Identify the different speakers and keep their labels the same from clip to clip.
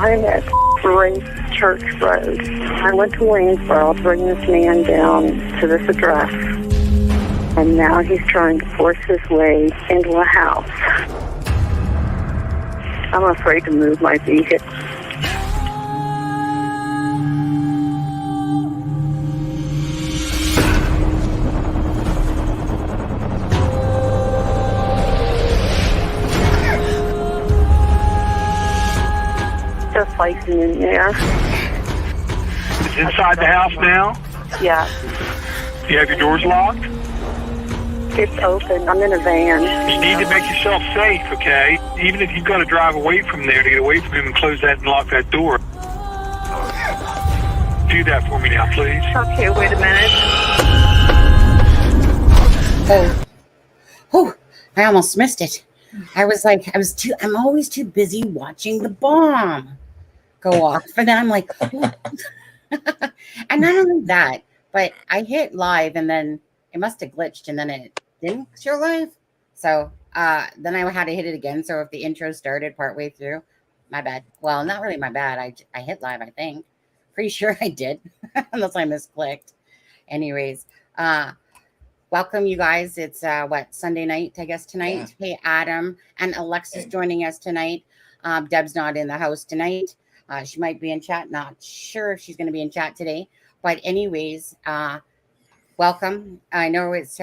Speaker 1: I'm at Grace Church Road. I went to Waynesboro to bring this man down to this address. And now he's trying to force his way into a house. I'm afraid to move my vehicle. Just fighting in there.
Speaker 2: It's inside the house now?
Speaker 1: Yeah.
Speaker 2: You have your doors locked?
Speaker 1: It's open. I'm in a van.
Speaker 2: You need to make yourself safe, okay? Even if you've got to drive away from there to get away from him and close that and lock that door. Do that for me now, please.
Speaker 1: Okay, wait a minute.
Speaker 3: Oh, I almost missed it. I'm always too busy watching the bomb go off. And then I'm like, oh. And not only that, but I hit live and then it must have glitched and then it didn't show live. So then I had to hit it again. So if the intro started partway through, my bad. Well, not really my bad. I hit live, I think. Pretty sure I did, unless I misclicked. Anyways, welcome, you guys. It's Sunday night, I guess, tonight. Yeah. Hey, Adam and Alexa's joining us tonight. Deb's not in the house tonight. She might be in chat. Not sure if she's going to be in chat today. But anyways, welcome. I know it's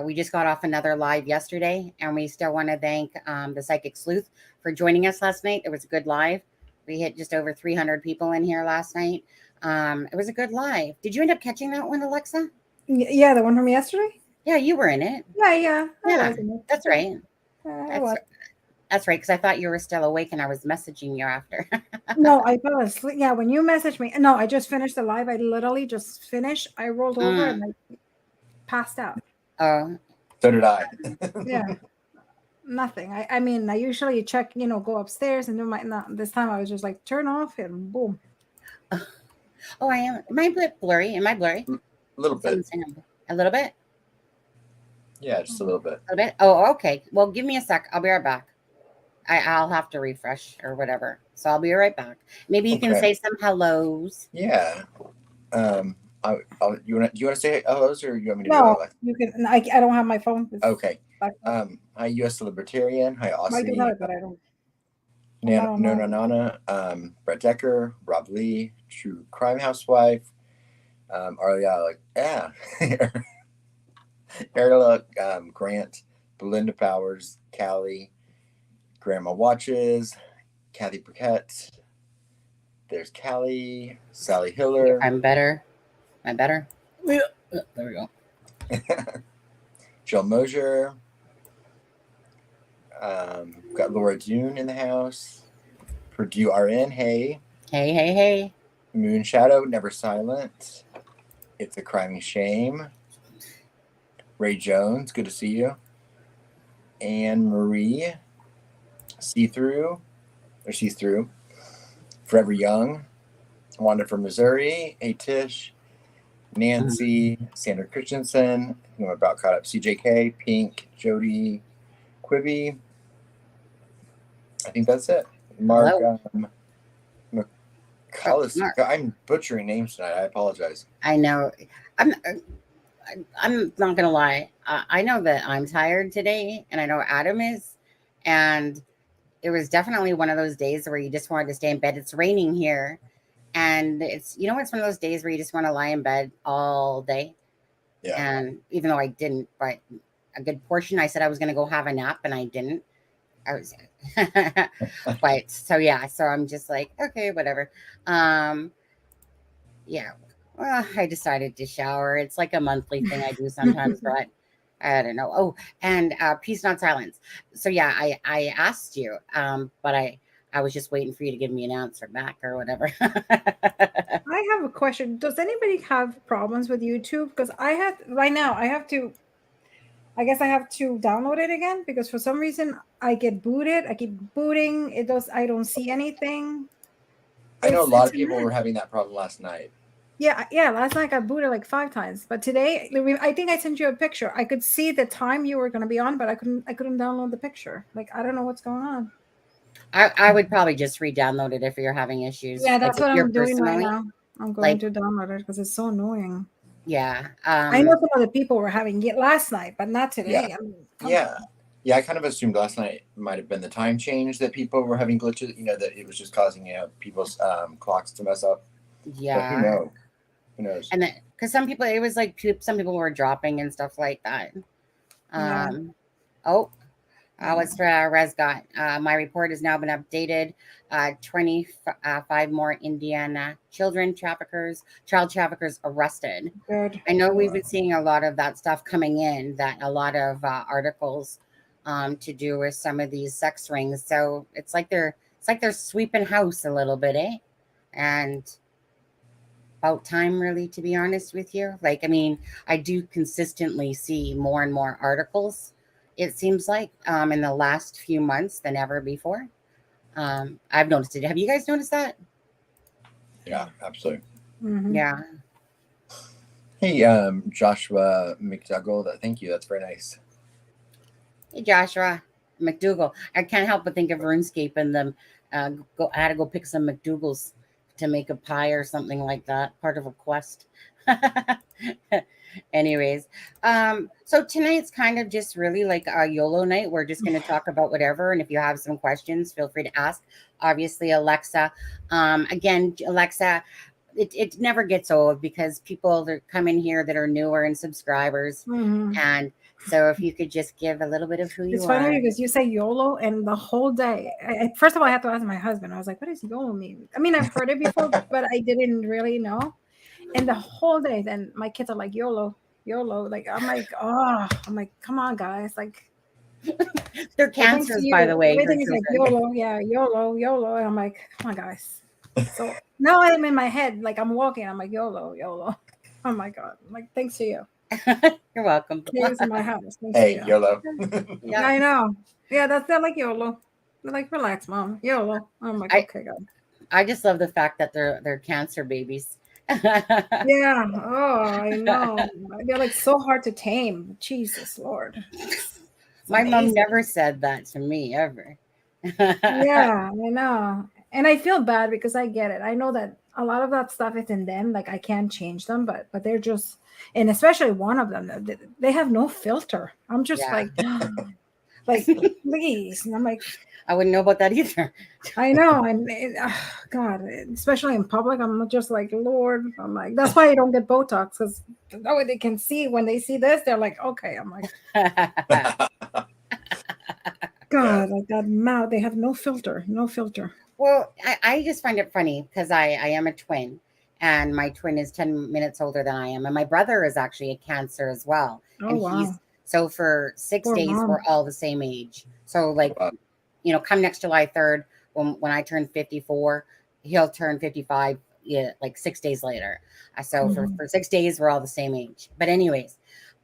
Speaker 3: we just got off another live yesterday, and we still want to thank the Psychic Sleuth for joining us last night. It was a good live. We hit just over 300 people in here last night. It was a good live. Did you end up catching that one, Alexa?
Speaker 4: Yeah, the one from yesterday?
Speaker 3: Yeah, you were in it.
Speaker 4: Yeah.
Speaker 3: That's right. That's right, because I thought you were still awake and I was messaging you after.
Speaker 4: No, I fell asleep. Yeah, when you messaged me. No, I just finished the live. I literally just finished. I rolled over and I passed out.
Speaker 3: Oh.
Speaker 5: So did I.
Speaker 4: Yeah. Nothing. I mean, I usually check, go upstairs and do my. No, this time I was just like, turn off and boom.
Speaker 3: Oh, I am. Am I a bit blurry? Am I blurry?
Speaker 5: A little bit.
Speaker 3: A little bit?
Speaker 5: Yeah, just a little bit.
Speaker 3: A little bit? Oh, okay. Well, give me a sec. I'll be right back. I'll have to refresh or whatever. So I'll be right back. Maybe you can say some hellos.
Speaker 5: Yeah. You want to say hellos or you want me to
Speaker 4: no,
Speaker 5: do it?
Speaker 4: You can. I don't have my phone.
Speaker 5: Okay. Hi, U.S. Libertarian. Hi, Aussie.
Speaker 4: I do have it, but I don't.
Speaker 5: Nana, Brett Decker, Rob Lee, True Crime Housewife, Ariella, Grant, Belinda Powers, Callie, Grandma Watches, Kathy Burkett. There's Callie, Sally Hiller.
Speaker 3: I'm better. Yeah, there we go.
Speaker 5: Jill Mosier. Got Laura June in the house. Purdue RN, hey.
Speaker 3: Hey.
Speaker 5: Moon Shadow, Never Silent. It's a Crime and Shame. Ray Jones, good to see you. Anne Marie. See-Through. Forever Young. Wanda from Missouri. Hey Tish. Nancy. Sandra Christensen. Who I'm about caught up. CJK. Pink. Jody. Quibby. I think that's it. Mark. McCullis. I'm butchering names tonight. I apologize.
Speaker 3: I know. I'm not gonna lie. I know that I'm tired today, and I know Adam is, and it was definitely one of those days where you just wanted to stay in bed. It's raining here, and it's it's one of those days where you just want to lie in bed all day.
Speaker 5: Yeah.
Speaker 3: And even though I didn't, but a good portion, I said I was gonna go have a nap, and I didn't. I was, but so I'm just like, okay, whatever. Yeah. Well, I decided to shower. It's like a monthly thing I do sometimes, but I don't know. Oh, and peace, not silence. So yeah, I asked you, but I was just waiting for you to give me an answer back or whatever.
Speaker 4: I have a question. Does anybody have problems with YouTube? Because I guess I have to download it again because for some reason I get booted. I keep booting. I don't see anything.
Speaker 5: I know a lot of people were having that problem last night.
Speaker 4: Yeah. Last night I got booted like 5 times, but today I think I sent you a picture. I could see the time you were going to be on, but I couldn't download the picture. Like I don't know what's going on.
Speaker 3: I would probably just re-download it if you're having issues.
Speaker 4: Yeah,
Speaker 3: Like
Speaker 4: that's
Speaker 3: if
Speaker 4: what
Speaker 3: you're
Speaker 4: I'm doing right
Speaker 3: personally,
Speaker 4: now. I'm going
Speaker 3: like,
Speaker 4: to download it because it's so annoying.
Speaker 3: yeah.
Speaker 4: I know some other people were having it last night, but not
Speaker 5: Yeah.
Speaker 4: today. I mean, come
Speaker 5: Yeah.
Speaker 4: on.
Speaker 5: Yeah, I kind of assumed last night might have been the time change that people were having glitches, that it was just causing people's clocks to mess up. But who
Speaker 3: Yeah.
Speaker 5: knows? Who knows?
Speaker 3: And then, because some people, it was like some people were dropping and stuff like that.
Speaker 4: Yeah.
Speaker 3: Oh, what's Res got? My report has now been updated. 25 more Indiana child traffickers arrested.
Speaker 4: Good.
Speaker 3: I know we've been seeing a lot of that stuff coming in, that a lot of articles to do with some of these sex rings. So it's like they're sweeping house a little bit, eh? And about time, really, to be honest with you. Like, I mean, I do consistently see more and more articles, it seems like, in the last few months than ever before. I've noticed it. Have you guys noticed that?
Speaker 5: Yeah, absolutely.
Speaker 4: Mhm.
Speaker 3: Yeah.
Speaker 5: Hey, Joshua McDougall, thank you. That's very nice.
Speaker 3: Hey, Joshua McDougal. I can't help but think of RuneScape and them. I had to go pick some McDougals to make a pie or something like that, part of a quest. Anyways, so tonight's kind of just really like a YOLO night. We're just going to talk about whatever, and if you have some questions, feel free to ask. Obviously, Alexa. Again, Alexa, it never gets old because people that come in here that are newer and subscribers, and so if you could just give a little bit of who you are.
Speaker 4: It's funny because you say YOLO, and the whole day, first of all, I have to ask my husband. I was like, what does YOLO mean? I mean, I've heard it before, but I didn't really know. And the whole day, then my kids are like, YOLO, YOLO. Like, I'm like, come on, guys. Like,
Speaker 3: they're cancers, by the way.
Speaker 4: Everything is like YOLO, yeah, YOLO, YOLO. And I'm like, come on, guys. So now I'm in my head, like I'm walking, I'm like, YOLO, YOLO. Oh my God. I'm like, thanks to you.
Speaker 3: You're welcome.
Speaker 4: Here's my house.
Speaker 5: Hey, YOLO.
Speaker 4: Yeah, I know. Yeah, they're like YOLO. They're like, relax, mom. YOLO. I'm like, okay, God.
Speaker 3: I just love the fact that they're cancer babies.
Speaker 4: Yeah. Oh, I know. They're like so hard to tame. Jesus Lord.
Speaker 3: My mom never said that to me ever.
Speaker 4: Yeah, I know. And I feel bad because I get it. I know that a lot of that stuff is in them. Like I can't change them, but they're just, and especially one of them, they have no filter. I'm just like please. And I'm like,
Speaker 3: I wouldn't know about that either.
Speaker 4: I know. And God, especially in public, I'm just like, Lord, I'm like, that's why I don't get Botox, because that way they can see, when they see this, they're like, okay. I'm like, God, like that mouth, they have no filter.
Speaker 3: Well, I just find it funny because I am a twin, and my twin is 10 minutes older than I am. And my brother is actually a Cancer as well.
Speaker 4: Oh,
Speaker 3: and
Speaker 4: wow.
Speaker 3: So for 6
Speaker 4: Poor
Speaker 3: days,
Speaker 4: mom.
Speaker 3: we're all the same age. So like, come next July 3rd, when I turn 54, he'll turn 55, like 6 days later. So for 6 days, we're all the same age. But anyways,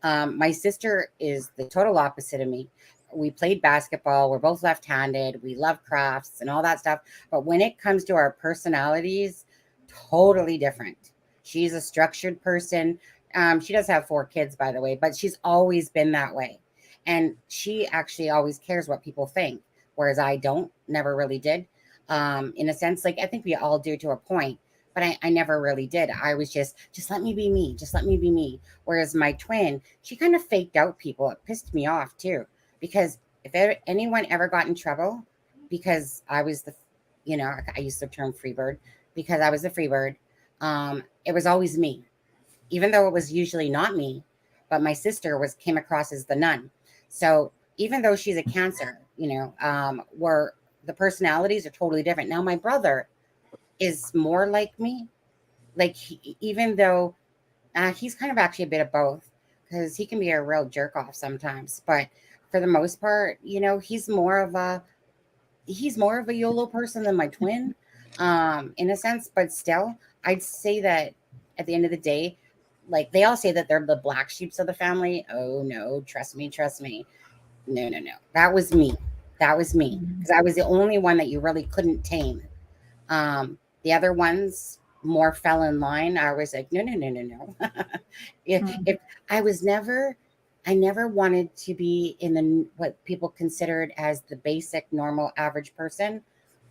Speaker 3: my sister is the total opposite of me. We played basketball. We're both left-handed. We love crafts and all that stuff. But when it comes to our personalities, totally different. She's a structured person. She does have 4 kids, by the way, but she's always been that way. And she actually always cares what people think, whereas I never really did. In a sense, like I think we all do to a point, but I never really did. I was just let me be me. Just let me be me. Whereas my twin, she kind of faked out people. It pissed me off too. Because if anyone ever got in trouble, because I was I use the term freebird, because I was the freebird, it was always me, even though it was usually not me, but my sister came across as the nun. So even though she's a Cancer, where the personalities are totally different. Now my brother is more like me, like even though he's kind of actually a bit of both, because he can be a real jerk off sometimes, but for the most part, he's more of a YOLO person than my twin, in a sense. But still, I'd say that at the end of the day, like they all say that they're the black sheeps of the family. Oh no, trust me. No. That was me. Because I was the only one that you really couldn't tame. The other ones more fell in line. I was like, no. If I was never I never wanted to be in the what people considered as the basic, normal, average person.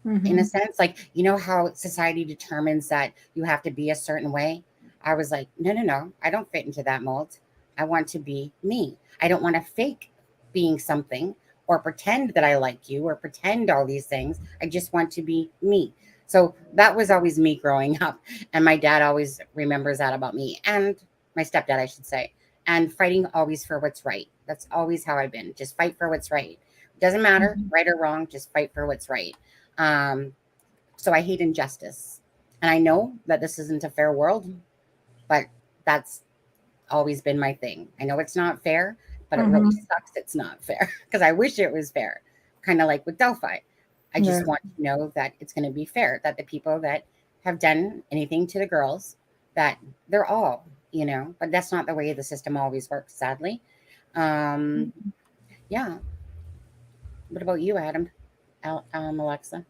Speaker 3: In a sense, like, you know how society determines that you have to be a certain way. I was like, no, no, no, I don't fit into that mold. I want to be me. I don't want to fake being something or pretend that I like you or pretend all these things. I just want to be me. So that was always me growing up. And my dad always remembers that about me, and my stepdad, I should say. And fighting always for what's right. That's always how I've been. Just fight for what's right. Doesn't matter, right or wrong, just fight for what's right. Um, so I hate injustice. And I know that this isn't a fair world, but that's always been my thing. I know it's not fair, but it really sucks it's not fair because I wish it was fair. Kind of like with Delphi. I just want to know that it's going to be fair, that the people that have done anything to the girls, that they're all, you know, but that's not the way the system always works, sadly. Yeah. What about you, Adam? Alexa?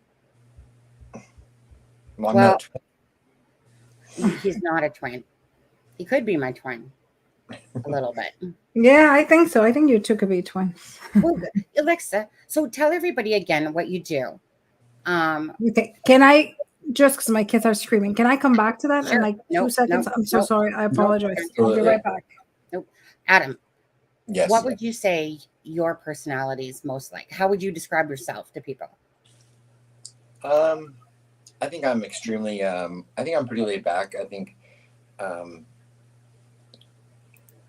Speaker 5: Well,
Speaker 3: he's not a twin. He could be my twin a little bit.
Speaker 4: Yeah, I think so. I think you two could be twins.
Speaker 3: Well, Alexa, so tell everybody again what you do.
Speaker 4: Okay. Can I, just because my kids are screaming, can I come back to that in
Speaker 3: Sure.
Speaker 4: like
Speaker 3: Nope,
Speaker 4: 2 seconds?
Speaker 3: nope,
Speaker 4: I'm so
Speaker 3: nope,
Speaker 4: sorry. I apologize. I'll be
Speaker 5: absolutely.
Speaker 4: right back.
Speaker 3: Nope. Adam,
Speaker 5: yes.
Speaker 3: what would you say your personality is most like? How would you describe yourself to people?
Speaker 5: I think I'm extremely. I think I'm pretty laid back. I think.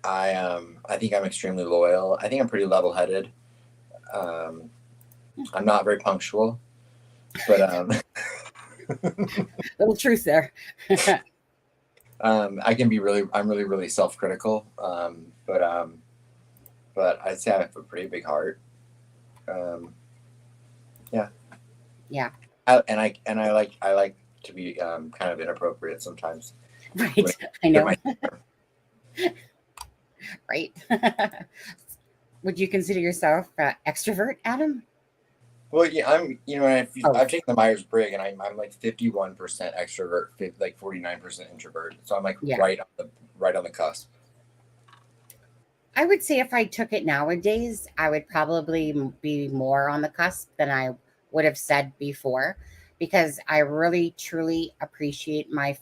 Speaker 5: I think I'm extremely loyal. I think I'm pretty level-headed. I'm not very punctual, but
Speaker 3: Little truth there.
Speaker 5: I can be really. I'm really, really self-critical. But I'd say I have a pretty big heart. Yeah.
Speaker 3: Yeah.
Speaker 5: I like to be kind of inappropriate sometimes.
Speaker 3: Right. I know. Right. Would you consider yourself extrovert, Adam?
Speaker 5: Well, yeah, I'm. You know, I've taken the Myers-Briggs, and I'm like 51% extrovert, like 49% introvert. So I'm like right on the cusp.
Speaker 3: I would say if I took it nowadays, I would probably be more on the cusp than I would have said before, because I really truly appreciate my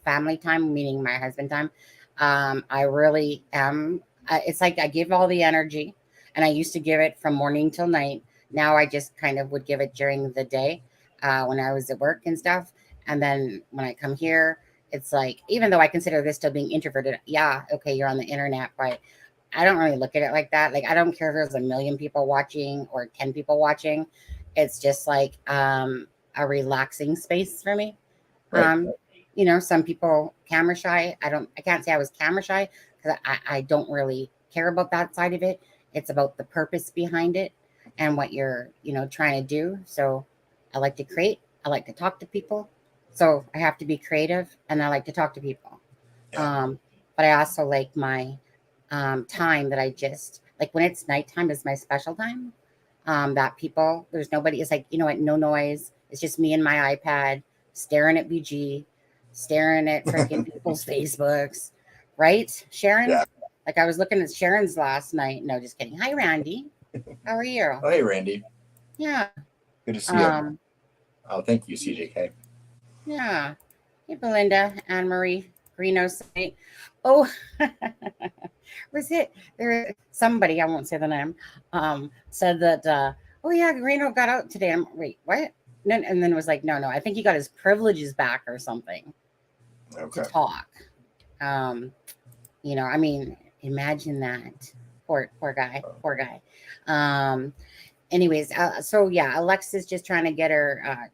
Speaker 3: family time, meaning my husband time. I really am. It's like I give all the energy, and I used to give it from morning till night. Now I just kind of would give it during the day when I was at work and stuff. And then when I come here, it's like, even though I consider this still being introverted, yeah, okay, you're on the internet, but I don't really look at it like that. Like, I don't care if there's 1 million people watching or 10 people watching. It's just like a relaxing space for me.
Speaker 5: Right.
Speaker 3: You know, some people camera shy. I can't say I was camera shy because I don't really care about that side of it. It's about the purpose behind it and what you're, you know, trying to do. So I like to create. I like to talk to people. So I have to be creative, and I like to talk to people.
Speaker 5: Yeah.
Speaker 3: But I also like my time that I just like when it's nighttime is my special time. That people, there's nobody. It's like, you know what? No noise. It's just me and my iPad staring at BG, staring at freaking people's Facebooks, right, Sharon?
Speaker 5: Yeah.
Speaker 3: Like I was looking at Sharon's last night. No, just kidding. Hi, Randy. How are you?
Speaker 5: Oh, hey, Randy.
Speaker 3: Yeah.
Speaker 5: Good to see you. Oh, thank you, CJK.
Speaker 3: Yeah. Hey, Belinda, Anne Marie, Greeno site. Oh, was it there? Somebody, I won't say the name, said that. Oh yeah, Greeno got out today. Wait, what? And then it was like, no, I think he got his privileges back or something.
Speaker 5: Okay.
Speaker 3: To talk. You know, I mean, imagine that. Poor guy. Anyways, so yeah, Alexa's just trying to get her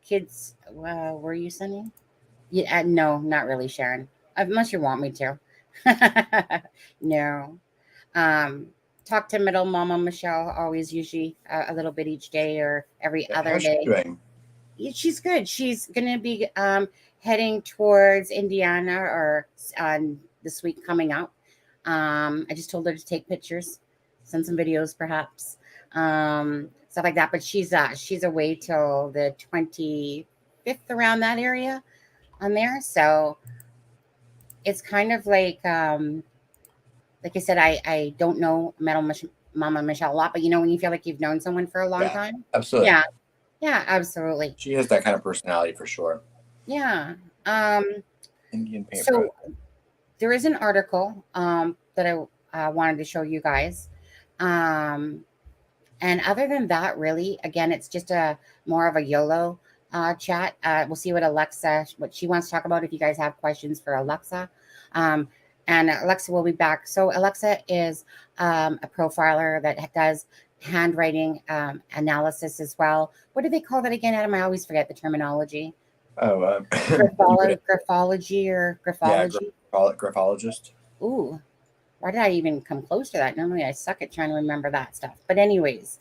Speaker 3: kids. Were you sending? Yeah, no, not really, Sharon. Unless you want me to. No. Talk to middle mama Michelle, always usually a little bit each day or every other
Speaker 5: How's
Speaker 3: day.
Speaker 5: she doing?
Speaker 3: She's good. She's gonna be heading towards Indiana or this week coming up. I just told her to take pictures, send some videos, perhaps, stuff like that. But she's away till the 25th, around that area on there. So it's kind of like like I said, I don't know Mama Michelle a lot, but you know when you feel like you've known someone for a long time?
Speaker 5: Absolutely.
Speaker 3: Yeah. Yeah, absolutely.
Speaker 5: She has that kind of personality for sure.
Speaker 3: Yeah.
Speaker 5: Indian paint.
Speaker 3: So there is an article that I wanted to show you guys. And other than that, really, again, it's just a more of a YOLO chat. We'll see what she wants to talk about. If you guys have questions for Alexa, and Alexa will be back. So Alexa is a profiler that does handwriting analysis as well. What do they call that again, Adam? I always forget the terminology. Graphology or graphology?
Speaker 5: Yeah, graphologist.
Speaker 3: Ooh. Why did I even come close to that? Normally I suck at trying to remember that stuff. But anyways,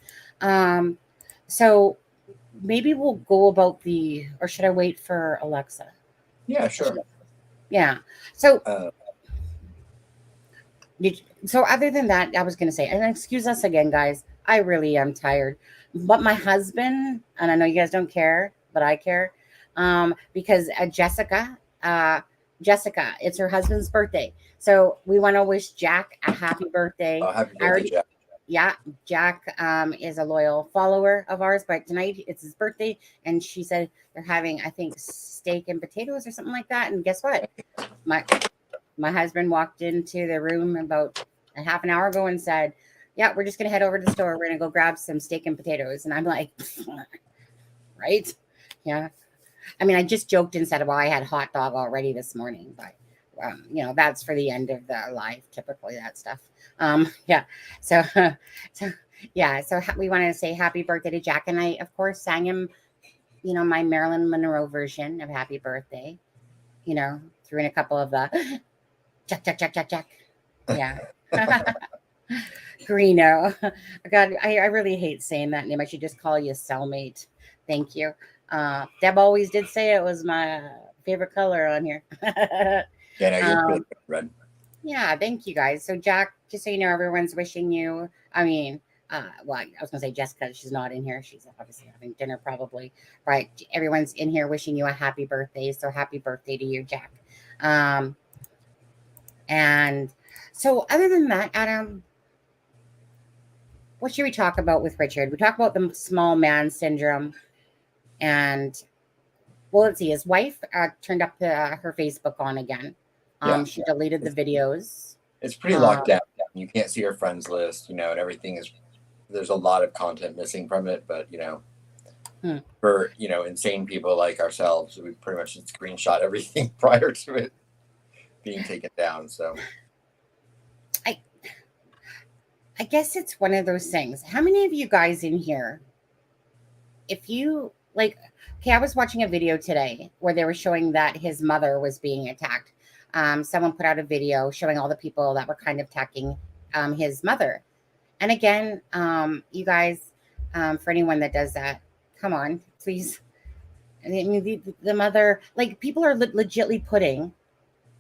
Speaker 3: so maybe we'll go about or should I wait for Alexa?
Speaker 5: Yeah, sure.
Speaker 3: Yeah. So, so other than that, I was going to say, and excuse us again, guys, I really am tired. But my husband, and I know you guys don't care, but I care, because Jessica, it's her husband's birthday. So we want to wish Jack a happy birthday.
Speaker 5: Happy birthday, Jack.
Speaker 3: Yeah, Jack is a loyal follower of ours, but tonight it's his birthday, and she said they're having, I think, steak and potatoes or something like that. And guess what? My husband walked into the room about a half an hour ago and said, yeah, we're just going to head over to the store. We're going to go grab some steak and potatoes. And I'm like, right? Yeah. I mean, I just joked and said, well, I had hot dog already this morning, but that's for the end of the life, typically that stuff. Yeah. So we wanted to say happy birthday to Jack. And I, of course, sang him, my Marilyn Monroe version of happy birthday, threw in a couple of the Jack. Yeah. Greeno. God, I really hate saying that name. I should just call you cellmate. Thank you. Deb always did say it was my favorite color on here.
Speaker 5: Yeah, no, you're really good, red.
Speaker 3: Yeah, thank you guys. So Jack, just so you know, everyone's wishing you, I was gonna say Jessica, she's not in here. She's obviously having dinner probably. Right. Everyone's in here wishing you a happy birthday. So happy birthday to you, Jack. And so other than that, Adam, what should we talk about with Richard? We talk about the small man syndrome. And well, let's see. His wife turned up her Facebook on again. She deleted the videos.
Speaker 5: It's pretty locked down. You can't see her friends list, and everything is. There's a lot of content missing from it, but for insane people like ourselves, we pretty much screenshot everything prior to it being taken down. So,
Speaker 3: I guess it's one of those things. How many of you guys in here, if you I was watching a video today where they were showing that his mother was being attacked. Someone put out a video showing all the people that were kind of attacking his mother. And again, you guys, for anyone that does that, come on, please. I mean, the mother, people are legitly putting,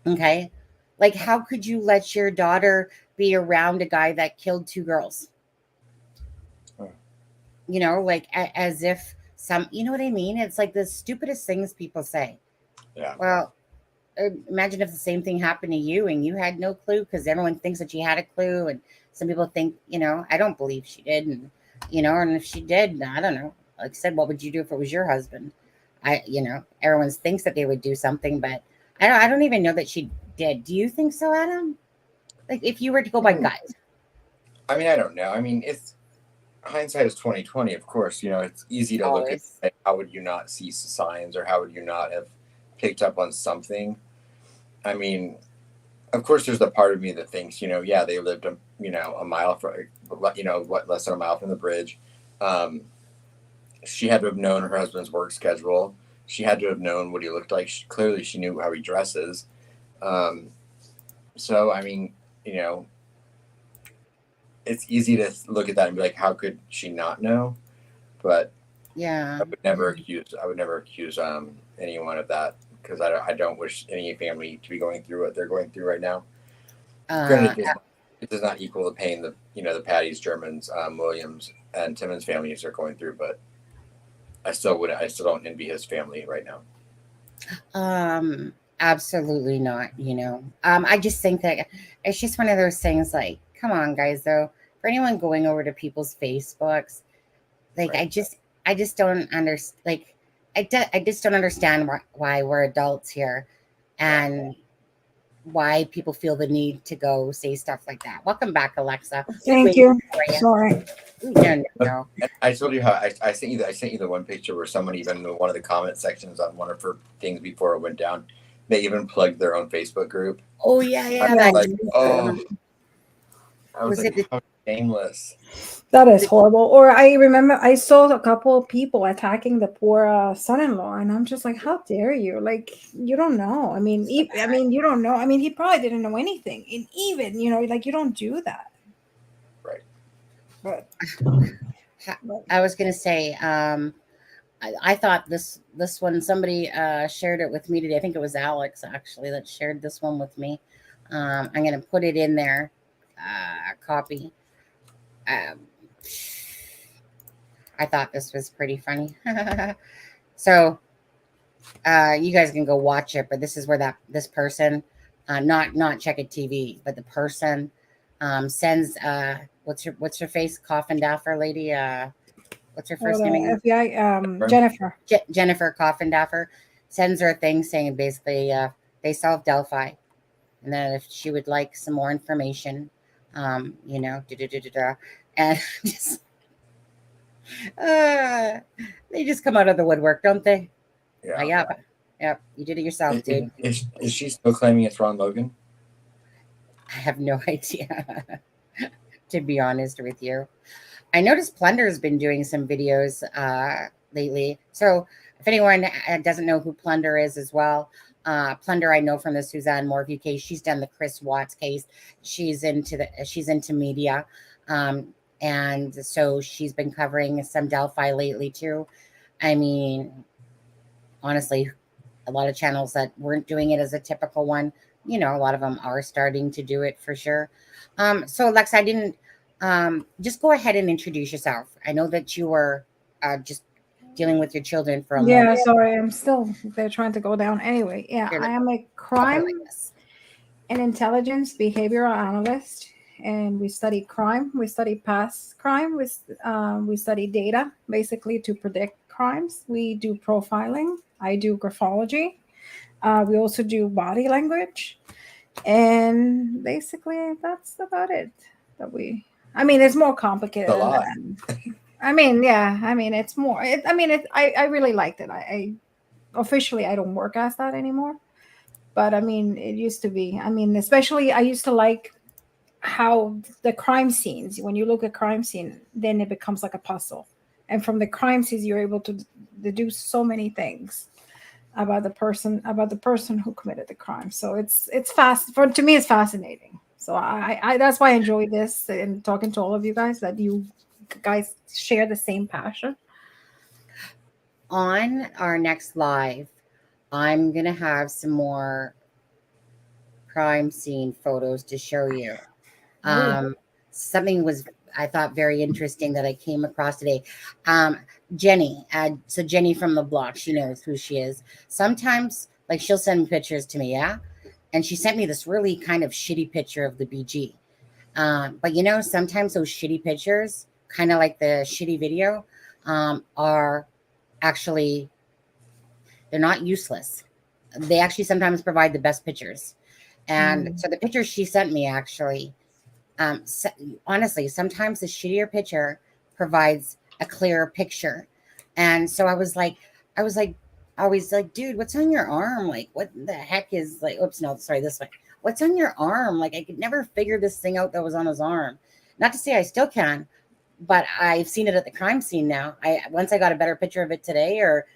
Speaker 3: okay, how could you let your daughter be around a guy that killed 2 girls? As if you know what I mean? It's like the stupidest things people say.
Speaker 5: Yeah.
Speaker 3: Well, imagine if the same thing happened to you and you had no clue, because everyone thinks that she had a clue, and some people think, I don't believe she did, and and if she did, I don't know. Like I said, what would you do if it was your husband? Everyone thinks that they would do something, but I don't even know that she did. Do you think so, Adam? If you were to go by gut?
Speaker 5: I mean, I don't know. I mean, it's hindsight is 2020. Of course, it's easy to look at. How would you not see signs, or how would you not have picked up on something? I mean, of course, there's the part of me that thinks, they lived a mile from, less than a mile from the bridge. She had to have known her husband's work schedule. She had to have known what he looked like. Clearly, she knew how he dresses. So, I mean, it's easy to look at that and be like, how could she not know? But
Speaker 3: yeah,
Speaker 5: I would never accuse anyone of that, because I don't wish any family to be going through what they're going through right now. Granted, it does not equal the pain that the Patty's, Germans, Williams, and Timmons families are going through, but I still don't envy his family right now.
Speaker 3: Absolutely not. I just think that it's just one of those things. Like, come on, guys. Though, for anyone going over to people's Facebooks, like,
Speaker 5: Right.
Speaker 3: I just don't understand. Like, I just don't understand why we're adults here, and why people feel the need to go say stuff like that. Welcome back, Alexa. We
Speaker 4: Thank
Speaker 3: waited
Speaker 4: you.
Speaker 3: for you.
Speaker 4: Sorry.
Speaker 3: No.
Speaker 5: And I told you how I sent you the one picture where someone, even in one of the comment sections on one of her things before it went down, they even plugged their own Facebook group.
Speaker 3: Oh yeah,
Speaker 5: I
Speaker 3: yeah.
Speaker 5: was
Speaker 3: That
Speaker 5: like, oh, I was
Speaker 3: was
Speaker 5: like,
Speaker 3: it.
Speaker 5: how shameless.
Speaker 4: That is horrible. Or I remember I saw a couple of people attacking the poor son-in-law, and I'm just like, how dare you? Like, you don't know. I mean, you don't know. I mean, he probably didn't know anything, and even like you don't do that.
Speaker 5: Right.
Speaker 4: But
Speaker 3: I was gonna say. I thought this one, somebody shared it with me today. I think it was Alex actually that shared this one with me. I'm gonna put it in there. Copy. I thought this was pretty funny. So you guys can go watch it, but this is where this person, not Check It TV, but the person sends what's her face, Coffin Daffer lady, what's her first name again?
Speaker 4: FBI, Jennifer.
Speaker 3: Jennifer Coffin Daffer sends her a thing saying basically they solved Delphi, and then if she would like some more information, and just they just come out of the woodwork, don't they?
Speaker 5: Yeah.
Speaker 3: Yep. You did it yourself, dude.
Speaker 5: Is she still claiming it's Ron Logan?
Speaker 3: I have no idea, to be honest with you. I noticed Plunder's been doing some videos lately. So if anyone doesn't know who Plunder is as well, Plunder I know from the Suzanne Morphew case. She's done the Chris Watts case. She's into media. And so she's been covering some Delphi lately too. I mean, honestly, a lot of channels that weren't doing it as a typical one, a lot of them are starting to do it for sure. So Alexa, I didn't just go ahead and introduce yourself. I know that you were just dealing with your children for a moment.
Speaker 4: Yeah, sorry, they're trying to go down anyway. Yeah, I am a crime and intelligence behavioral analyst, and we study crime. We study past crime. We study data basically to predict crimes. We do profiling. I do graphology. We also do body language, and basically that's about it. It's more complicated.
Speaker 5: A lot.
Speaker 4: It's more. I really liked it. I officially I don't work as that anymore, but it used to be. Especially I used to like how the crime scenes. When you look at crime scene, then it becomes like a puzzle, and from the crime scenes you're able to deduce so many things about the person who committed the crime. So it's fast to me. It's fascinating. So I that's why I enjoy this and talking to all of you guys, that you guys share the same passion.
Speaker 3: On our next live, I'm gonna have some more crime scene photos to show you. Something was, I thought, very interesting that I came across today. Jenny, so Jenny from the block, she knows who she is. Sometimes, like, she'll send pictures to me, yeah? And she sent me this really kind of shitty picture of the BG. But sometimes those shitty pictures, kind of like the shitty video, are actually, they're not useless. They actually sometimes provide the best pictures. And so the picture she sent me actually, honestly, sometimes the shittier picture provides a clearer picture. And so I was like, dude, what's on your arm? Like, what the heck is, like, oops, no, sorry, this way. What's on your arm? Like, I could never figure this thing out that was on his arm. Not to say I still can, but I've seen it at the crime scene now. Once I got a better picture of it today, or,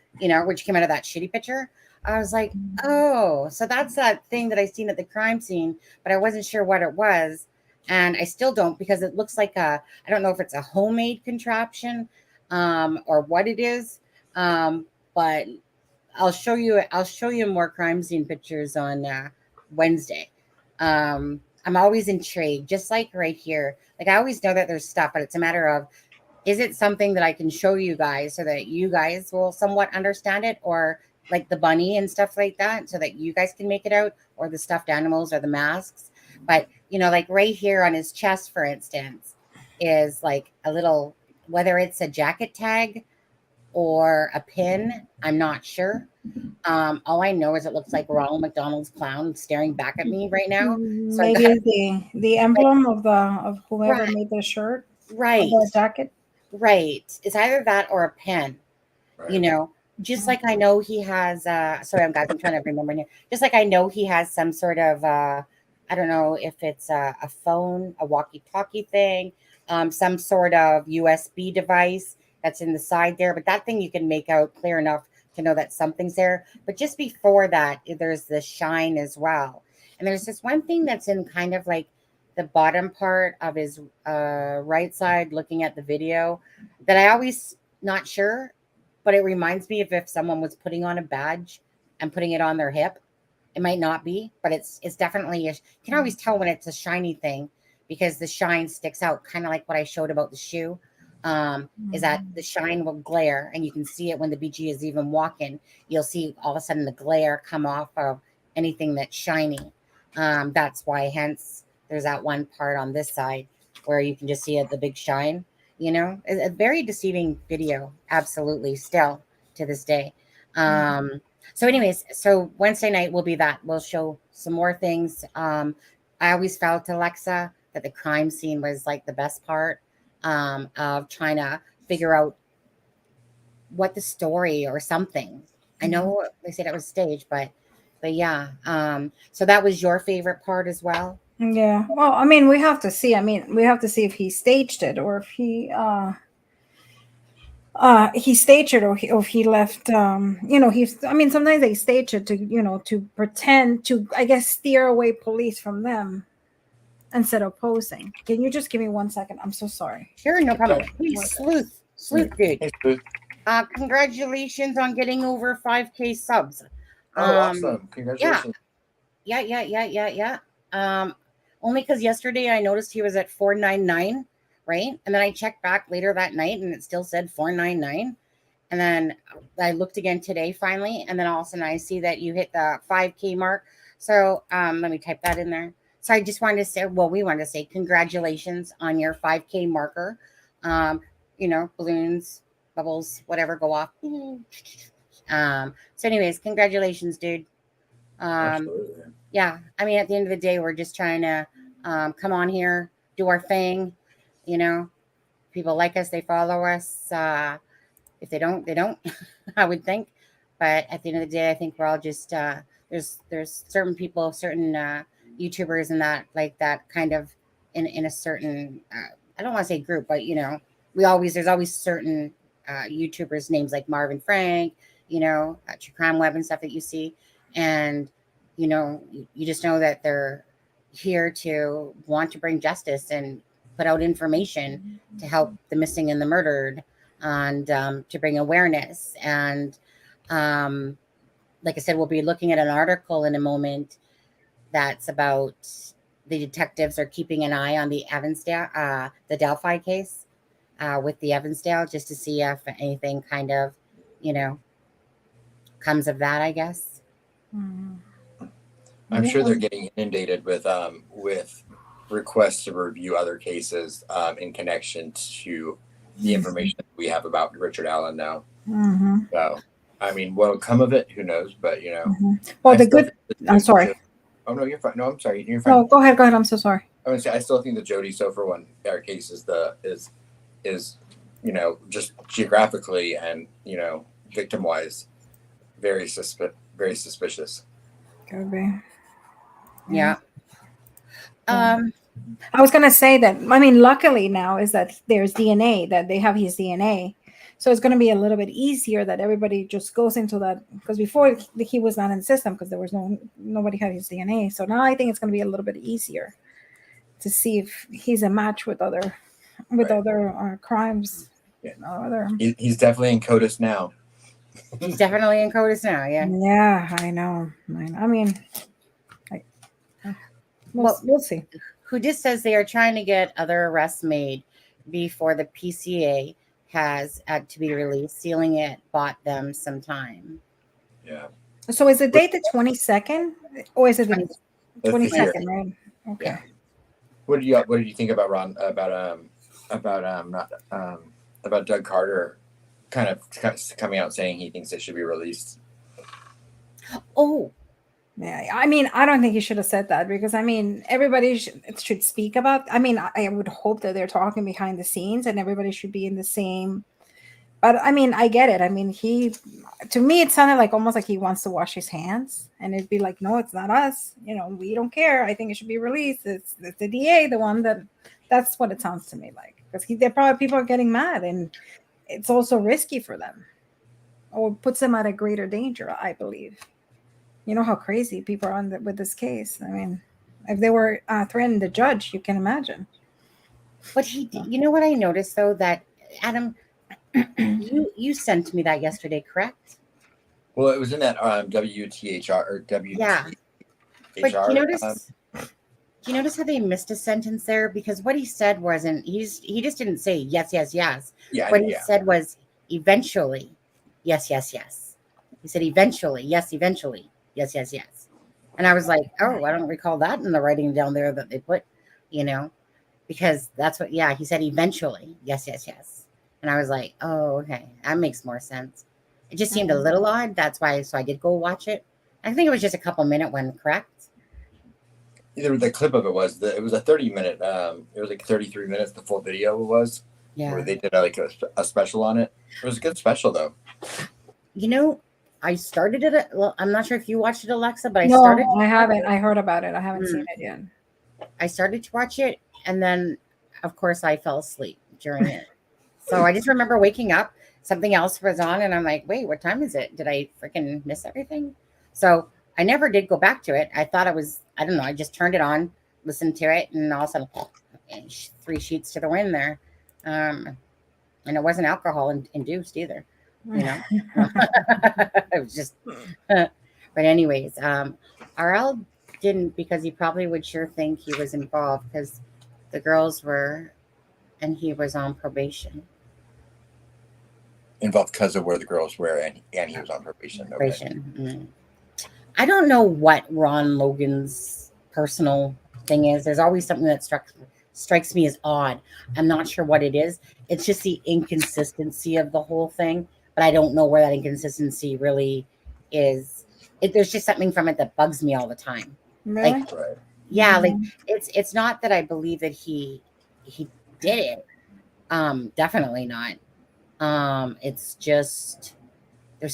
Speaker 3: which came out of that shitty picture, I was like, oh, so that's that thing that I seen at the crime scene, but I wasn't sure what it was. And I still don't, because it looks like I don't know if it's a homemade contraption or what it is. But I'll show you more crime scene pictures on Wednesday. I'm always intrigued, just like right here. Like, I always know that there's stuff, but it's a matter of, is it something that I can show you guys so that you guys will somewhat understand it, or like the bunny and stuff like that, so that you guys can make it out, or the stuffed animals or the masks. But like right here on his chest, for instance, is like a little, whether it's a jacket tag or a pin, I'm not sure. All I know is it looks like Ronald McDonald's clown staring back at me right now. So I
Speaker 4: Maybe
Speaker 3: got
Speaker 4: it's the emblem of whoever
Speaker 3: right,
Speaker 4: made the shirt or
Speaker 3: right,
Speaker 4: the jacket.
Speaker 3: right. It's either that or a pin.
Speaker 5: Right.
Speaker 3: Just like I know he has sorry, guys, I'm trying to remember here. Just like I know he has some sort of I don't know if it's a phone, a walkie-talkie thing, some sort of USB device that's in the side there, but that thing you can make out clear enough to know that something's there. But just before that, there's the shine as well. And there's this one thing that's in kind of like the bottom part of his right side looking at the video that I always not sure, but it reminds me of if someone was putting on a badge and putting it on their hip. It might not be, but it's definitely you can always tell when it's a shiny thing because the shine sticks out, kind of like what I showed about the shoe. Is that the shine will glare, and you can see it when the BG is even walking. You'll see all of a sudden the glare come off of anything that's shiny. That's why, hence, there's that one part on this side where you can just see it, the big shine. A very deceiving video, absolutely, still to this day. So anyways, so Wednesday night will be that. We'll show some more things. I always felt, Alexa, that the crime scene was like the best part of trying to figure out what the story or something. I know they said it was staged, but yeah. So that was your favorite part as well?
Speaker 4: Yeah. Well, I mean, we have to see. I mean, we have to see if he staged it or if he staged it or if he left I mean, sometimes they stage it to to pretend to, I guess, steer away police from them instead of posing. Can you just give me 1 second? I'm so sorry.
Speaker 3: Sure, no problem. Hey,
Speaker 4: What?
Speaker 3: Sleuth dude.
Speaker 5: Hey, Sleuth.
Speaker 3: Congratulations on getting over 5K subs.
Speaker 5: Oh, awesome. Congratulations.
Speaker 3: Yeah. Only because yesterday I noticed he was at 499, right? And then I checked back later that night and it still said 499. And then I looked again today finally, and then all of a sudden I see that you hit the 5K mark. So let me type that in there. So I just wanted to say, well, we wanted to say congratulations on your 5K marker. Balloons, bubbles, whatever go off. So anyways, congratulations, dude.
Speaker 5: Absolutely.
Speaker 3: Yeah, I mean, at the end of the day, we're just trying to come on here, do our thing. People like us, they follow us. If they don't, they don't. I would think. But at the end of the day, I think we're all just there's certain people, certain YouTubers, and that like that kind of in a certain I don't want to say group, but there's always certain YouTubers names like Marvin Frank, True Crime Web and stuff that you see, and you just know that they're here to want to bring justice and put out information to help the missing and the murdered, and to bring awareness. And like I said, we'll be looking at an article in a moment that's about the detectives are keeping an eye on the Evansdale, the Delphi case with the Evansdale, just to see if anything kind of, comes of that, I guess.
Speaker 5: I'm sure they're getting inundated with requests to review other cases in connection to the information that we have about Richard Allen now. So, I mean, what'll come of it, who knows? But
Speaker 4: well, I'm sorry.
Speaker 5: Oh no, you're fine. No, I'm sorry. You're fine.
Speaker 4: No, go ahead. I'm so sorry.
Speaker 5: I would say I still think the Jody Sofer one, our case is just geographically and victim wise, very suspicious.
Speaker 4: Could be.
Speaker 3: Yeah.
Speaker 4: I was gonna say that. I mean, luckily now is that there's DNA, that they have his DNA, so it's gonna be a little bit easier that everybody just goes into that, because before he was not in the system because there was nobody had his DNA. So now I think it's gonna be a little bit easier to see if he's a match with other crimes.
Speaker 5: Yeah. He's definitely in CODIS now.
Speaker 3: He's definitely in CODIS now. Yeah.
Speaker 4: Yeah, I know. I mean. We'll see.
Speaker 3: Who just says they are trying to get other arrests made before the PCA has to be released. Sealing it bought them some time.
Speaker 5: Yeah.
Speaker 4: So is the date the 22nd, or is it the
Speaker 5: 20
Speaker 4: 22nd? Right. Okay.
Speaker 5: Yeah. What did you think about Ron about Doug Carter kind of coming out saying he thinks it should be released?
Speaker 3: Oh,
Speaker 4: Yeah, I mean, I don't think he should have said that, because I mean, everybody should speak about. I mean, I would hope that they're talking behind the scenes, and everybody should be in the same. But I mean, I get it. I mean, to me, it sounded like almost like he wants to wash his hands, and it'd be like, no, it's not us. You know, we don't care. I think it should be released. It's the DA, the one that. That's what it sounds to me like, because they're probably, people are getting mad, and it's also risky for them, or puts them at a greater danger, I believe. You know how crazy people are with this case. I mean, if they were threatening the judge, you can imagine.
Speaker 3: but you know what I noticed though, that Adam, you sent me that yesterday, correct?
Speaker 5: Well, it was in that WTHR or WTHR.
Speaker 3: Yeah. But do you notice how they missed a sentence there? Because what he said wasn't, he just didn't say yes, yes, yes.
Speaker 5: Yeah.
Speaker 3: What he said was eventually, yes, yes, yes. He said eventually, yes, eventually, yes, yes, yes. And I was like, oh, I don't recall that in the writing down there that they put, because that's what, he said eventually, yes, yes, yes. And I was like, oh, okay, that makes more sense. It just seemed a little odd. That's why, so I did go watch it. I think it was just a couple minute one, correct?
Speaker 5: Either the clip of it was it was a 30-minute. It was like 33 minutes. The full video was. Yeah. Where they did like a special on it. It was a good special though.
Speaker 3: I started it. Well, I'm not sure if you watched it, Alexa, but
Speaker 4: I haven't. I heard about it. I haven't seen it yet.
Speaker 3: I started to watch it, and then, of course, I fell asleep during it. So I just remember waking up, something else was on, and I'm like, wait, what time is it? Did I freaking miss everything? So I never did go back to it. I thought it was, I don't know, I just turned it on, listened to it, and all of a sudden, 3 sheets to the wind there. And it wasn't alcohol induced either, It was just, but anyways, RL didn't, because he probably would sure think he was involved, because the girls were, and he was on probation.
Speaker 5: Involved because of where the girls were, and he was on probation.
Speaker 3: Mm-hmm. I don't know what Ron Logan's personal thing is. There's always something that strikes me as odd. I'm not sure what it is. It's just the inconsistency of the whole thing, but I don't know where that inconsistency really is. There's just something from it that bugs me all the time.
Speaker 4: Really?
Speaker 3: Like, yeah, like it's not that I believe that he did it. Definitely not. It's just.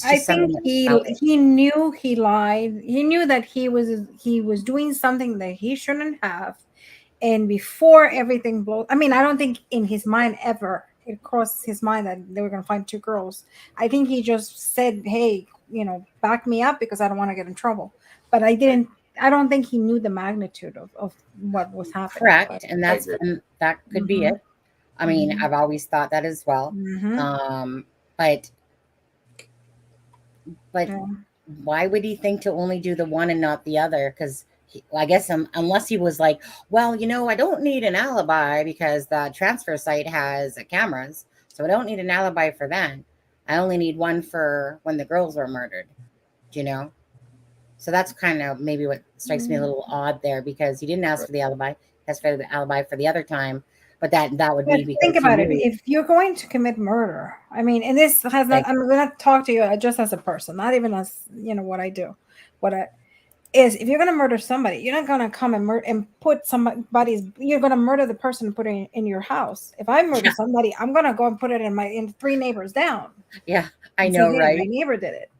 Speaker 4: I think he knew he lied. He knew that he was doing something that he shouldn't have. And before everything blows, I mean, I don't think in his mind ever it crossed his mind that they were going to find 2 girls. I think he just said, hey, back me up, because I don't want to get in trouble. But I don't think he knew the magnitude of what was happening.
Speaker 3: Correct. And that could be it. I mean, I've always thought that as well. But why would he think to only do the one and not the other? Because I guess unless he was like, well, I don't need an alibi because the transfer site has cameras, so I don't need an alibi for that. I only need one for when the girls were murdered, So that's kind of maybe what strikes me a little odd there, because he didn't ask for the alibi. He asked for the alibi for the other time. But that would be because
Speaker 4: think about it. If you're going to commit murder, I mean, and this has not. I'm going to talk to you just as a person, not even as what I do. If you're going to murder somebody, you're not going to come and put somebody's. You're going to murder the person and put it in your house. If I murder somebody, I'm going to go and put it in 3 neighbors down.
Speaker 3: Yeah, I know, right?
Speaker 4: My neighbor did it,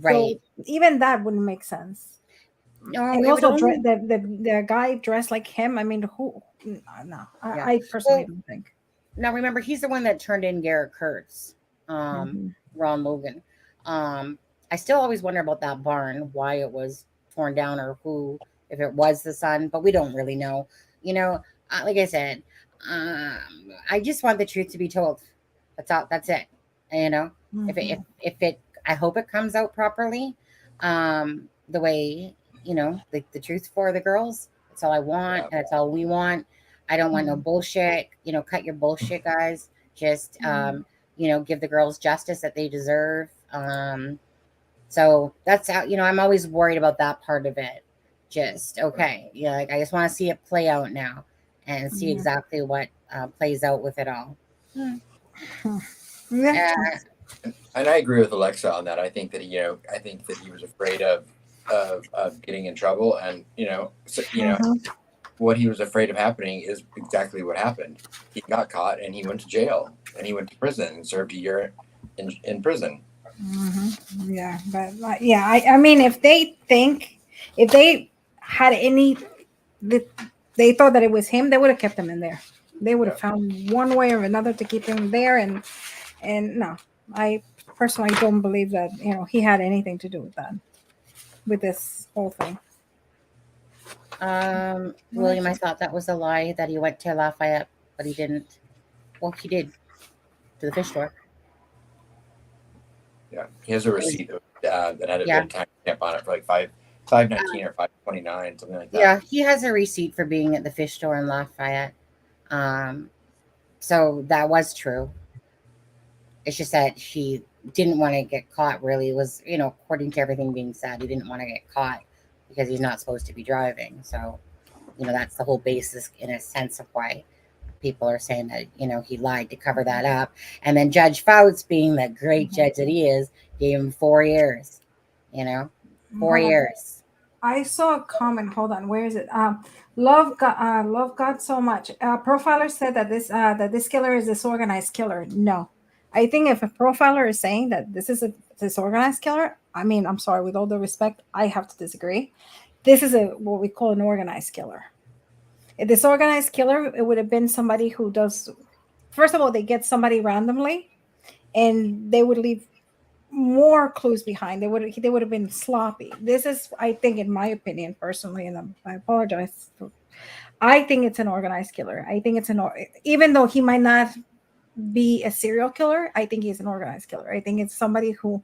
Speaker 3: right?
Speaker 4: So even that wouldn't make sense.
Speaker 3: No,
Speaker 4: and also the guy dressed like him. I mean, who? No, I personally don't think.
Speaker 3: Now remember, he's the one that turned in Garrett Kurtz, Ron Logan. I still always wonder about that barn, why it was torn down, or if it was the son, but we don't really know. Like I said, I just want the truth to be told. That's all. That's it. If it, I hope it comes out properly, the way the truth for the girls. That's all I want. And that's all we want. I don't want no bullshit. Cut your bullshit, guys. Just give the girls justice that they deserve. So that's how, I'm always worried about that part of it. Just okay, yeah, like I just want to see it play out now and see exactly what plays out with it all.
Speaker 4: Yeah.
Speaker 5: And I agree with Alexa on that. I think that he was afraid of getting in trouble, and what he was afraid of happening is exactly what happened. He got caught, and he went to jail, and he went to prison and served a year in prison.
Speaker 4: Yeah, but I mean, if they had any, they thought that it was him, they would have kept him in there. They would have found one way or another to keep him there, and no, I personally don't believe that he had anything to do with this whole thing.
Speaker 3: William, I thought that was a lie that he went to Lafayette, but he didn't. Well, he did to the fish store.
Speaker 5: Yeah, he has a receipt that had a time stamp on it for like $5.19 or $5.29, something like that.
Speaker 3: Yeah, he has a receipt for being at the fish store in Lafayette. So that was true. It's just that he didn't want to get caught. Really, it was according to everything being said, he didn't want to get caught because he's not supposed to be driving. So, that's the whole basis in a sense of why people are saying that, he lied to cover that up. And then Judge Fouts, being the great judge that he is, gave him 4 years, 4 years.
Speaker 4: I saw a comment. Hold on. Where is it? Love God so much. Profiler said that this killer is a disorganized killer. No. I think if a profiler is saying that this is a disorganized killer, I mean, I'm sorry, with all the respect, I have to disagree. This is what we call an organized killer. A disorganized killer, it would have been somebody who does, first of all, they get somebody randomly and they would leave more clues behind. They would have been sloppy. This is, I think, in my opinion, personally, and I apologize. I think it's an organized killer. I think it's even though he might not be a serial killer, I think he's an organized killer. I think it's somebody who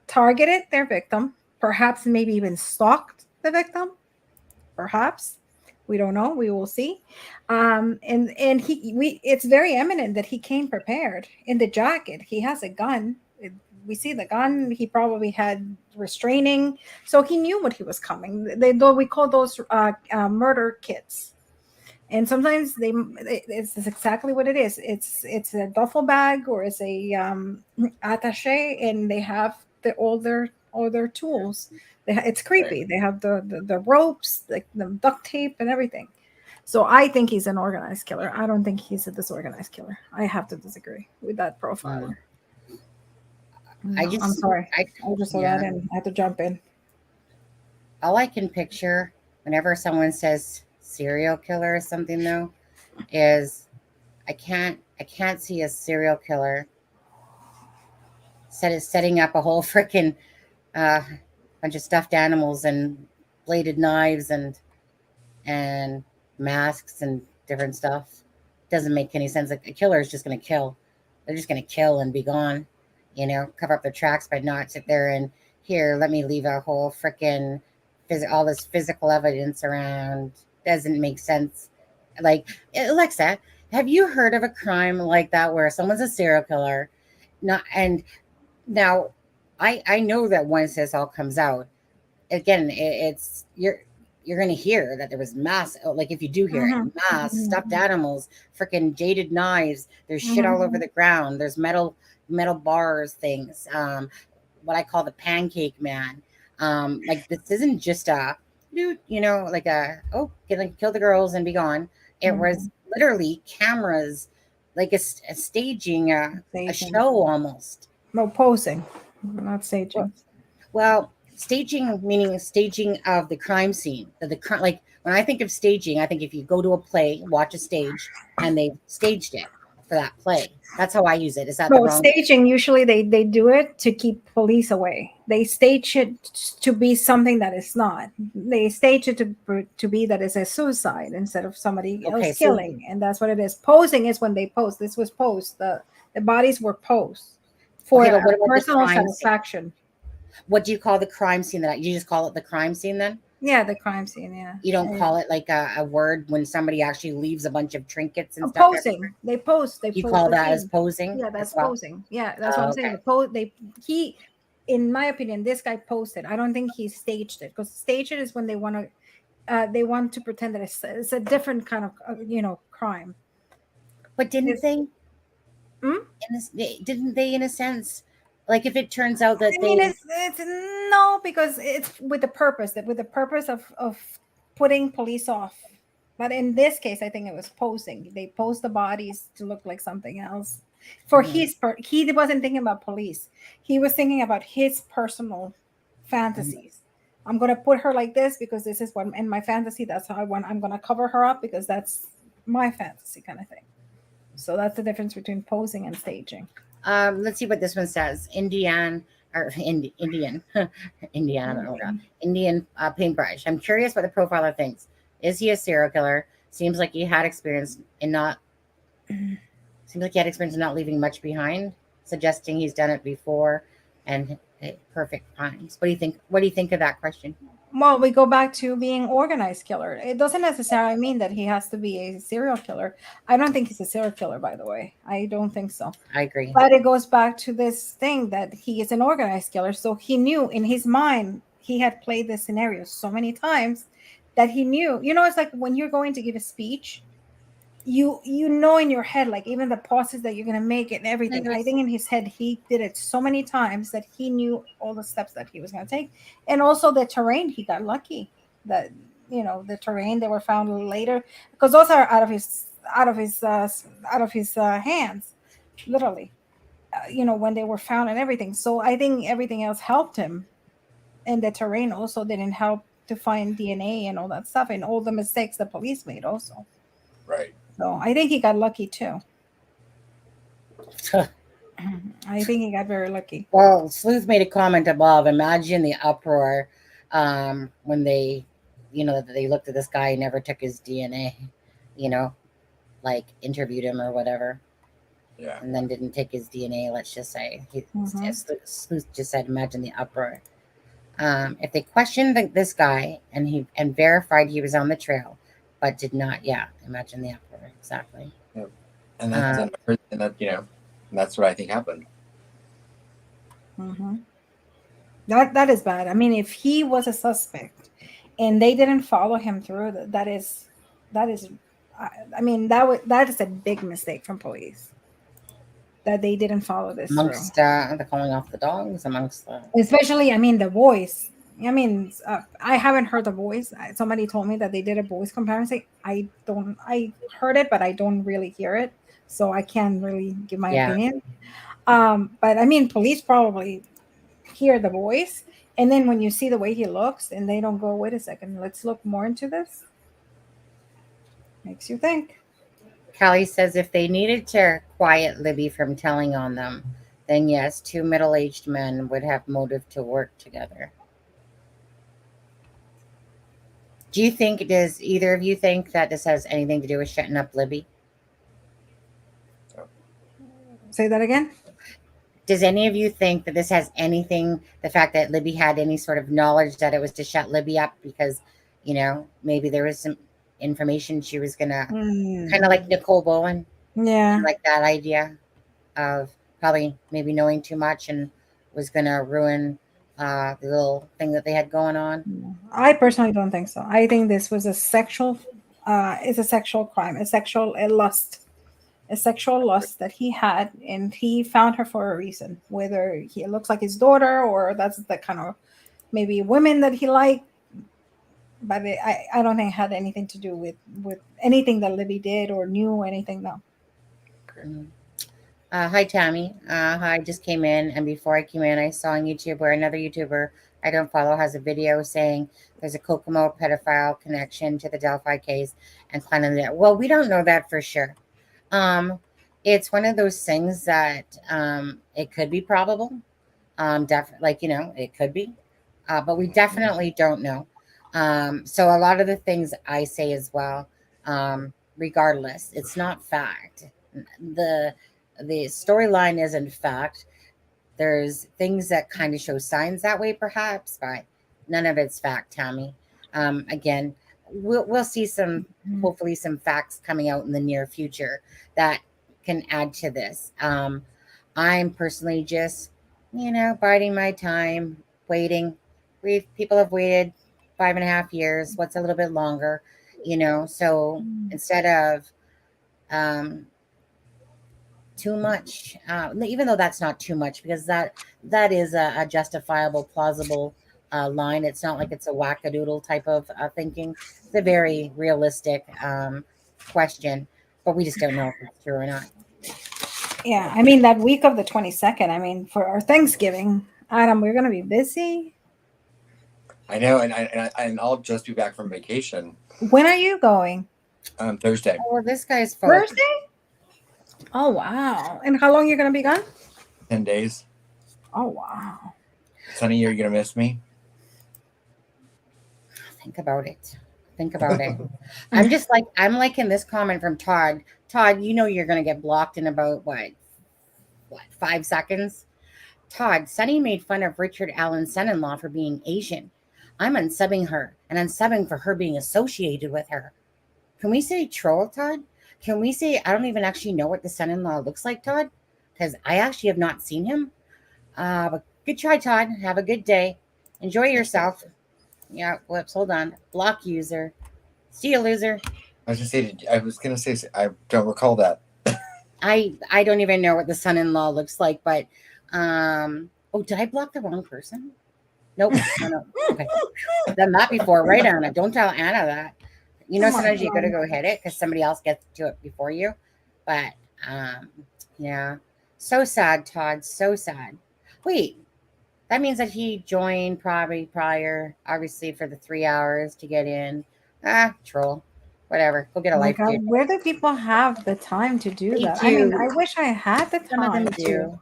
Speaker 4: targeted their victim, perhaps maybe even stalked the victim, perhaps. We don't know. We will see. And it's very eminent that he came prepared. In the jacket, he has a gun. We see the gun. He probably had restraining, so he knew what he was coming. We call those murder kits, and sometimes it's exactly what it is. It's a duffel bag or it's a attaché, and they have all their tools. It's creepy. They have the ropes, like the duct tape and everything. So I think he's an organized killer. I don't think he's a disorganized killer. I have to disagree with that profiler. I'm sorry. I just saw that and I had to jump in.
Speaker 3: All I can picture whenever someone says serial killer or something, though, is I can't see a serial killer setting up a whole freaking bunch of stuffed animals and bladed knives and masks and different stuff. Doesn't make any sense. Like, a killer is just going to kill. They're just going to kill and be gone. Cover up their tracks, but not sit there and here, let me leave a whole freaking all this physical evidence around. Doesn't make sense. Like, Alexa, have you heard of a crime like that where someone's a serial killer? Now, I know that once this all comes out, again, it's you're going to hear that there was mass, like if you do hear it, mass stuffed animals, freaking jaded knives. There's shit all over the ground. There's metal bars, things. What I call the pancake man. Like, this isn't just a dude, like kill the girls and be gone. It was literally cameras, like a staging a show almost.
Speaker 4: No, posing, not staging.
Speaker 3: Well, staging meaning staging of the crime scene. Like, when I think of staging, I think if you go to a play, watch a stage, and they staged it for that play. That's how I use it. Is that the wrong?
Speaker 4: Staging, usually they do it to keep police away. They stage it to be something that is not. They stage it to be that is a suicide instead of somebody else killing, and that's what it is. Posing is when they pose. This was posed. The bodies were posed for personal satisfaction.
Speaker 3: What do you call the crime scene? You just call it the crime scene then?
Speaker 4: Yeah, the crime scene. Yeah.
Speaker 3: You don't call it like a word when somebody actually leaves a bunch of trinkets and stuff.
Speaker 4: Posing.
Speaker 3: Everywhere?
Speaker 4: They pose.
Speaker 3: You call that as posing?
Speaker 4: Yeah, that's posing. Yeah, that's what I'm saying. in my opinion, this guy posted. I don't think he staged it, because staged it is when they want to pretend that it's a different kind of crime.
Speaker 3: But didn't
Speaker 4: It's,
Speaker 3: they?
Speaker 4: Hmm?
Speaker 3: Didn't they, in a sense, like if it turns out that
Speaker 4: I mean,
Speaker 3: they,
Speaker 4: it's no, because it's with the purpose of putting police off. But in this case, I think it was posing. They posed the bodies to look like something else. For he wasn't thinking about police. He was thinking about his personal fantasies. I'm gonna put her like this because this is what in my fantasy. That's how I want. I'm gonna cover her up because that's my fantasy kind of thing. So that's the difference between posing and staging.
Speaker 3: let's see what this one says. Indian or Indian, Indiana, oh God. Indian paintbrush. I'm curious what the profiler thinks. Is he a serial killer? Seems like he had experience in not. Seems like he had experience in not leaving much behind, suggesting he's done it before, and perfect times. What do you think? What do you think of that question?
Speaker 4: Well, we go back to being organized killer. It doesn't necessarily mean that he has to be a serial killer. I don't think he's a serial killer, by the way. I don't think so.
Speaker 3: I agree.
Speaker 4: But it goes back to this thing that he is an organized killer. So he knew in his mind, he had played this scenario so many times that he knew. It's like when you're going to give a speech, you know in your head, like even the pauses that you're going to make and everything. I think in his head he did it so many times that he knew all the steps that he was going to take. And also the terrain, he got lucky that the terrain they were found later, because those are out of his hands, literally, when they were found and everything. So I think everything else helped him, and the terrain also didn't help to find DNA and all that stuff, and all the mistakes the police made also.
Speaker 5: Right.
Speaker 4: So I think he got lucky too. I think he got very lucky.
Speaker 3: Well, Sleuth made a comment above. Imagine the uproar when they, they looked at this guy and never took his DNA, like interviewed him or whatever.
Speaker 5: Yeah.
Speaker 3: And then didn't take his DNA, let's just say. Sleuth just said, imagine the uproar. If they questioned this guy and verified he was on the trail, but did not, imagine the uproar. Exactly.
Speaker 5: Yep. And that's what I think happened.
Speaker 4: Mm-hmm. That is bad. I mean, if he was a suspect and they didn't follow him through, that is, I mean, that is a big mistake from police, that they didn't follow this
Speaker 3: amongst
Speaker 4: through.
Speaker 3: the calling off the dogs, amongst the,
Speaker 4: especially, I mean, the voice. I mean, I haven't heard the voice. Somebody told me that they did a voice comparison. I heard it, but I don't really hear it, so I can't really give my opinion. But I mean, police probably hear the voice, and then when you see the way he looks, and they don't go, wait a second, let's look more into this. Makes you think.
Speaker 3: Callie says if they needed to quiet Libby from telling on them, then yes, two middle-aged men would have motive to work together. Does either of you think that this has anything to do with shutting up Libby?
Speaker 4: Say that again.
Speaker 3: Does any of you think that this has anything, the fact that Libby had any sort of knowledge that it was to shut Libby up because, maybe there was some information she was going to, kind of like Nicole Bowen?
Speaker 4: Yeah.
Speaker 3: Like that idea of probably maybe knowing too much and was going to ruin the little thing that they had going on?
Speaker 4: I personally don't think so. I think this was a sexual crime, a sexual lust that he had, and he found her for a reason, whether he looks like his daughter or that's the kind of maybe women that he liked. But I don't think it had anything to do with anything that Libby did or knew anything. No.
Speaker 3: Hi, Tammy. I just came in, and before I came in, I saw on YouTube where another YouTuber I don't follow has a video saying there's a Kokomo pedophile connection to the Delphi case and planning that. Well, we don't know that for sure. It's one of those things that it could be probable. It could be, but we definitely don't know. So a lot of the things I say as well, regardless, it's not fact. The storyline isn't fact. There's things that kind of show signs that way, perhaps, but none of it's fact, Tammy. Again, we'll see hopefully some facts coming out in the near future that can add to this. I'm personally just biding my time, waiting. People have waited 5.5 years. What's a little bit longer, So instead of um, too much, even though that's not too much, because that is a justifiable, plausible line. It's not like it's a wackadoodle type of thinking. It's a very realistic question, but we just don't know if it's true or not.
Speaker 4: Yeah, I mean that week of the 22nd. I mean, for our Thanksgiving, Adam, we're gonna be busy.
Speaker 5: I know, and I'll just be back from vacation.
Speaker 4: When are you going?
Speaker 5: Thursday.
Speaker 3: Oh, this guy's full.
Speaker 4: Thursday? Oh wow! And how long are you gonna be gone?
Speaker 5: 10 days.
Speaker 4: Oh wow!
Speaker 5: Sonny, you're gonna miss me.
Speaker 3: Think about it. I'm like in this comment from Todd. Todd, you're gonna get blocked in about what 5 seconds. Todd, Sonny made fun of Richard Allen's son-in-law for being Asian. I'm unsubbing her and unsubbing for her being associated with her. Can we say troll, Todd? Can we say I don't even actually know what the son-in-law looks like, Todd? Because I actually have not seen him. But good try, Todd. Have a good day. Enjoy yourself. Yeah, whoops, hold on. Block user. See you, loser.
Speaker 5: I was gonna say I don't recall that.
Speaker 3: I don't even know what the son-in-law looks like, but did I block the wrong person? Nope. No. Okay. I've done that before, right, Anna? Don't tell Anna that. Sometimes you gotta go hit it because somebody else gets to it before you. But yeah. So sad, Todd. So sad. Wait, that means that he joined probably prior, obviously, for the 3 hours to get in. Troll. Whatever. Go get a life, dude.
Speaker 4: Where do people have the time to do that?
Speaker 3: Do.
Speaker 4: I mean, I wish I had the time.
Speaker 3: Some of them do.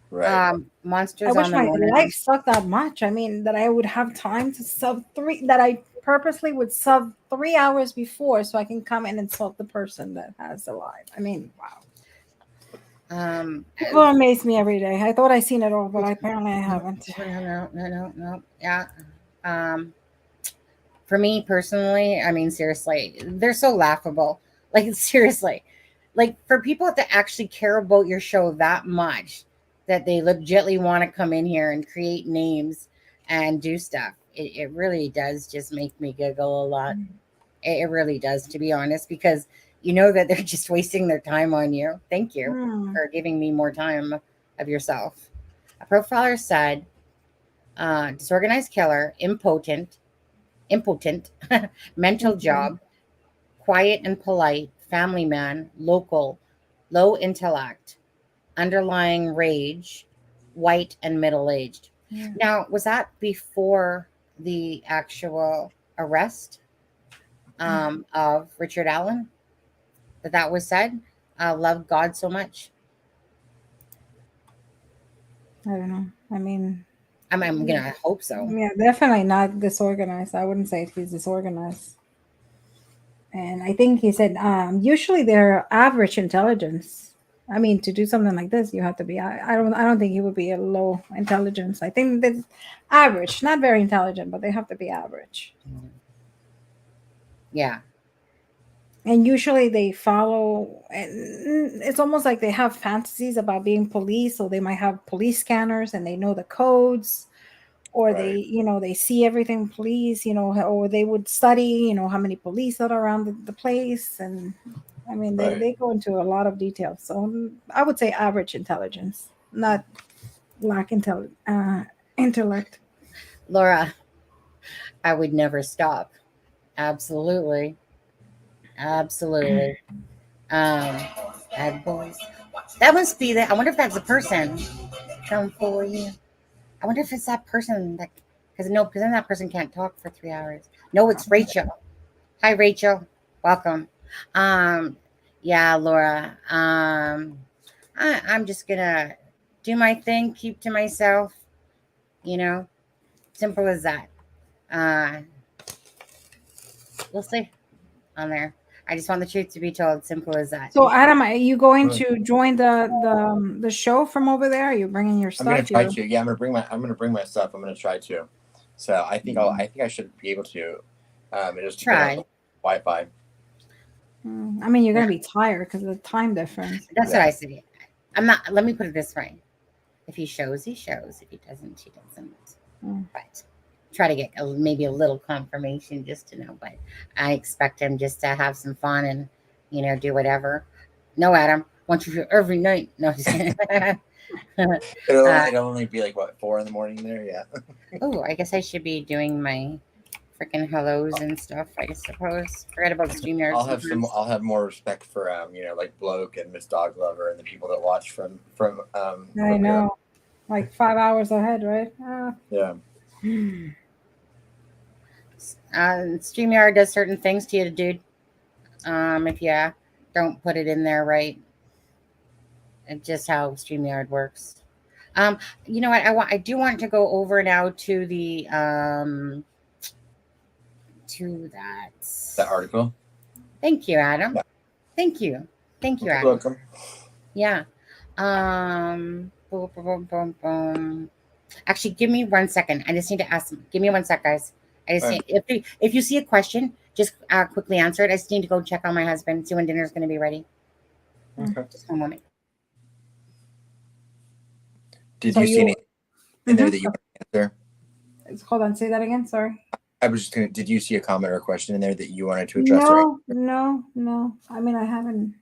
Speaker 5: Right.
Speaker 3: Monsters.
Speaker 4: I wish
Speaker 3: on the
Speaker 4: my
Speaker 3: morning.
Speaker 4: life sucked that much. I mean, that I would have time to sub 3. That I purposely would sub 3 hours before, so I can come in and insult the person that has the live. I mean, wow. People amaze me every day. I thought I seen it all, but apparently I haven't.
Speaker 3: No. Yeah. For me personally, I mean, seriously, they're so laughable. Like, seriously. Like, for people that actually care about your show that much, that they legitimately want to come in here and create names and do stuff, it really does just make me giggle a lot. It really does, to be honest, because that they're just wasting their time on you. Thank you for giving me more time of yourself. A profiler said, disorganized killer, impotent, mental job, quiet and polite, family man, local, low intellect, underlying rage, white and middle-aged. Yeah. Now, was that before the actual arrest of Richard Allen? That was said? Love God so much?
Speaker 4: I don't know. I mean,
Speaker 3: I'm gonna hope so.
Speaker 4: Yeah, definitely not disorganized. I wouldn't say he's disorganized. And I think he said usually they're average intelligence. I mean, to do something like this, you have to be. I don't think he would be a low intelligence. I think that's average, not very intelligent, but they have to be average.
Speaker 3: Yeah.
Speaker 4: And usually they follow, and it's almost like they have fantasies about being police, so they might have police scanners and they know the codes, or right. They see everything police, or they would study, how many police are around the place. And I mean, they go into a lot of details. So I would say average intelligence, not lack intellect.
Speaker 3: Laura, I would never stop. Absolutely. Bad boys. That must be I wonder if that's a person. Come for you. I wonder if it's that person because then that person can't talk for 3 hours. No, it's Rachel. Hi, Rachel. Welcome. Yeah, Laura. I'm just gonna do my thing, keep to myself. Simple as that. We'll see on there. I just want the truth to be told. Simple as that.
Speaker 4: So, Adam, are you going to join the show from over there? Are you bringing your stuff?
Speaker 5: I'm gonna try to. Yeah, I'm gonna bring my stuff. I'm gonna try to. So I think I should be able to. Just
Speaker 3: try
Speaker 5: Wi-Fi.
Speaker 4: I mean, you're gonna be tired because of the time difference.
Speaker 3: That's what I say. I'm not. Let me put it this way. If he shows, he shows. If he doesn't, he doesn't.
Speaker 4: Mm.
Speaker 3: But try to get maybe a little confirmation just to know. But I expect him just to have some fun and, do whatever. No, Adam, want you here every night. No, just kidding.
Speaker 5: It'll only be like, what, 4 a.m. there? Yeah.
Speaker 3: Oh, I guess I should be doing my freaking hellos and stuff, I suppose. Forget about StreamYard.
Speaker 5: I'll have more respect for like Bloke and Miss Dog Lover and the people that watch from
Speaker 4: I know, like 5 hours ahead, right?
Speaker 5: Yeah.
Speaker 3: StreamYard does certain things to you, dude. If you don't put it in there right, it's just how StreamYard works. You know what? I do want to go over now to the to that
Speaker 5: article.
Speaker 3: Thank you, Adam.
Speaker 5: Yeah.
Speaker 3: Thank you, Adam.
Speaker 5: You're welcome.
Speaker 3: Yeah. Boom, boom, boom, boom. Actually, give me 1 second. I just need to ask. Give me 1 sec, guys. I just need, if you see a question, just quickly answer it. I just need to go check on my husband, see when dinner's going to be ready.
Speaker 5: Okay.
Speaker 3: Just 1 moment.
Speaker 5: Did you see anything in there that you want to answer?
Speaker 4: Hold on, say that again. Sorry.
Speaker 5: I was just gonna. Did you see a comment or a question in there that you wanted to address?
Speaker 4: No. I mean, I haven't.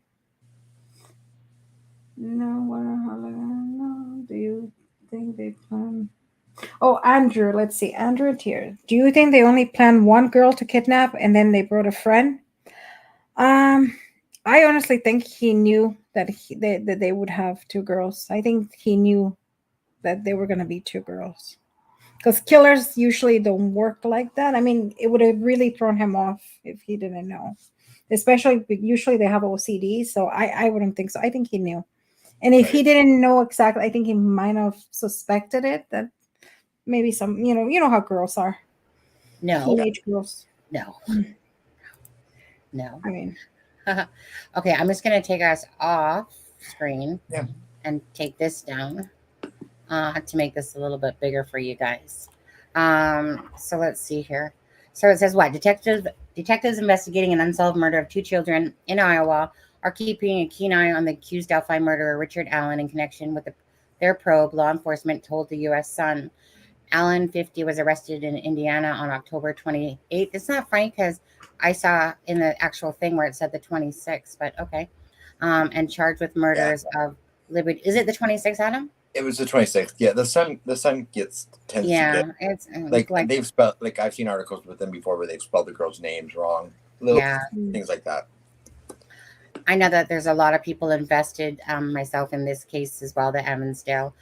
Speaker 4: No. Do you think they plan? Oh, Andrew. Let's see. Andrew here. Do you think they only planned one girl to kidnap and then they brought a friend? I honestly think he knew that that they would have 2 girls. I think he knew that they were going to be 2 girls. Because killers usually don't work like that. I mean, it would have really thrown him off if he didn't know. Especially, usually they have OCD, so I wouldn't think so. I think he knew. And if he didn't know exactly, I think he might have suspected it, that maybe some, you know how girls are.
Speaker 3: No.
Speaker 4: Teenage girls.
Speaker 3: No.
Speaker 4: I mean.
Speaker 3: Okay, I'm just going to take us off screen and take this down. To make this a little bit bigger for you guys. So let's see here. So it says what? Detectives investigating an unsolved murder of 2 children in Iowa are keeping a keen eye on the accused Delphi murderer, Richard Allen, in connection with their probe, law enforcement told the U.S. Sun. Allen, 50, was arrested in Indiana on October 28th. It's not funny because I saw in the actual thing where it said the 26th, but okay. And charged with murders of Liberty. Is it the 26th, Adam?
Speaker 5: It was the 26th. Yeah, the sun tends to get,
Speaker 3: it's
Speaker 5: like they've spelled, like I've seen articles with them before where they've spelled the girls' names wrong. Things like that.
Speaker 3: I know that there's a lot of people invested, myself in this case as well, the Evansdale,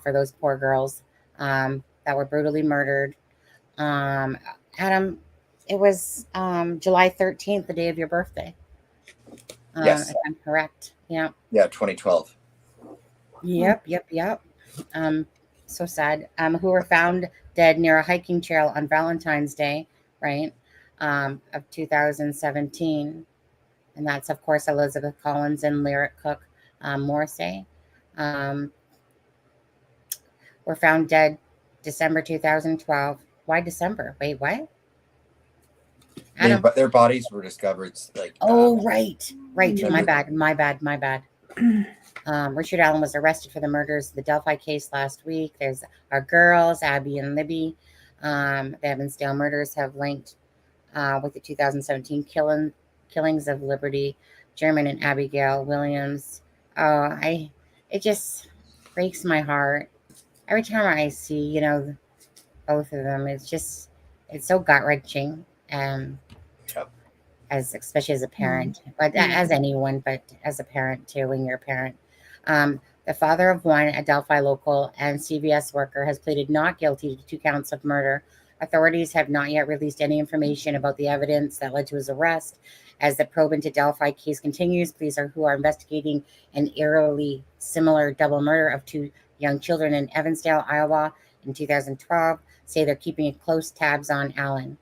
Speaker 3: for those poor girls that were brutally murdered. Adam, it was July 13th, the day of your birthday.
Speaker 5: Yes.
Speaker 3: If I'm correct. Yeah.
Speaker 5: Yeah, 2012.
Speaker 3: Yep. So sad. Who were found dead near a hiking trail on Valentine's Day, right? Of 2017. And that's, of course, Elizabeth Collins and Lyric Cook Morrissey. Were found dead December 2012. Why December? Wait, what?
Speaker 5: Their bodies were discovered like.
Speaker 3: Oh, right. My bad. Richard Allen was arrested for the murders of the Delphi case last week. There's our girls, Abby and Libby. The Evansdale murders have linked with the 2017 killings of Liberty German and Abigail Williams. It just breaks my heart every time I see, both of them. It's so gut-wrenching. Especially as a parent, but as anyone, but as a parent too, when you're a parent. The father of one, a Delphi local and CVS worker, has pleaded not guilty to 2 counts of murder. Authorities have not yet released any information about the evidence that led to his arrest. As the probe into Delphi case continues, police who are investigating an eerily similar double murder of 2 young children in Evansdale, Iowa in 2012, say they're keeping close tabs on Allen.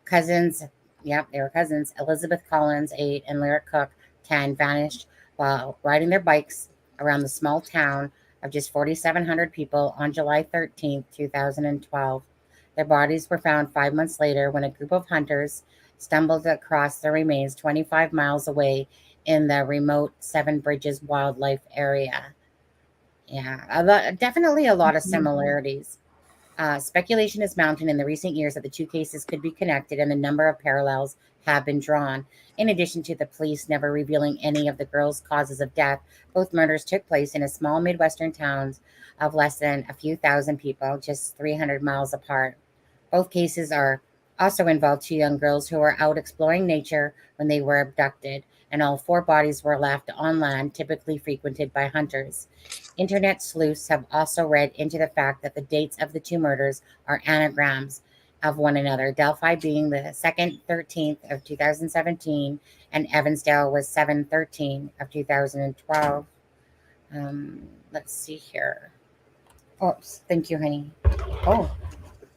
Speaker 3: Cousins, they were cousins, Elizabeth Collins, 8, and Lyric Cook, 10, vanished while riding their bikes around the small town of just 4,700 people on July 13th, 2012. Their bodies were found 5 months later when a group of hunters stumbled across the remains 25 miles away in the remote Seven Bridges wildlife area. Yeah, definitely a lot of similarities. Speculation is mounting in the recent years that the two cases could be connected, and a number of parallels have been drawn. In addition to the police never revealing any of the girls' causes of death, both murders took place in a small Midwestern towns of less than a few thousand people, just 300 miles apart. Both cases are also involved two young girls who were out exploring nature when they were abducted, and all four bodies were left on land, typically frequented by hunters. Internet sleuths have also read into the fact that the dates of the two murders are anagrams of one another, Delphi being the 2nd 13th of 2017, and Evansdale was 7/13 of 2012. Let's see here. Oops, thank you, honey. Oh,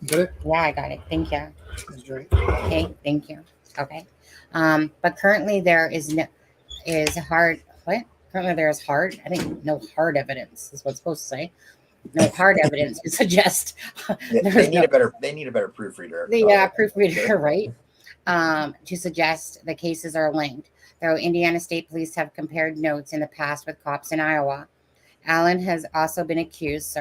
Speaker 6: Got it?
Speaker 3: yeah, I got it. Thank you.
Speaker 6: That's right.
Speaker 3: Okay, thank you. Okay. But currently there is hard what? Currently there is hard. I think no hard evidence is what's supposed to say. No hard evidence to suggest
Speaker 5: They need a better proofreader.
Speaker 3: the proofreader, right? To suggest the cases are linked. Though Indiana State Police have compared notes in the past with cops in Iowa, Allen has also been accused,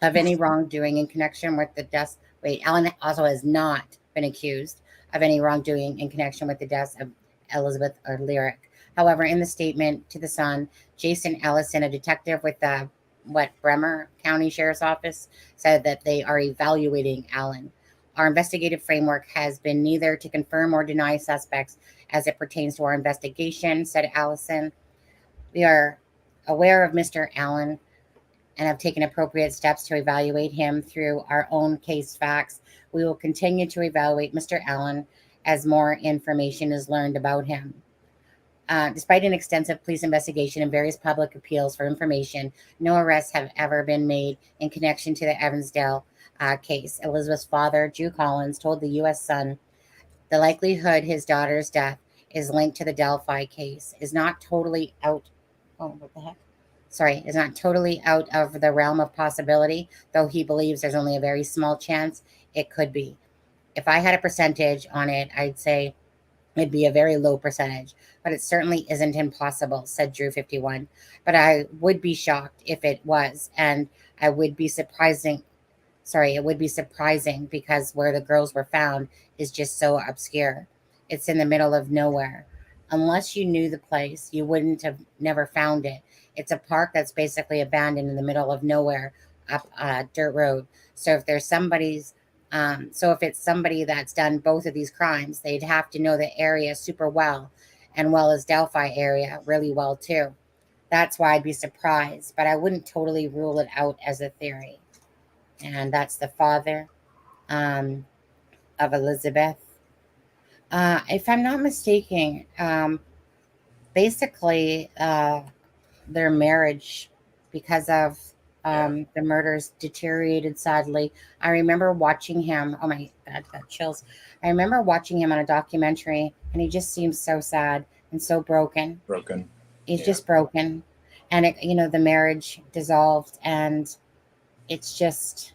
Speaker 3: of any wrongdoing in connection with the deaths. Wait, Allen also has not been accused of any wrongdoing in connection with the deaths of Elizabeth or Lyric. However, in the statement to the Sun, Jason Ellison, a detective with the Bremer County Sheriff's Office, said that they are evaluating Allen. Our investigative framework has been neither to confirm or deny suspects as it pertains to our investigation, said Allison. We are aware of Mr. Allen and have taken appropriate steps to evaluate him through our own case facts. We will continue to evaluate Mr. Allen as more information is learned about him. Despite an extensive police investigation and various public appeals for information, no arrests have ever been made in connection to the Evansdale case. Elizabeth's father, Drew Collins, told the U.S. Sun the likelihood his daughter's death is linked to the Delphi case is not totally out. Oh, what the heck? Sorry, is not totally out of the realm of possibility, though he believes there's only a very small chance it could be. If I had a percentage on it, I'd say it'd be a very low percentage, but it certainly isn't impossible, said Drew 51. But I would be shocked if it was, and it would be surprising because where the girls were found is just so obscure. It's in the middle of nowhere. Unless you knew the place, you wouldn't have never found it. It's a park that's basically abandoned in the middle of nowhere up a dirt road. So if it's somebody that's done both of these crimes, they'd have to know the area super well, and well as Delphi area really well too. That's why I'd be surprised, but I wouldn't totally rule it out as a theory. And that's the father of Elizabeth. If I'm not mistaken, basically their marriage, because of the murders, deteriorated sadly. I remember watching him. Oh my God, got chills. I remember watching him on a documentary, and he just seems so sad and so broken. He's just broken, and the marriage dissolved, and it's just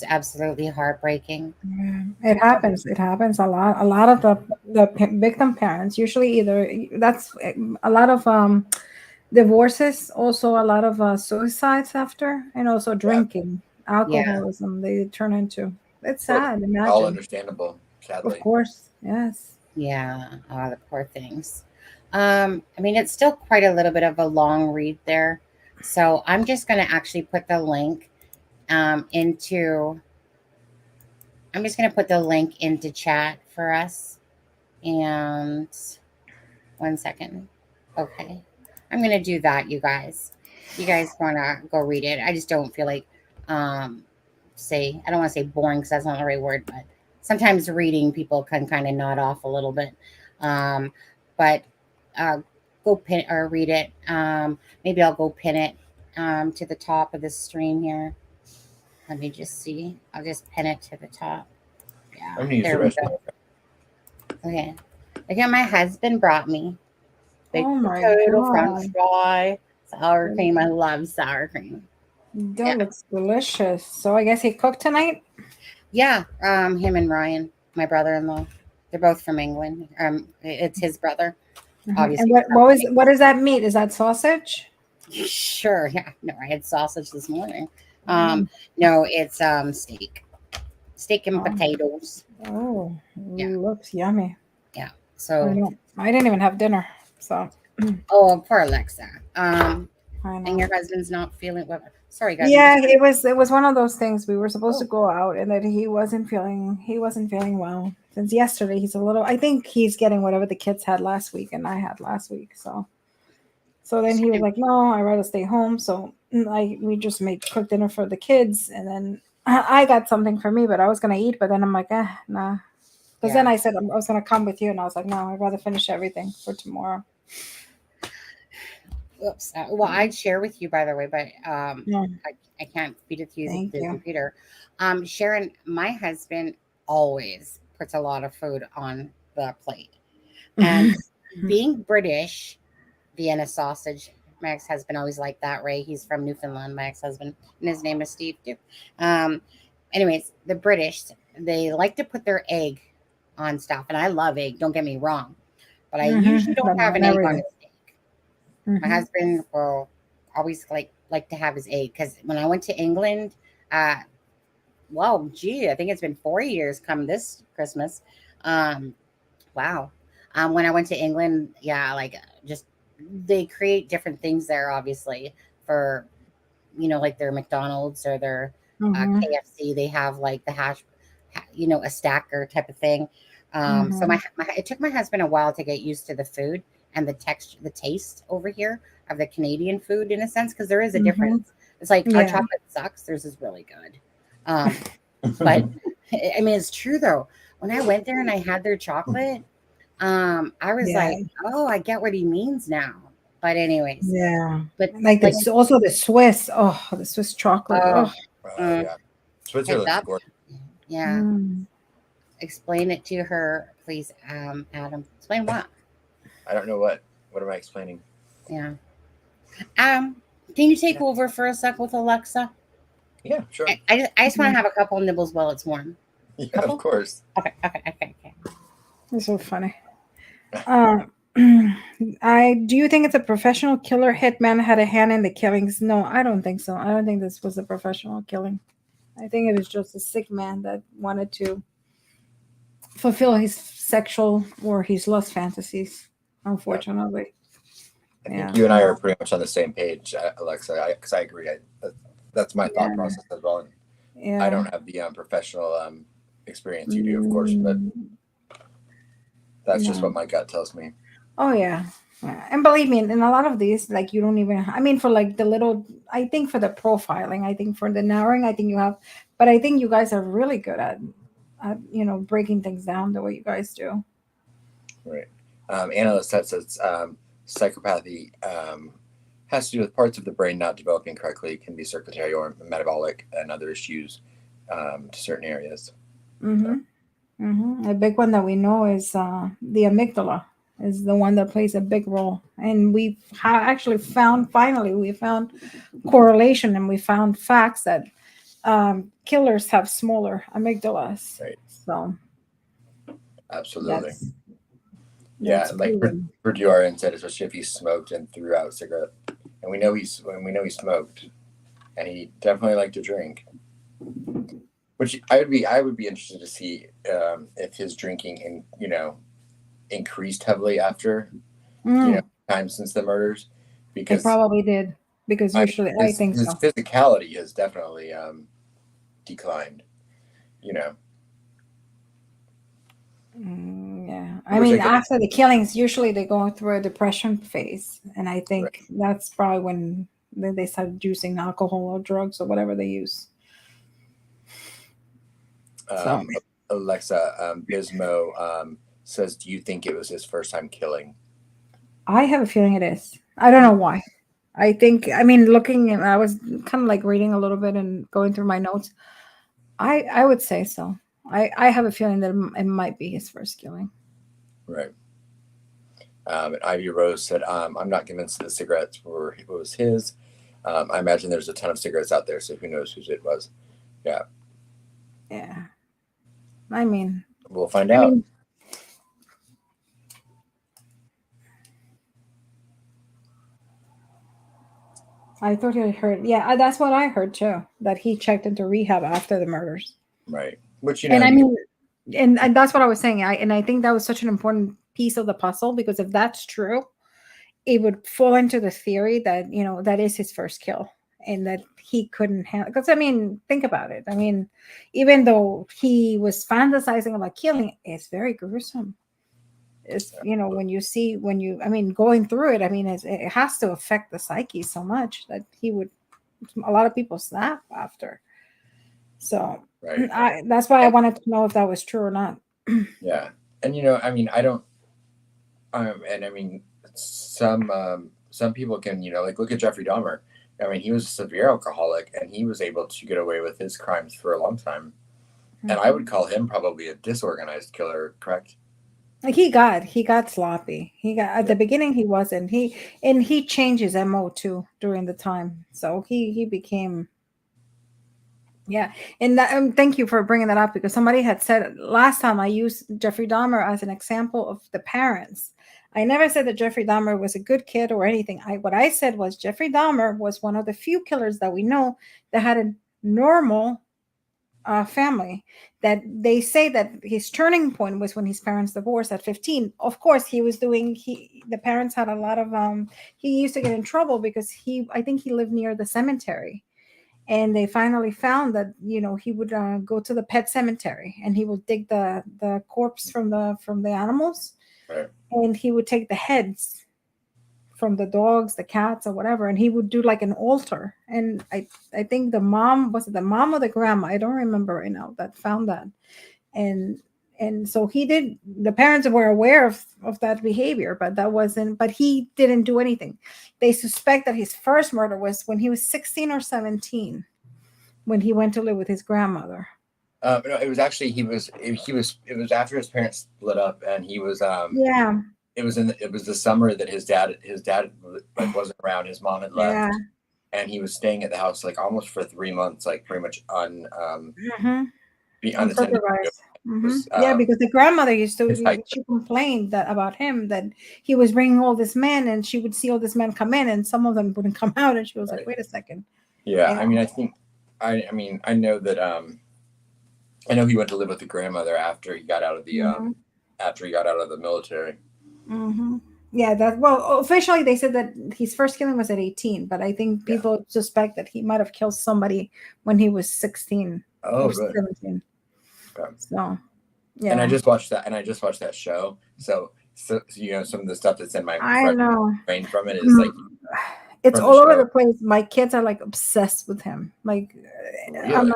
Speaker 3: absolutely heartbreaking.
Speaker 4: Yeah, it happens. It happens a lot. A lot of the victim parents usually that's a lot of divorces, also a lot of suicides after, and also drinking, alcoholism. They turn into. It's sad. Imagine.
Speaker 5: All understandable, sadly.
Speaker 4: Of course, yes.
Speaker 3: Yeah, the poor things. It's still quite a little bit of a long read there, so I'm just going to actually put the link into chat for us. And 1 second. Okay. I'm going to do that, you guys. You guys want to go read it. I just don't feel like, I don't want to say boring because that's not the right word, but sometimes reading people can kind of nod off a little bit. But go pin or read it. Maybe I'll go pin it to the top of the stream here. Let me just see. I'll just pin it to the top. Yeah.
Speaker 5: I'm gonna use the rest of it.
Speaker 3: Okay. Look at my husband brought me. Big
Speaker 4: my
Speaker 3: potato
Speaker 4: God.
Speaker 3: French fry, sour cream. I love sour cream.
Speaker 4: That looks delicious. So I guess he cooked tonight?
Speaker 3: Yeah. Him and Ryan, my brother-in-law. They're both from England. It's his brother, obviously.
Speaker 4: And what is that meat? Is that sausage?
Speaker 3: Sure. Yeah. No, I had sausage this morning.
Speaker 4: Mm.
Speaker 3: No, it's steak and
Speaker 4: Oh,
Speaker 3: potatoes.
Speaker 4: oh,
Speaker 3: Yeah.
Speaker 4: looks yummy.
Speaker 3: Yeah.
Speaker 4: I
Speaker 3: So,
Speaker 4: know. I didn't even have dinner, so
Speaker 3: oh, poor Alexa.
Speaker 4: I
Speaker 3: And
Speaker 4: know.
Speaker 3: your husband's not feeling well. Sorry, guys. I'm
Speaker 4: Yeah,
Speaker 3: just.
Speaker 4: it was one of those things. We were supposed to
Speaker 3: Oh,
Speaker 4: go out, and that he wasn't feeling well since yesterday. He's a little. I think he's getting whatever the kids had last week, and I had last week. So then he was like, "No, I'd rather stay home." So we just made cooked dinner for the kids, and then I got something for me, but I was gonna eat, but then I'm like, nah. Because then
Speaker 3: yeah.
Speaker 4: I said I was gonna come with you, and I was like, no, I'd rather finish everything for tomorrow.
Speaker 3: Oops. Well, I'd share with you, by the way, but
Speaker 4: Yeah,
Speaker 3: I can't feed it through
Speaker 4: thank
Speaker 3: the
Speaker 4: you.
Speaker 3: computer. Sharon, my husband always puts a lot of food on the plate. And being British, Vienna sausage, my ex-husband always liked that, Ray. He's from Newfoundland, my ex-husband, and his name is Steve too. Um, anyways, the British, they like to put their egg on stuff, and I love egg, don't get me wrong, but I usually don't
Speaker 4: But
Speaker 3: have
Speaker 4: not
Speaker 3: an egg on
Speaker 4: everything.
Speaker 3: a steak. My husband will always like to have his egg because when I went to England, uh, well, gee, I think it's been 4 years come this Christmas. Um, wow. When I went to England, yeah, like just they create different things there, obviously for like their McDonald's or their
Speaker 4: Mm-hmm.
Speaker 3: KFC. They have like the a stacker type of thing. So
Speaker 4: Mm-hmm.
Speaker 3: it took my husband a while to get used to the food and the texture, the taste over here of the Canadian food in a sense, because there is a
Speaker 4: Mm-hmm.
Speaker 3: difference. It's like our
Speaker 4: Yeah.
Speaker 3: chocolate sucks. Theirs is really good. Um, but I mean, it's true though. When I went there and I had their chocolate, I was
Speaker 4: Yeah.
Speaker 3: like, oh, I get what he means now. But anyways,
Speaker 4: Yeah.
Speaker 3: but
Speaker 4: Like
Speaker 3: like,
Speaker 4: this, also the Swiss. Oh, the Swiss chocolate.
Speaker 3: oh,
Speaker 4: Oh.
Speaker 3: mm,
Speaker 5: Yeah.
Speaker 3: heads
Speaker 5: Switzerland's
Speaker 3: up.
Speaker 5: gorgeous.
Speaker 3: Yeah.
Speaker 4: Mm.
Speaker 3: Explain it to her, please, Adam. Explain what?
Speaker 5: I don't know what. What am I explaining?
Speaker 3: Yeah. Um, can you take over for a sec with Alexa?
Speaker 5: Yeah, sure.
Speaker 3: I just want to have a couple nibbles while it's warm.
Speaker 5: Yeah,
Speaker 3: Couple?
Speaker 5: of course.
Speaker 3: Okay.
Speaker 4: It's so funny. Um, do you think it's a professional killer hitman had a hand in the killings? No, I don't think so. I don't think this was a professional killing. I think it was just a sick man that wanted to fulfill his sexual or his lust fantasies. Unfortunately,
Speaker 5: I
Speaker 4: yeah,
Speaker 5: think you and I are pretty much on the same page, Alexa. Because I agree. That's my thought
Speaker 4: yeah,
Speaker 5: process as well. And I
Speaker 4: yeah.
Speaker 5: don't have the professional experience you do, of course, but
Speaker 4: Mm,
Speaker 5: that's just
Speaker 4: no.
Speaker 5: what my gut tells me.
Speaker 4: Oh yeah. Yeah. And believe me, in a lot of these, like you don't even. I mean, for like the little, I think for the profiling, I think for the narrowing, I think you have, but I think you guys are really good at breaking things down the way you guys do.
Speaker 5: Right. Analyst says psychopathy has to do with parts of the brain not developing correctly. It can be circulatory or metabolic and other issues to certain areas.
Speaker 4: Mm-hmm. Mm-hmm. A big one that we know is the amygdala is the one that plays a big role, and we actually finally we found correlation, and we found facts that killers have smaller amygdalas.
Speaker 5: Right.
Speaker 4: So
Speaker 5: Absolutely.
Speaker 4: that's
Speaker 5: Like
Speaker 4: proven.
Speaker 5: Purdue RN said, especially if he smoked and threw out a cigarette, and we know he smoked, and he definitely liked to drink. Which I would be interested to see if his drinking increased heavily after time since the murders,
Speaker 4: It
Speaker 5: because
Speaker 4: probably did, because usually I
Speaker 5: his
Speaker 4: think so.
Speaker 5: physicality has definitely declined.
Speaker 4: Yeah, I mean, after the killings, usually they go through a depression phase, and I think that's probably when they start using alcohol or drugs or whatever they use.
Speaker 5: Alexa, Gizmo says, do you think it was his first time killing?
Speaker 4: I have a feeling it is. I don't know why. I think, I mean, I was kind of like reading a little bit and going through my notes. I would say so. I have a feeling that it might be his first killing.
Speaker 5: Right. And Ivy Rose said, I'm not convinced that the cigarettes was his. I imagine there's a ton of cigarettes out there, so who knows whose it was. Yeah.
Speaker 4: Yeah. I mean,
Speaker 5: we'll find out.
Speaker 4: I thought I heard. Yeah, that's what I heard too. That he checked into rehab after the murders.
Speaker 5: Right. Which,
Speaker 4: And I mean, and that's what I was saying. I think that was such an important piece of the puzzle, because if that's true, it would fall into the theory that, that is his first kill, and that he couldn't handle. Because I mean, think about it. I mean, even though he was fantasizing about killing, it's very gruesome. It's, I mean, going through it, I mean, it has to affect the psyche so much that a lot of people snap after. So
Speaker 5: right.
Speaker 4: that's why I wanted to know if that was true or not.
Speaker 5: Yeah. And, I mean, I don't, and I mean, some people can, like, look at Jeffrey Dahmer. I mean, he was a severe alcoholic, and he was able to get away with his crimes for a long time. Mm-hmm. And I would call him probably a disorganized killer, correct?
Speaker 4: Like he got sloppy. He got at the beginning. He wasn't. He changed his MO too during the time. So he became. Yeah, and thank you for bringing that up, because somebody had said last time I used Jeffrey Dahmer as an example of the parents. I never said that Jeffrey Dahmer was a good kid or anything. What I said was Jeffrey Dahmer was one of the few killers that we know that had a normal family. That they say that his turning point was when his parents divorced at 15. Of course, the parents had a lot of he used to get in trouble because I think he lived near the cemetery. And they finally found that, he would go to the pet cemetery, and he would dig the corpse from the animals,
Speaker 5: right.
Speaker 4: And he would take the heads from the dogs, the cats, or whatever, and he would do like an altar. And I think the mom, was it the mom or the grandma? I don't remember right now, that found that. And so the parents were aware of that behavior, but he didn't do anything. They suspect that his first murder was when he was 16 or 17, when he went to live with his grandmother.
Speaker 5: No, it was actually, it was after his parents split up, and he was,
Speaker 4: yeah.
Speaker 5: It was the summer that his dad like wasn't around. His mom had left.
Speaker 4: Yeah.
Speaker 5: And he was staying at the house like almost for 3 months, like pretty much unattended.
Speaker 4: Yeah, because the grandmother she complained about him, that he was bringing all this men, and she would see all this men come in, and some of them wouldn't come out, and she was like, wait a second.
Speaker 5: Yeah, I mean, I know that I know he went to live with the grandmother after he got out of the military.
Speaker 4: Mm-hmm. Yeah, officially they said that his first killing was at 18, but I think people suspect that he might have killed somebody when he was 16 or 17.
Speaker 5: Okay.
Speaker 4: So, yeah.
Speaker 5: And I just watched that show. So some of the stuff that's in my brain from it is like
Speaker 4: it's all over the place. My kids are like obsessed with him. Like, really?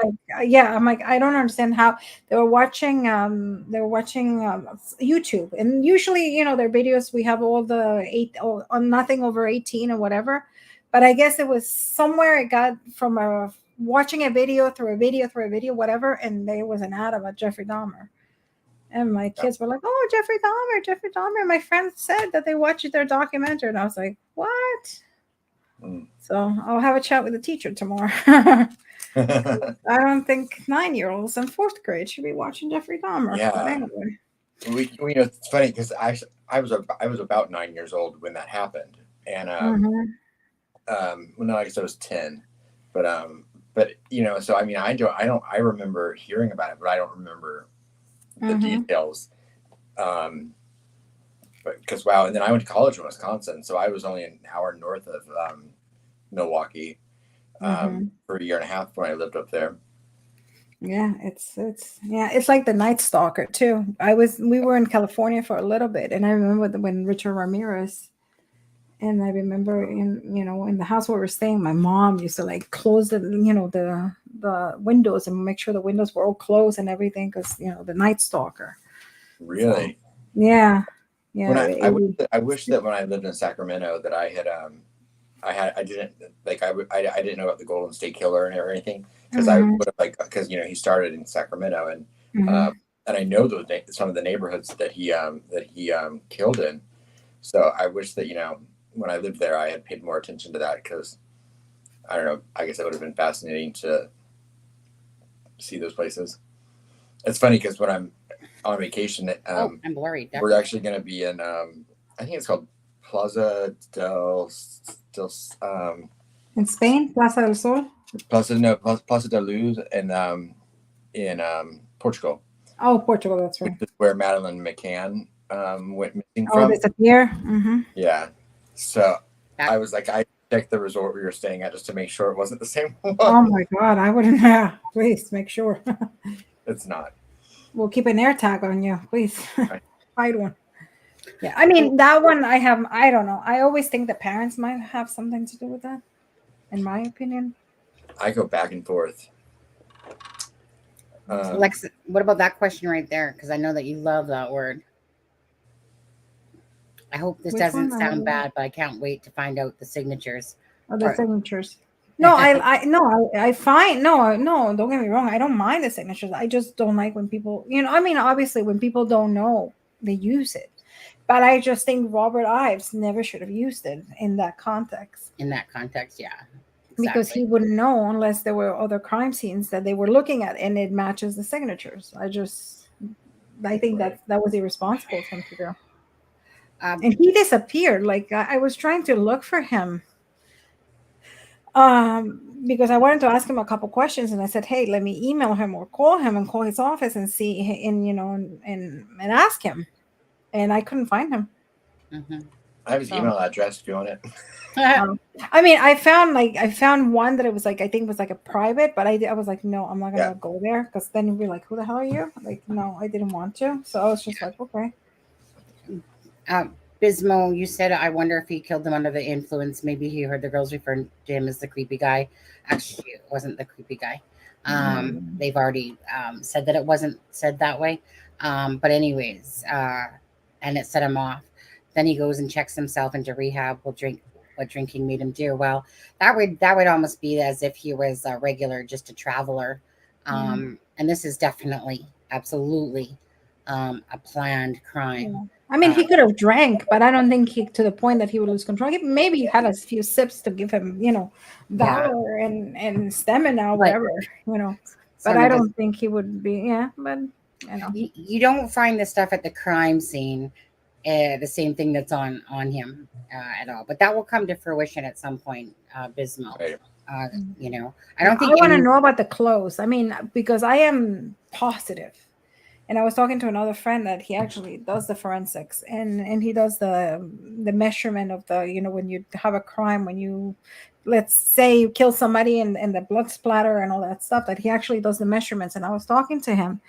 Speaker 4: I'm like, I don't understand how they were watching YouTube, and usually, their videos, we have all the on nothing over 18 or whatever. But I guess it was somewhere it got from watching a video through a video, whatever. And there was an ad about Jeffrey Dahmer. And my kids were like, oh, Jeffrey Dahmer. And my friends said that they watched their documentary. And I was like, what? So I'll have a chat with the teacher tomorrow. I don't think 9-year-olds in 4th grade should be watching Jeffrey Dahmer.
Speaker 5: Yeah.
Speaker 4: But anyway.
Speaker 5: It's funny because I was about 9 years old when that happened. And I guess I was 10. But so I mean, I remember hearing about it, but I don't remember the details. But because and then I went to college in Wisconsin, so I was only an hour north of Milwaukee for a year and a half when I lived up there.
Speaker 4: Yeah, it's like the Night Stalker too. We were in California for a little bit, and I remember when Richard Ramirez. And I remember in the house where we were staying, my mom used to like close the windows and make sure the windows were all closed and everything, because the Night Stalker.
Speaker 5: Really?
Speaker 4: So, yeah.
Speaker 5: I wish that when I lived in Sacramento that I didn't know about the Golden State Killer or anything, because I would have because he started in Sacramento, and I know some of the neighborhoods that he killed in. So I wish that when I lived there, I had paid more attention to that, because I don't know. I guess it would have been fascinating to see those places. It's funny because when I'm on vacation,
Speaker 3: I'm blurry.
Speaker 5: We're actually going to be in. I think it's called Plaza del
Speaker 4: In Spain, Plaza del Sol.
Speaker 5: Plaza de Luz in Portugal.
Speaker 4: Oh, Portugal, that's
Speaker 5: Which
Speaker 4: right.
Speaker 5: is where Madeline McCann went missing
Speaker 4: Oh,
Speaker 5: from.
Speaker 4: disappear. Mm-hmm.
Speaker 5: Yeah. So I was like, I checked the resort we were staying at just to make sure it wasn't the same one.
Speaker 4: Oh my God, I wouldn't have. Please make sure.
Speaker 5: It's not.
Speaker 4: We'll keep an air tag on you, please.
Speaker 5: Right.
Speaker 4: Find one. Yeah, I mean that one. I don't know. I always think the parents might have something to do with that, in my opinion.
Speaker 5: I go back and forth.
Speaker 3: Lex, what about that question right there? Because I know that you love that word. I hope this
Speaker 4: Which
Speaker 3: doesn't
Speaker 4: one?
Speaker 3: sound bad, but I can't wait to find out the signatures.
Speaker 4: Oh, the signatures. No, I find no. Don't get me wrong. I don't mind the signatures. I just don't like when people, I mean, obviously, when people don't know, they use it. But I just think Robert Ives never should have used it in that context.
Speaker 3: In that context, yeah.
Speaker 4: Exactly. Because he wouldn't know unless there were other crime scenes that they were looking at, and it matches the signatures. I think that was irresponsible for him to do. And he disappeared. Like I was trying to look for him. Because I wanted to ask him a couple questions, and I said, "Hey, let me email him or call him and call his office and see, and ask him." And I couldn't find him.
Speaker 3: Mm-hmm.
Speaker 5: I have his email address. Do you want it?
Speaker 4: I mean, I found one that it was like, I think it was like a private, but I was like, no, I'm not gonna go there, because then you'd be like, who the hell are you? Like, no, I didn't want to. So I was just like, okay.
Speaker 3: Bismo, you said, I wonder if he killed them under the influence. Maybe he heard the girls refer to him as the creepy guy. Actually, it wasn't the creepy guy. They've already said that it wasn't said that way. But anyways, and it set him off. Then he goes and checks himself into rehab. What drinking made him do? Well, that would almost be as if he was a regular, just a traveler. And this is definitely, absolutely a planned crime.
Speaker 4: Yeah. I mean, he could have drank, but I don't think to the point that he would lose control. He maybe had a few sips to give him, valor and stamina, whatever, But I don't think he would be, but,
Speaker 3: You don't find the stuff at the crime scene, the same thing that's on him at all. But that will come to fruition at some point, Bismo.
Speaker 5: Right.
Speaker 3: I don't think
Speaker 4: I want to know about the clothes. I mean, because I am positive. And I was talking to another friend that he actually does the forensics, and he does the measurement of the, when you have a crime, when you, let's say you kill somebody and the blood splatter and all that stuff, that he actually does the measurements. And I was talking to him,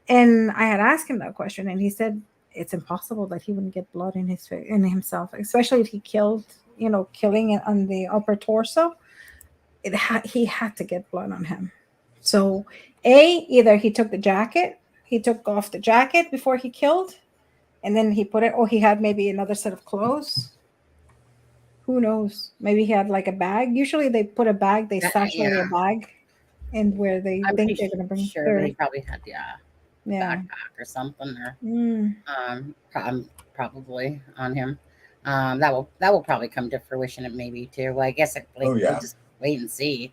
Speaker 4: and I had asked him that question, and he said it's impossible that he wouldn't get blood in himself, especially if he killing it on the upper torso. He had to get blood on him. So either he took the jacket. He took off the jacket before he killed, and then he put it, or he had maybe another set of clothes. Who knows? Maybe he had like a bag. Usually they put a bag, they stash away a bag, and where they think they're going to bring.
Speaker 3: Sure, they probably had backpack or something, or probably on him. That will probably come to fruition, maybe too. Well, I guess we'll just wait and see.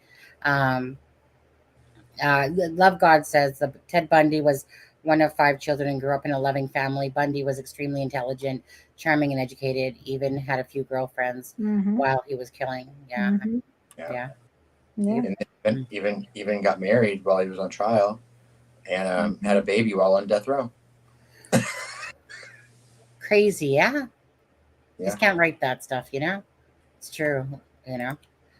Speaker 3: Love God says that Ted Bundy was one of 5 children and grew up in a loving family. Bundy was extremely intelligent, charming, and educated. Even had a few girlfriends while he was killing. Yeah.
Speaker 5: And even got married while he was on trial, and had a baby while on death row.
Speaker 3: Crazy, yeah. Just can't write that stuff, It's true,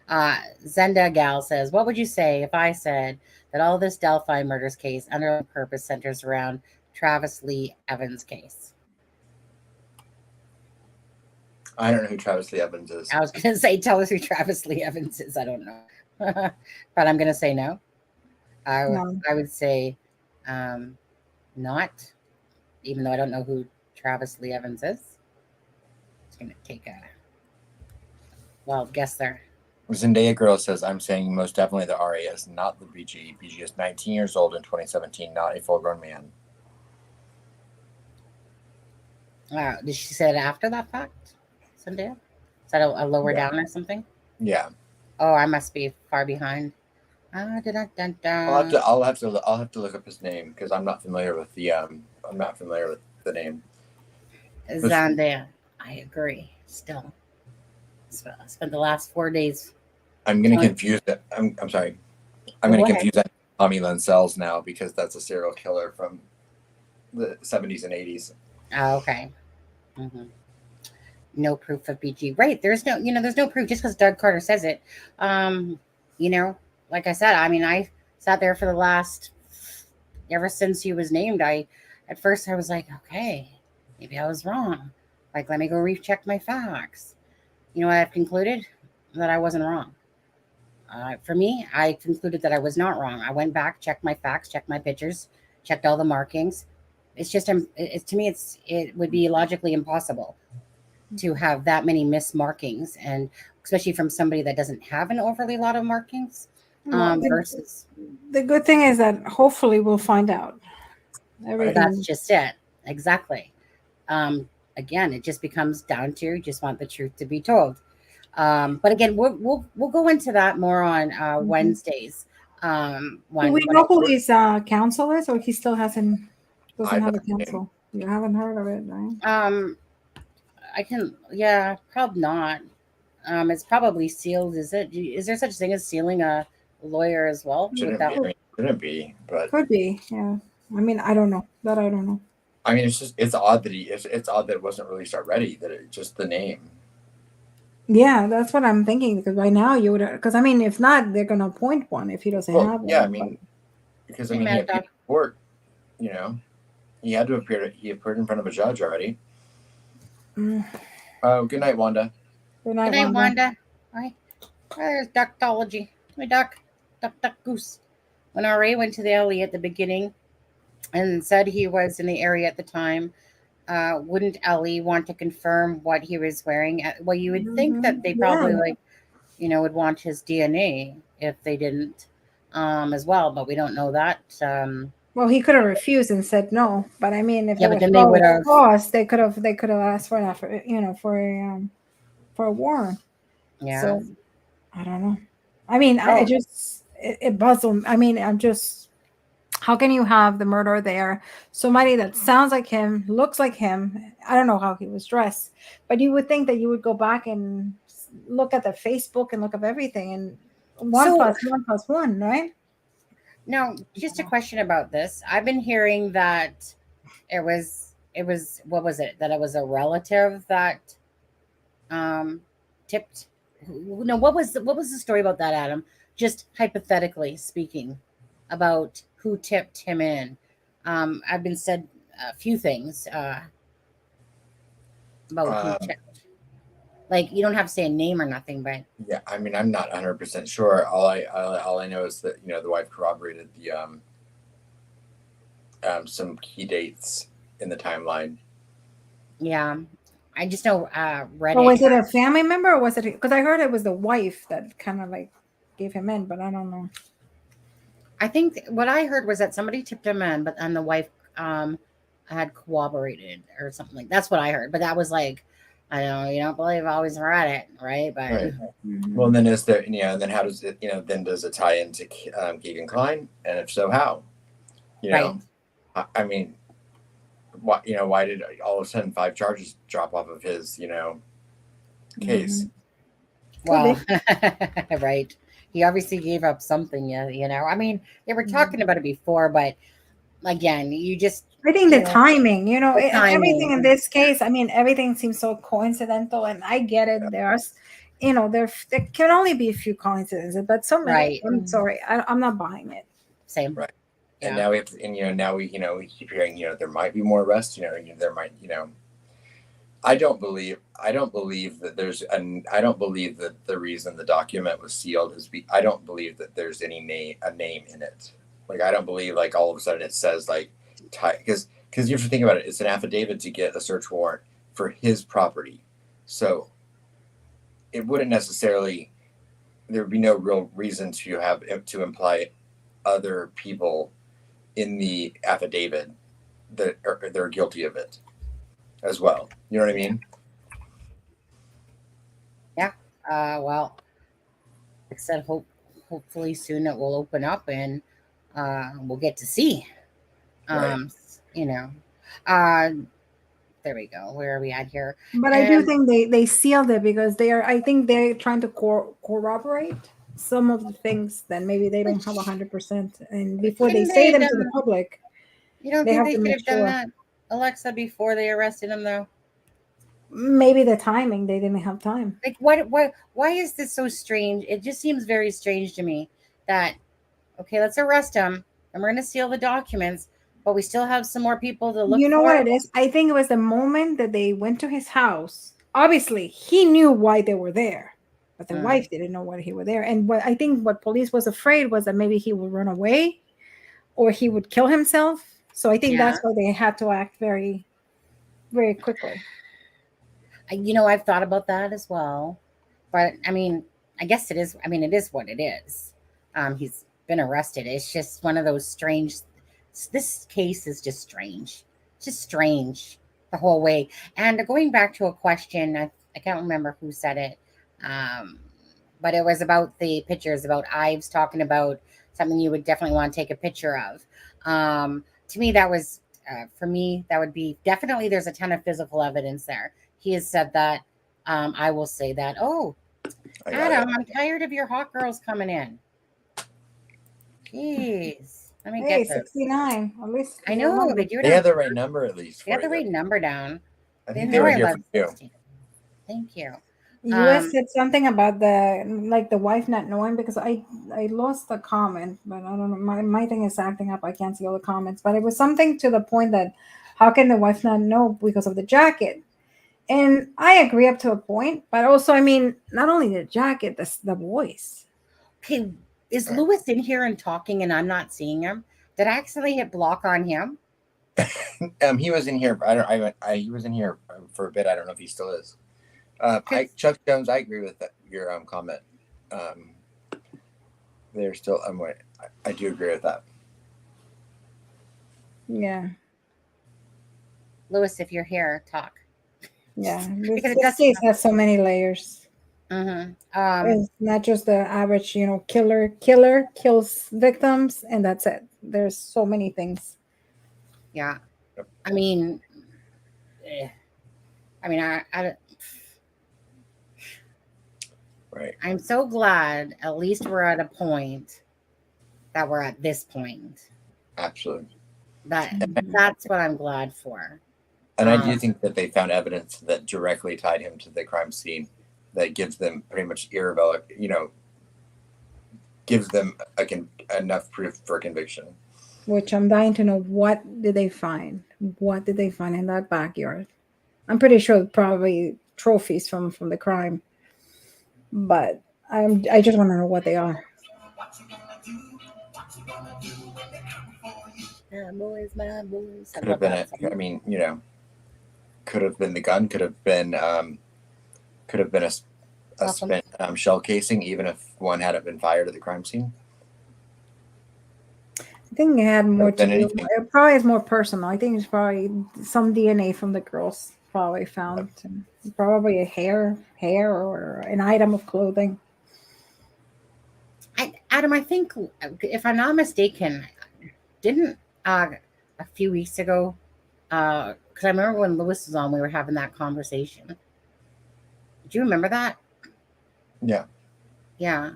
Speaker 3: Zenda Gal says, what would you say if I said that all this Delphi murders case under purpose centers around Travis Lee Evans case?
Speaker 5: I don't know who Travis Lee Evans is.
Speaker 3: I was going to say, tell us who Travis Lee Evans is. I don't know. But I'm going to say no. I would say not, even though I don't know who Travis Lee Evans is. It's going to take a wild guess there.
Speaker 5: Zendaya Girl says, I'm saying most definitely the RAS, not the BG. BG is 19 years old in 2017, not a full-grown man.
Speaker 3: Did she say it after that fact, Zendaya? Is that a lower down or something?
Speaker 5: Yeah.
Speaker 3: Oh, I must be far behind.
Speaker 5: I'll have to look up his name, because I'm not familiar with the name.
Speaker 3: Zendaya. I agree. Still, I spent the last 4 days
Speaker 5: I'm going to confuse it. I'm sorry. I'm
Speaker 3: Go
Speaker 5: going to
Speaker 3: ahead.
Speaker 5: confuse that with Tommy Lenzel's now because that's a serial killer from the 70s and 80s.
Speaker 3: Oh, okay. Mm-hmm. No proof of BG. Right. There's no proof just because Doug Carter says it. You know, like I said, I mean, I sat there for the last, ever since he was named, at first I was like, okay, maybe I was wrong. Like, let me go recheck my facts. You know what I've concluded? That I wasn't wrong. For me, I concluded that I was not wrong. I went back, checked my facts, checked my pictures, checked all the markings. It's just, to me, it would be logically impossible to have that many mismarkings, and especially from somebody that doesn't have an overly lot of markings.
Speaker 4: Well,
Speaker 3: Versus,
Speaker 4: the good thing is that hopefully we'll find out everything.
Speaker 3: that's just it. Exactly. Again, it just becomes down to, you just want the truth to be told. But again, we'll go into that more on Wednesdays.
Speaker 4: Do we know who his counsel is, or he still doesn't have a counsel? You haven't heard of it, right?
Speaker 3: I can, yeah, probably not. It's probably sealed. Is it? Is there such thing as sealing a lawyer as well?
Speaker 5: Shouldn't be, but
Speaker 4: could be. Yeah. I mean, I don't know. That I don't know.
Speaker 5: I mean, it's odd that it's odd that it wasn't released already. That it just the name.
Speaker 4: Yeah, that's what I'm thinking. Because right now you would, because I mean, if not, they're gonna appoint one if he doesn't have one.
Speaker 5: Yeah, I mean, because I mean, he appeared in court. You know, he had to appear. He appeared in front of a judge already. Oh, good night, Wanda.
Speaker 3: Good night, Wanda. Hi. There's ductology. My duck goose. When RA went to the alley at the beginning and said he was in the area at the time, wouldn't Ellie want to confirm what he was wearing? Well, you would think that they probably would want his DNA if they didn't as well, but we don't know that.
Speaker 4: Well, he could have refused and said no, but I mean, if
Speaker 3: they would have
Speaker 4: lost, they could have asked for for a warrant.
Speaker 3: Yeah.
Speaker 4: So I don't know. I mean, it puzzled. I mean, how can you have the murderer there? Somebody that sounds like him, looks like him. I don't know how he was dressed, but you would think that you would go back and look at the Facebook and look up everything, and 1 + 1 +1, right?
Speaker 3: Now, just a question about this. I've been hearing that it was what was it? That it was a relative that tipped. No, what was the story about that, Adam? Just hypothetically speaking, about who tipped him in. I've been said a few things about who tipped. Like, you don't have to say a name or nothing, but
Speaker 5: yeah, I mean, I'm not 100% sure. All I know is that the wife corroborated the some key dates in the timeline.
Speaker 3: Yeah, I just know Reddit.
Speaker 4: Or was it a family member, or was it? Because I heard it was the wife that kind of like gave him in, but I don't know.
Speaker 3: I think what I heard was that somebody tipped him in, and the wife had corroborated or something like. That's what I heard, but that was like. I know you don't believe I always read it, right? But
Speaker 5: right. Well, then is there? Then how does it? Then does it tie into Keegan Kline? And if so, how?
Speaker 3: Right.
Speaker 5: I mean, why? Why did all of a sudden 5 charges drop off of his? Case.
Speaker 3: Well, right. He obviously gave up something. I mean, they were talking about it before, but again, I think
Speaker 4: the timing,
Speaker 3: timing.
Speaker 4: Everything in this case, I mean, everything seems so coincidental, and I get it. Yeah. There can only be a few coincidences, but so many. Right. I'm sorry, I'm not buying it.
Speaker 3: Same.
Speaker 5: Right. Yeah. And now we have to, now we keep hearing, there might be more arrests. There might, I don't believe that I don't believe that the reason the document was sealed is I don't believe that there's a name in it. Like, I don't believe like all of a sudden it says like, because you have to think about it. It's an affidavit to get a search warrant for his property. So it wouldn't necessarily, there would be no real reason to imply other people in the affidavit that they're guilty of it as well. You know what I mean?
Speaker 3: Yeah. Well, like I said, hopefully soon it will open up and we'll get to see.
Speaker 5: Right.
Speaker 3: There we go. Where are we at here?
Speaker 4: But I do think they sealed it because I think they're trying to corroborate some of the things that maybe they don't have 100%. And before they say them to the public,
Speaker 3: you don't think they could have done that, Alexa, before they arrested him, though?
Speaker 4: Maybe the timing, they didn't have time.
Speaker 3: Like, why is this so strange? It just seems very strange to me that, okay, let's arrest him and we're going to seal the documents, but we still have some more people to look for.
Speaker 4: You know what it is? I think it was the moment that they went to his house. Obviously, he knew why they were there, but the wife didn't know why he were there. And I think what police was afraid was that maybe he would run away or he would kill himself. So I think that's why they had to act very, very quickly.
Speaker 3: You know, I've thought about that as well, but I mean, I guess it is. I mean, it is what it is. He's been arrested. It's just one of those strange. This case is just strange. Just strange the whole way. And going back to a question, I can't remember who said it, but it was about the pictures. About Ives talking about something you would definitely want to take a picture of. To me, that was for me. That would be definitely. There's a ton of physical evidence there. He has said that. I will say that. Oh, Adam, I'm tired of your hot girls coming in. Jeez. Let me get
Speaker 4: 69. At least
Speaker 3: I know
Speaker 5: they have the right number at least.
Speaker 3: They have the right number down.
Speaker 5: I think they were here for you.
Speaker 3: Thank you.
Speaker 4: US said something about the wife not knowing because I lost the comment, but I don't know. My thing is acting up. I can't see all the comments, but it was something to the point that how can the wife not know because of the jacket? And I agree up to a point, but also, I mean, not only the jacket, the voice.
Speaker 3: Okay, is Lewis in here and talking and I'm not seeing him? Did I accidentally hit block on him?
Speaker 5: He was in here. He was in here for a bit. I don't know if he still is. Chuck Jones, I agree with your comment. They're still. I do agree with that.
Speaker 4: Yeah.
Speaker 3: Lewis, if you're here, talk.
Speaker 4: Yeah, this case has so many layers.
Speaker 3: Mm-hmm.
Speaker 4: It's not just the average, killer kills victims and that's it. There's so many things.
Speaker 3: Yeah, I mean, I
Speaker 5: right.
Speaker 3: I'm so glad at least we're at a point that we're at this point.
Speaker 5: Absolutely.
Speaker 3: That's what I'm glad for.
Speaker 5: And I do think that they found evidence that directly tied him to the crime scene that gives them pretty much gives them enough proof for conviction.
Speaker 4: Which I'm dying to know, what did they find? What did they find in that backyard? I'm pretty sure probably trophies from the crime. But I just want to know what they are.
Speaker 3: My boys.
Speaker 5: Could have been could have been the gun, could have been a spent shell casing, even if one hadn't been fired at the crime scene.
Speaker 4: I think it had more to do. It probably is more personal. I think it's probably some DNA from the girls probably found. Probably a hair or an item of clothing.
Speaker 3: Adam, I think if I'm not mistaken, didn't a few weeks ago, because I remember when Lewis was on, we were having that conversation. Do you remember that?
Speaker 5: Yeah.
Speaker 3: Yeah.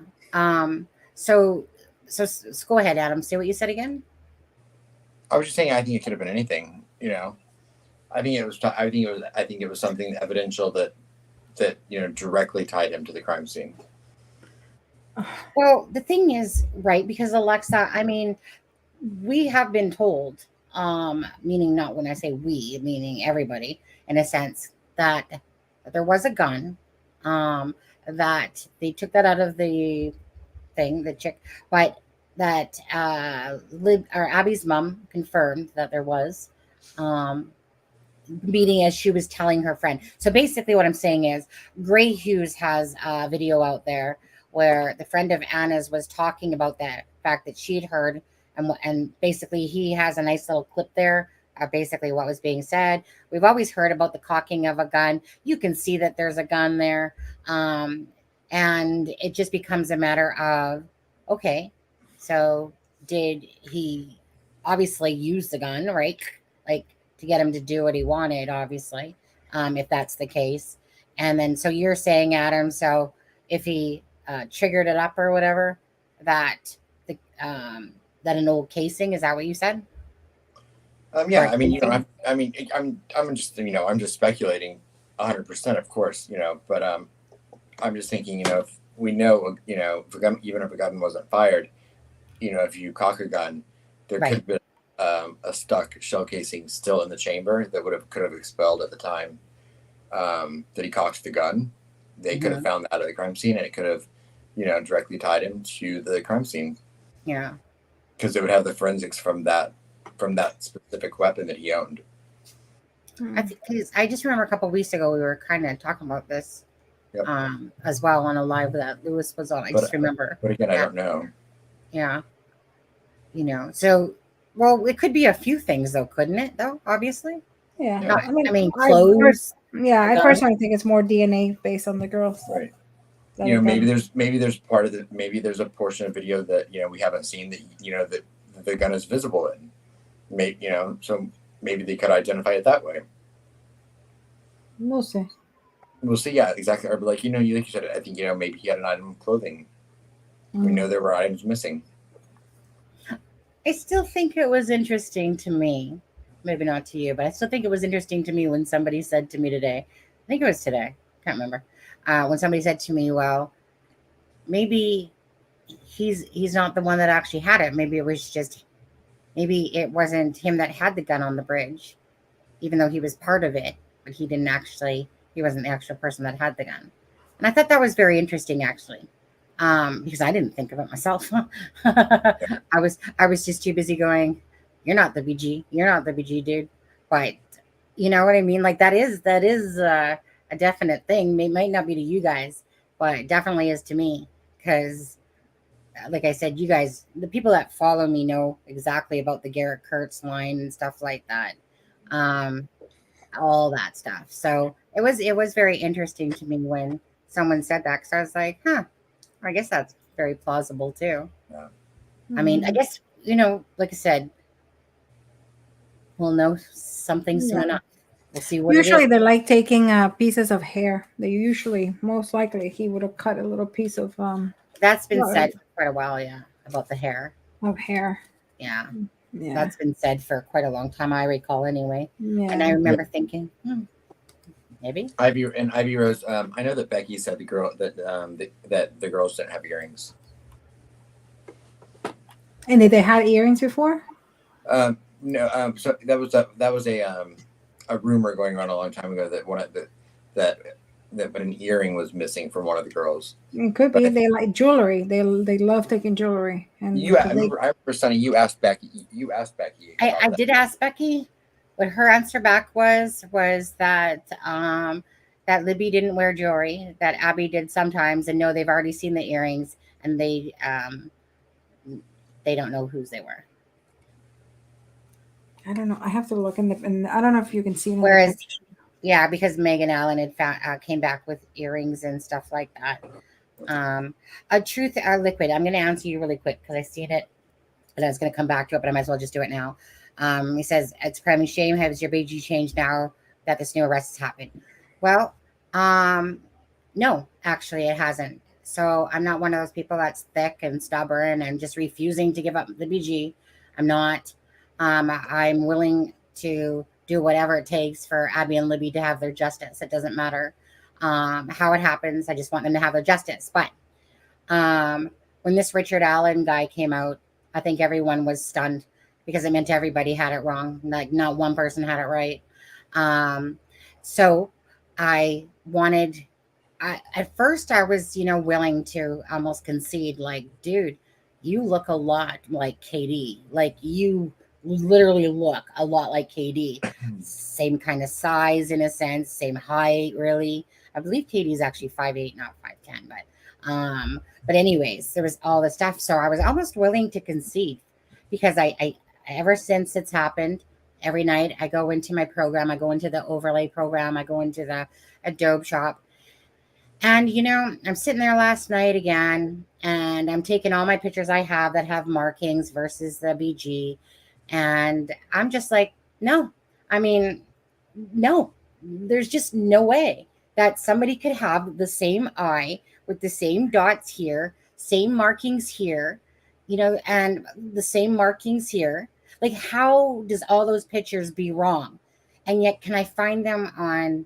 Speaker 3: So go ahead, Adam. Say what you said again.
Speaker 5: I was just saying, I think it could have been anything. I think it was something evidential that directly tied him to the crime scene.
Speaker 3: Well, the thing is, right, because Alexa, I mean, we have been told, meaning not when I say we, meaning everybody, in a sense, that there was a gun, that they took that out of the thing, the chick, but that Abby's mom confirmed that there was, meeting as she was telling her friend. So basically what I'm saying is Gray Hughes has a video out there where the friend of Anna's was talking about that fact that she'd heard, and basically he has a nice little clip there, basically what was being said. We've always heard about the cocking of a gun. You can see that there's a gun there. And it just becomes a matter of, okay, so did he obviously use the gun, right? Like, to get him to do what he wanted, obviously, if that's the case. And then, so you're saying, Adam, so if he triggered it up or whatever, that that an old casing, is that what you said?
Speaker 5: Yeah, I mean, I'm just, I'm just speculating 100%, of course, but I'm just thinking, if we know, if a gun, even if a gun wasn't fired, if you cock a gun, there could have been a stuck shell casing still in the chamber that could have expelled at the time that he cocked the gun. They could have found that at the crime scene, and it could have, directly tied him to the crime scene.
Speaker 3: Yeah.
Speaker 5: Because they would have the forensics from that specific weapon that he owned.
Speaker 3: I think, because I just remember a couple of weeks ago we were kind of talking about this as well on a live that Lewis was on. I just remember.
Speaker 5: But again, I don't know.
Speaker 3: Yeah. So, well, it could be a few things though, couldn't it? Though, obviously.
Speaker 4: Yeah.
Speaker 3: I mean, clothes.
Speaker 4: I personally think it's more DNA based on the girls.
Speaker 5: Right. Maybe there's part of the, maybe there's a portion of video that, we haven't seen that, that the gun is visible in. Maybe, so maybe they could identify it that way.
Speaker 4: We'll see.
Speaker 5: We'll see. Yeah, exactly. Or like, like you said, I think, maybe he had an item of clothing. We know there were items missing.
Speaker 3: I still think it was interesting to me, maybe not to you, but I still think it was interesting to me when somebody said to me today, I think it was today, can't remember, when somebody said to me, well, maybe he's not the one that actually had it. Maybe it wasn't him that had the gun on the bridge, even though he was part of it, but he wasn't the actual person that had the gun. And I thought that was very interesting, actually. Because I didn't think of it myself. I was just too busy going, you're not the BG, dude. But you know what I mean? Like that is a definite thing. It might not be to you guys, but it definitely is to me. Because like I said, you guys, the people that follow me know exactly about the Garrett Kurtz line and stuff like that. All that stuff. So it was very interesting to me when someone said that, because I was like, I guess that's very plausible too.
Speaker 5: Yeah.
Speaker 3: I mean, I guess, like I said, we'll know something soon enough. We'll see what
Speaker 4: usually
Speaker 3: it is.
Speaker 4: They're like taking pieces of hair. They usually, most likely, he would have cut a little piece of
Speaker 3: That's been said for quite a while, about the hair.
Speaker 4: Of hair.
Speaker 3: Yeah.
Speaker 4: Yeah.
Speaker 3: That's been said for quite a long time, I recall anyway.
Speaker 4: Yeah.
Speaker 3: And I remember thinking, maybe.
Speaker 5: Ivy Rose, I know that Becky said that the girls didn't have earrings.
Speaker 4: And did they have earrings before?
Speaker 5: No. So that was a rumor going around a long time ago that an earring was missing from one of the girls.
Speaker 4: It could be. They like jewelry. They love taking jewelry. And
Speaker 5: I remember, Sonny, you asked Becky.
Speaker 3: I did ask Becky. What her answer back was that that Libby didn't wear jewelry, that Abby did sometimes, and no, they've already seen the earrings, and they don't know whose they were.
Speaker 4: I don't know. I have to look and I don't know if you can see.
Speaker 3: Whereas, because Megan Allen had found came back with earrings and stuff like that. A truth or liquid. I'm going to answer you really quick because I seen it, and I was going to come back to it, but I might as well just do it now. He says, it's a crime and shame. Has your BG changed now that this new arrest has happened? Well, no, actually it hasn't. So I'm not one of those people that's thick and stubborn and just refusing to give up the BG. I'm not. I'm willing to do whatever it takes for Abby and Libby to have their justice. It doesn't matter how it happens. I just want them to have their justice. But when this Richard Allen guy came out, I think everyone was stunned, because it meant everybody had it wrong. Like not one person had it right. So at first I was, willing to almost concede, like, dude, you look a lot like KD. Like you literally look a lot like KD. Same kind of size in a sense, same height, really. I believe KD is actually 5'8", not 5'10", but anyways, there was all this stuff. So I was almost willing to concede, because I ever since it's happened, every night I go into my program, I go into the overlay program, I go into the Adobe shop. And, I'm sitting there last night again, and I'm taking all my pictures I have that have markings versus the BG. And I'm just like, no, I mean, no, there's just no way that somebody could have the same eye with the same dots here, same markings here, and the same markings here. Like, how does all those pictures be wrong? And yet, can I find them on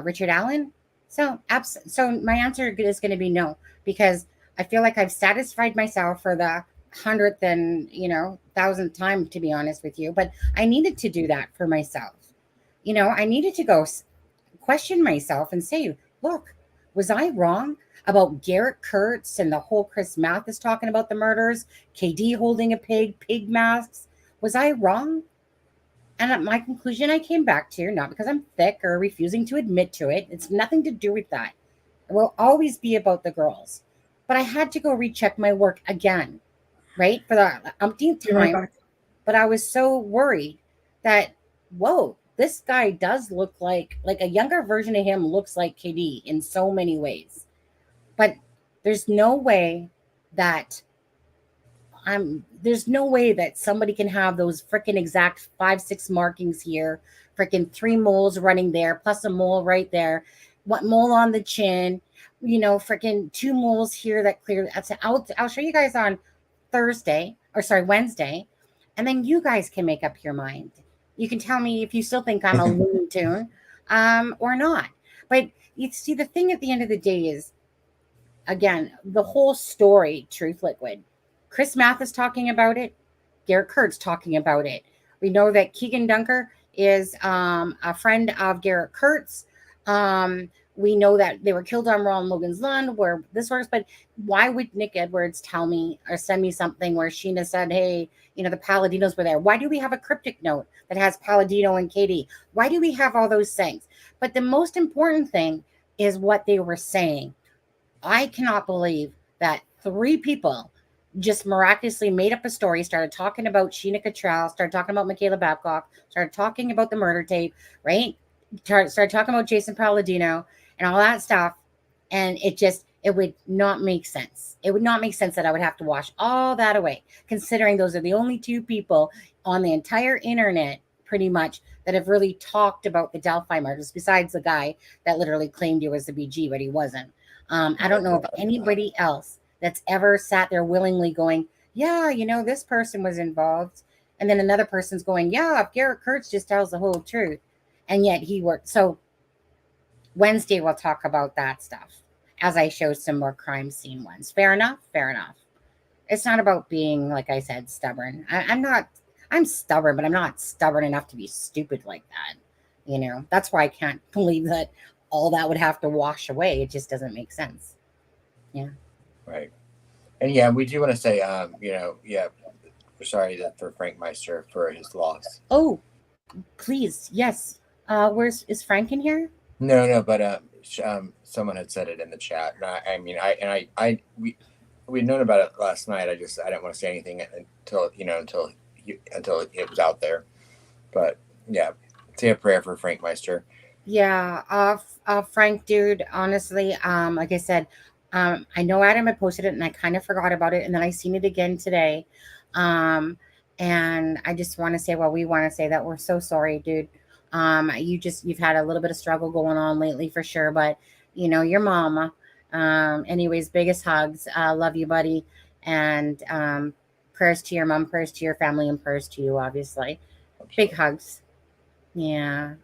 Speaker 3: Richard Allen? So my answer is going to be no, because I feel like I've satisfied myself for the hundredth and thousandth time, to be honest with you. But I needed to do that for myself. I needed to go question myself and say, look, was I wrong about Garrett Kurtz and the whole Chris Mathis talking about the murders, KD holding a pig masks? Was I wrong? And at my conclusion, I came back to, not because I'm thick or refusing to admit to it. It's nothing to do with that. It will always be about the girls. But I had to go recheck my work again, right? For the umpteenth time. But I was so worried that, whoa, this guy does look like a younger version of him looks like KD in so many ways. But there's no way that somebody can have those freaking exact 5-6 markings here, freaking 3 moles running there, plus a mole right there, what mole on the chin, freaking 2 moles here that clear. I'll show you guys on Wednesday, and then you guys can make up your mind. You can tell me if you still think I'm a Looney Tune, or not. But you see, the thing at the end of the day is, again, the whole story, Truth Liquid. Chris Mathis talking about it. Garrett Kurtz talking about it. We know that Keegan Dunker is a friend of Garrett Kurtz. We know that they were killed on Ron Logan's lawn, where this works. But why would Nick Edwards tell me or send me something where Sheena said, hey, the Paladinos were there? Why do we have a cryptic note that has Palladino and Katie? Why do we have all those things? But the most important thing is what they were saying. I cannot believe that 3 people just miraculously made up a story, started talking about Sheena Cottrell, started talking about Michaela Babcock, started talking about the murder tape, right? Started talking about Jason Palladino and all that stuff. And it would not make sense. It would not make sense that I would have to wash all that away, considering those are the only 2 people on the entire internet, pretty much, that have really talked about the Delphi murders, besides the guy that literally claimed he was the BG, but he wasn't. I don't know of anybody else that's ever sat there willingly going, yeah, this person was involved. And then another person's going, yeah, if Garrett Kurtz just tells the whole truth. And yet he worked. So Wednesday, we'll talk about that stuff as I show some more crime scene ones. Fair enough? Fair enough. It's not about being, like I said, stubborn. I'm stubborn, but I'm not stubborn enough to be stupid like that. That's why I can't believe that all that would have to wash away. It just doesn't make sense. Yeah.
Speaker 5: Right. And yeah, we do want to say, we're sorry for Frank Meister for his loss.
Speaker 3: Oh, please. Yes. Is Frank in here?
Speaker 5: No, but someone had said it in the chat. We'd known about it last night. I didn't want to say anything until it was out there. But yeah, say a prayer for Frank Meister.
Speaker 3: Yeah, Frank, dude, honestly, like I said, I know Adam had posted it and I kind of forgot about it, and then I seen it again today. And I just want to say, we want to say that we're so sorry, dude. You've had a little bit of struggle going on lately for sure, but your mama. Anyways, biggest hugs. Love you, buddy. And prayers to your mom, prayers to your family, and prayers to you, obviously. Big hugs. Yeah.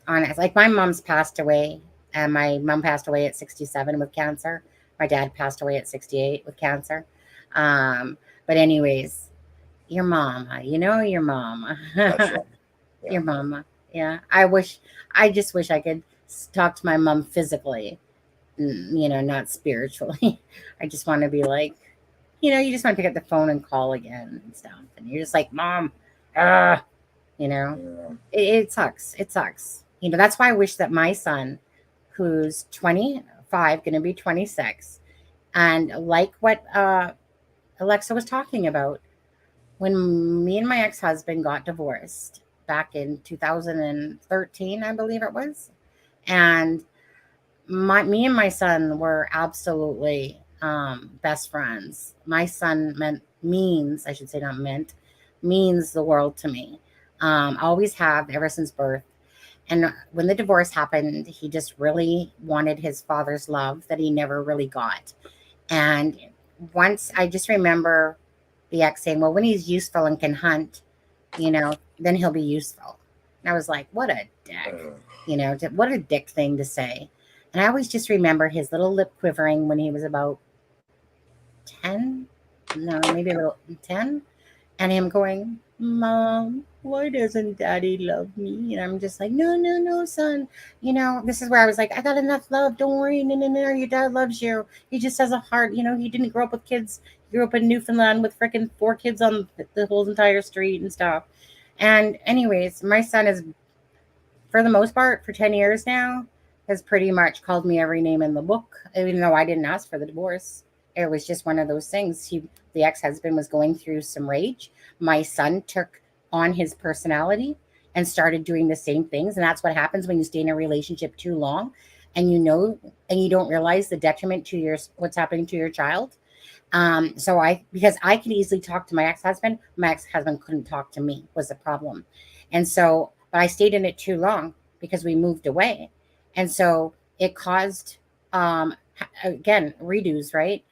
Speaker 3: Honest, like my mom's passed away, and my mom passed away at 67 with cancer. My dad passed away at 68 with cancer. But anyways, your mama, your mama.
Speaker 5: Yeah.
Speaker 3: Your mama. Yeah. I just wish I could talk to my mom physically, not spiritually. I just want to be like, you just want to pick up the phone and call again and stuff. And you're just like, Mom, yeah. It sucks. It sucks. That's why I wish that my son, who's 25, going to be 26, and like what Alexa was talking about, when me and my ex-husband got divorced back in 2013, I believe it was, and me and my son were absolutely best friends. My son means the world to me. Always have ever since birth. And when the divorce happened, he just really wanted his father's love that he never really got. And once I just remember the ex saying, well, when he's useful and can hunt, then he'll be useful. And I was like, what a dick, what a dick thing to say. And I always just remember his little lip quivering when he was about 10, no, maybe a little 10, and him going, Mom, why doesn't Daddy love me? And I'm just like, no, no, no, son. This is where I was like, I got enough love. Don't worry. No, no, no. Your dad loves you. He just has a heart. He didn't grow up with kids. He grew up in Newfoundland with freaking 4 kids on the whole entire street and stuff. And anyways, my son is, for the most part, for 10 years now, has pretty much called me every name in the book, even though I didn't ask for the divorce. It was just one of those things. The ex-husband was going through some rage. My son took on his personality and started doing the same things. And that's what happens when you stay in a relationship too long and you don't realize the detriment to what's happening to your child. Because I could easily talk to my ex-husband couldn't talk to me, was the problem. And so, but I stayed in it too long because we moved away. And so it caused, again, redos, right?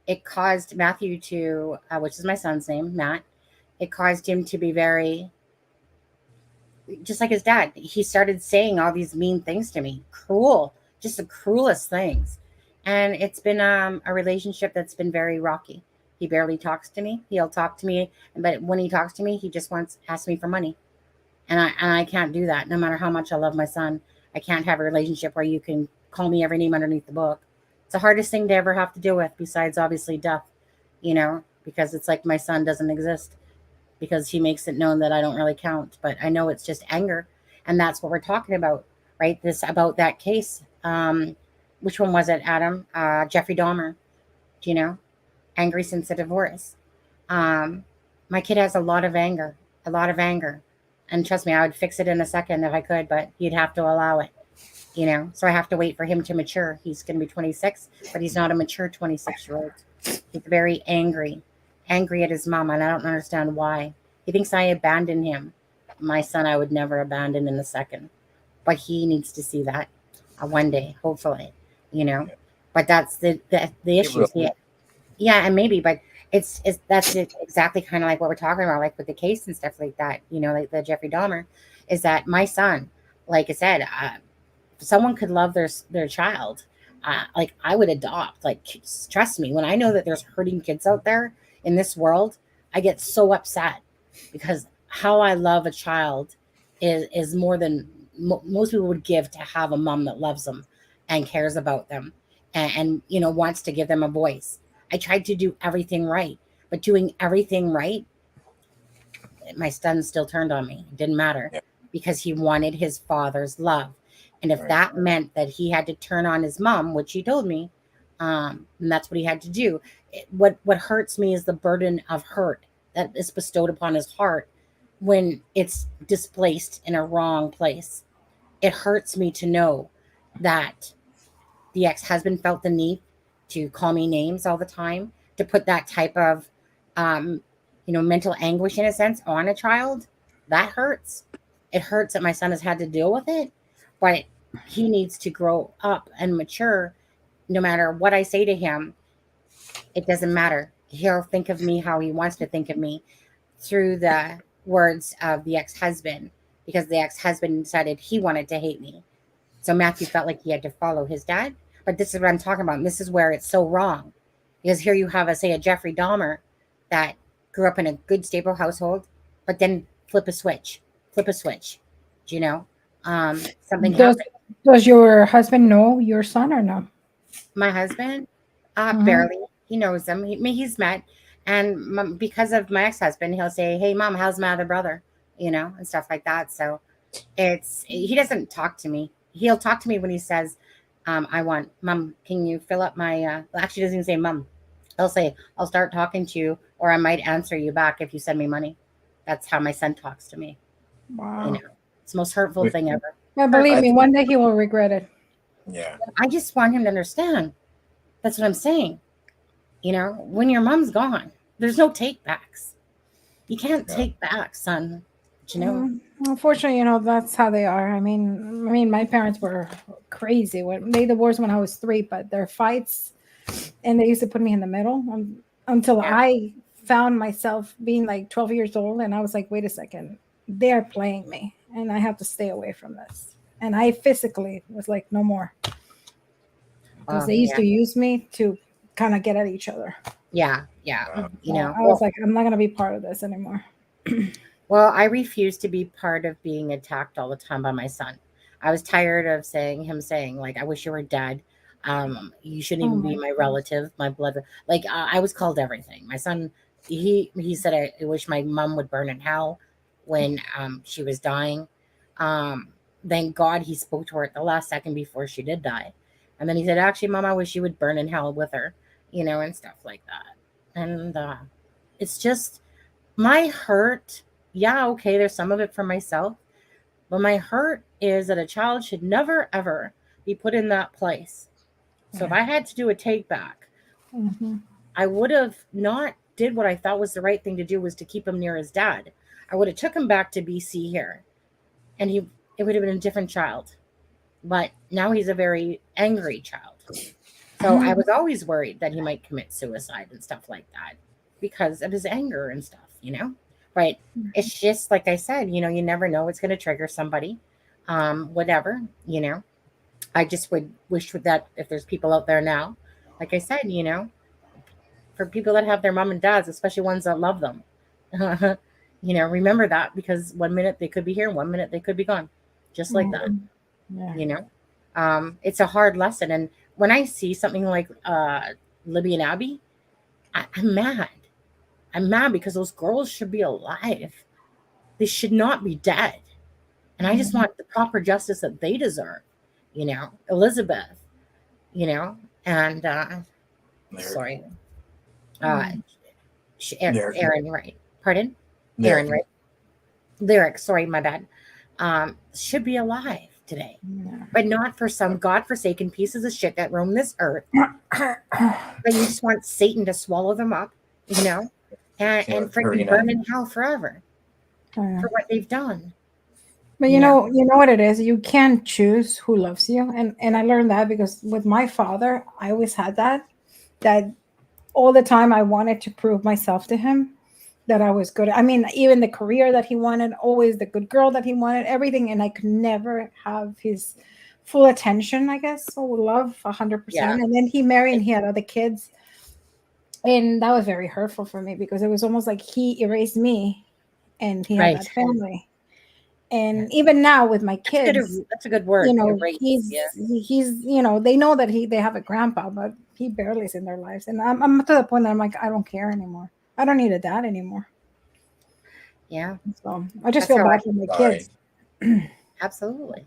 Speaker 3: It caused Matthew to, which is my son's name, Matt, it caused him to be very, just like his dad. He started saying all these mean things to me, cruel, just the cruelest things. And it's been a relationship that's been very rocky. He barely talks to me. He'll talk to me, but when he talks to me, he just asks me for money. And I can't do that. No matter how much I love my son, I can't have a relationship where you can call me every name underneath the book. It's the hardest thing to ever have to deal with, besides obviously death, because it's like my son doesn't exist because he makes it known that I don't really count. But I know it's just anger. And that's what we're talking about, right? About that case. Which one was it, Adam? Jeffrey Dahmer, angry since the divorce. My kid has a lot of anger. And trust me, I would fix it in a second if I could, but he'd have to allow it. So I have to wait for him to mature. He's going to be 26, but he's not a mature 26-year-old. He's very angry at his mom, and I don't understand why. He thinks I abandoned him. My son, I would never abandon in a second, but he needs to see that one day, hopefully, But that's the issue. Yeah, and maybe, but that's exactly kind of like what we're talking about, like with the case and stuff like that. Like the Jeffrey Dahmer, is that my son, like I said. Someone could love their child, like I would adopt. Like, trust me, when I know that there's hurting kids out there in this world, I get so upset because how I love a child is more than most people would give to have a mom that loves them and cares about them and wants to give them a voice. I tried to do everything right, but doing everything right, my son still turned on me. It didn't matter because he wanted his father's love. And if that meant that he had to turn on his mom, which he told me, and that's what he had to do. What hurts me is the burden of hurt that is bestowed upon his heart when it's displaced in a wrong place. It hurts me to know that the ex-husband felt the need to call me names all the time, to put that type of, mental anguish in a sense on a child. That hurts. It hurts that my son has had to deal with it. But he needs to grow up and mature. No matter what I say to him, it doesn't matter. He'll think of me how he wants to think of me through the words of the ex-husband, because the ex-husband decided he wanted to hate me. So Matthew felt like he had to follow his dad. But this is what I'm talking about. And this is where it's so wrong. Because here you have, a Jeffrey Dahmer that grew up in a good, stable household, but then flip a switch. Something happened.
Speaker 4: Does your husband know your son or no?
Speaker 3: My husband, barely. He knows him. He's met, and because of my ex-husband, he'll say, "Hey, Mom, how's my other brother?" And stuff like that. So he doesn't talk to me. He'll talk to me when he says, "I want, Mom, can you fill up my?" Actually, he doesn't even say Mom. He'll say, "I'll start talking to you, or I might answer you back if you send me money." That's how my son talks to me.
Speaker 4: Wow.
Speaker 3: It's the most hurtful thing ever.
Speaker 4: Well, believe me, one day he will regret it.
Speaker 5: Yeah.
Speaker 3: I just want him to understand. That's what I'm saying. When your mom's gone, there's no take backs. You can't take back, son. You know?
Speaker 4: Unfortunately, that's how they are. I mean, my parents were crazy when they divorced when I was 3, but their fights, and they used to put me in the middle until
Speaker 3: Yeah.
Speaker 4: I found myself being like 12 years old, and I was like, wait a second, they're playing me, and I have to stay away from this. And I physically was like, no more, because they used
Speaker 3: Yeah.
Speaker 4: to use me to kind of get at each other.
Speaker 3: Yeah. You know,
Speaker 4: I was like, I'm not gonna be part of this anymore.
Speaker 3: well, I refuse to be part of being attacked all the time by my son. I was tired of him saying, like, I wish you were dead. You shouldn't
Speaker 4: Oh
Speaker 3: even
Speaker 4: my
Speaker 3: be my
Speaker 4: goodness.
Speaker 3: relative, my blood. Like, I was called everything. My son, he said, I wish my mom would burn in hell when she was dying. Um, thank God he spoke to her at the last second before she did die. And then he said, actually, Mom, I wish you would burn in hell with her, and stuff like that. And it's just my hurt. Yeah, okay, there's some of it for myself, but my hurt is that a child should never ever be put in that place. So if I had to do a take back,
Speaker 4: Mm-hmm.
Speaker 3: I would have not did what I thought was the right thing to do, was to keep him near his dad. I would have took him back to BC here, and it would have been a different child. But now he's a very angry child. So I was always worried that he might commit suicide and stuff like that because of his anger and stuff. But it's just like I said, you never know what's going to trigger somebody. Whatever. I just would wish that if there's people out there now, like I said, for people that have their mom and dads, especially ones that love them, remember that, because 1 minute they could be here, 1 minute they could be gone, just like that.
Speaker 4: Yeah.
Speaker 3: It's a hard lesson. And when I see something like Libby and Abby, I'm mad. I'm mad because those girls should be alive. They should not be dead. And I just want the proper justice that they deserve. Elizabeth, and sorry. Aaron, right. Pardon? Aaron, right. Lyric, sorry, my bad. Should be alive today. But not for some godforsaken pieces of shit that roam this earth. But you just want Satan to swallow them up, and freaking burn in hell forever for what they've done.
Speaker 4: But you know what it is? You can't choose who loves you. And I learned that because with my father, I always had that all the time I wanted to prove myself to him that I was good. I mean, even the career that he wanted, always the good girl that he wanted, everything. And I could never have his full attention, I guess. So love 100%.
Speaker 3: Yeah.
Speaker 4: And then he married and he had other kids. And that was very hurtful for me because it was almost like he erased me and he had that family. And even now with my kids,
Speaker 3: that's a good word.
Speaker 4: He's they know that they have a grandpa, but he barely is in their lives. And I'm to the point that I'm like, I don't care anymore. I don't need a dad anymore.
Speaker 3: Yeah.
Speaker 4: So I just feel bad for my kids.
Speaker 3: Absolutely.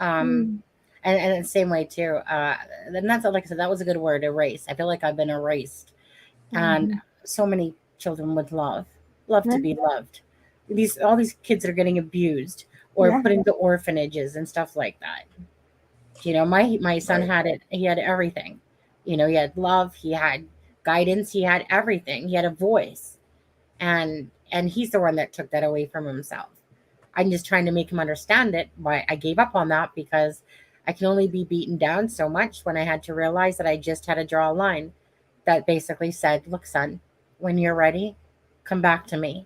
Speaker 3: And the same way too. And that's, like I said, that was a good word, erase. I feel like I've been erased. And so many children would love to be loved. All these kids are getting abused or put into orphanages and stuff like that. My son had it. He had everything. He had love. He had guidance. He had everything. He had a voice, and he's the one that took that away from himself. I'm just trying to make him understand it. Why I gave up on that, because I can only be beaten down so much when I had to realize that I just had to draw a line that basically said, look, son, when you're ready, come back to me.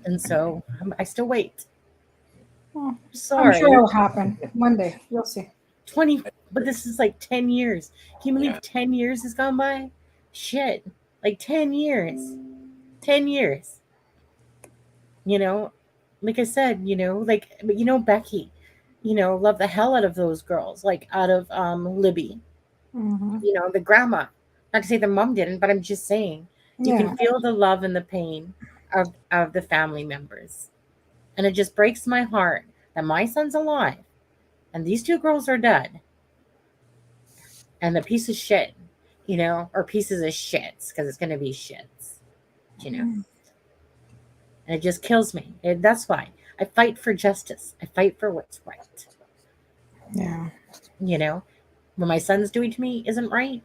Speaker 3: And so I still wait.
Speaker 4: Sorry. I'm sure it'll happen one day. You'll see.
Speaker 3: But this is like 10 years. Can you believe 10 years has gone by? Shit. Like 10 years. 10 years. Like I said, but Becky, love the hell out of those girls, like out of Libby. The grandma. Not to say the mom didn't, but I'm just saying you can feel the love and the pain of the family members. And it just breaks my heart that my son's alive and these two girls are dead. And the piece of shit, or pieces of shits, because it's going to be shits, And it just kills me. That's why I fight for justice. I fight for what's right.
Speaker 4: Yeah.
Speaker 3: What my son's doing to me isn't right.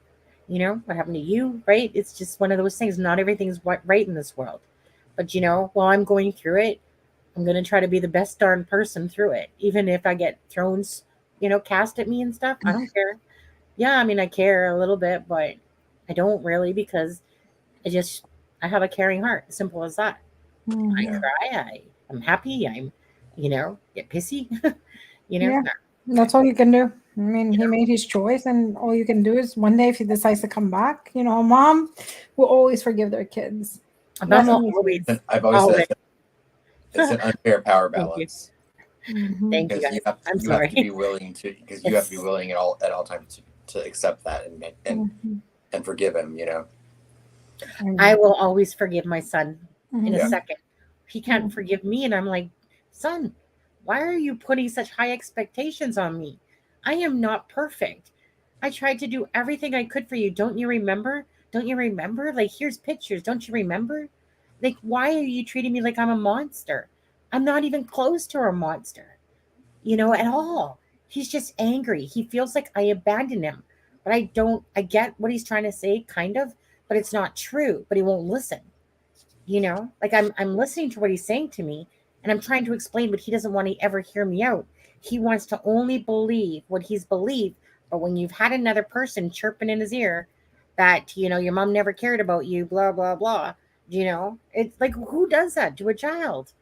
Speaker 3: You know, what happened to you, right? It's just one of those things. Not everything's right in this world. But, you know, while I'm going through it, I'm going to try to be the best darn person through it. Even if I get thrones, you know, cast at me and stuff, I don't care. Yeah, I mean, I care a little bit, but I don't really because I have a caring heart. Simple as that. I
Speaker 4: Mhm.
Speaker 3: cry. I'm happy. Get pissy. you know,
Speaker 4: Yeah, that's all you can do. I mean, he made his choice, and all you can do is one day if he decides to come back, a mom will always forgive their kids.
Speaker 3: mom
Speaker 4: That's
Speaker 3: will
Speaker 4: amazing.
Speaker 3: always,
Speaker 5: I've always said
Speaker 3: always.
Speaker 5: it's an unfair power
Speaker 3: Thank you.
Speaker 5: balance
Speaker 4: Mhm.
Speaker 3: Thank you,
Speaker 5: because
Speaker 3: guys. I'm
Speaker 5: you have to be
Speaker 3: sorry.
Speaker 5: willing to
Speaker 3: It's,
Speaker 5: at all times to accept that
Speaker 4: Mhm.
Speaker 5: and forgive him.
Speaker 3: I
Speaker 4: Mhm.
Speaker 3: will always forgive my son in a
Speaker 5: Yeah.
Speaker 4: Mhm.
Speaker 3: second. He can't forgive me, and I'm like, son, why are you putting such high expectations on me? I am not perfect. I tried to do everything I could for you. Don't you remember? Don't you remember? Like, here's pictures. Don't you remember? Like, why are you treating me like I'm a monster? I'm not even close to a monster, at all. He's just angry. He feels like I abandoned him. But I don't, I get what he's trying to say, kind of, but it's not true. But he won't listen. Like I'm listening to what he's saying to me and I'm trying to explain, but he doesn't want to ever hear me out. He wants to only believe what he's believed. But when you've had another person chirping in his ear that, your mom never cared about you, blah, blah, blah, it's like, who does that to a child?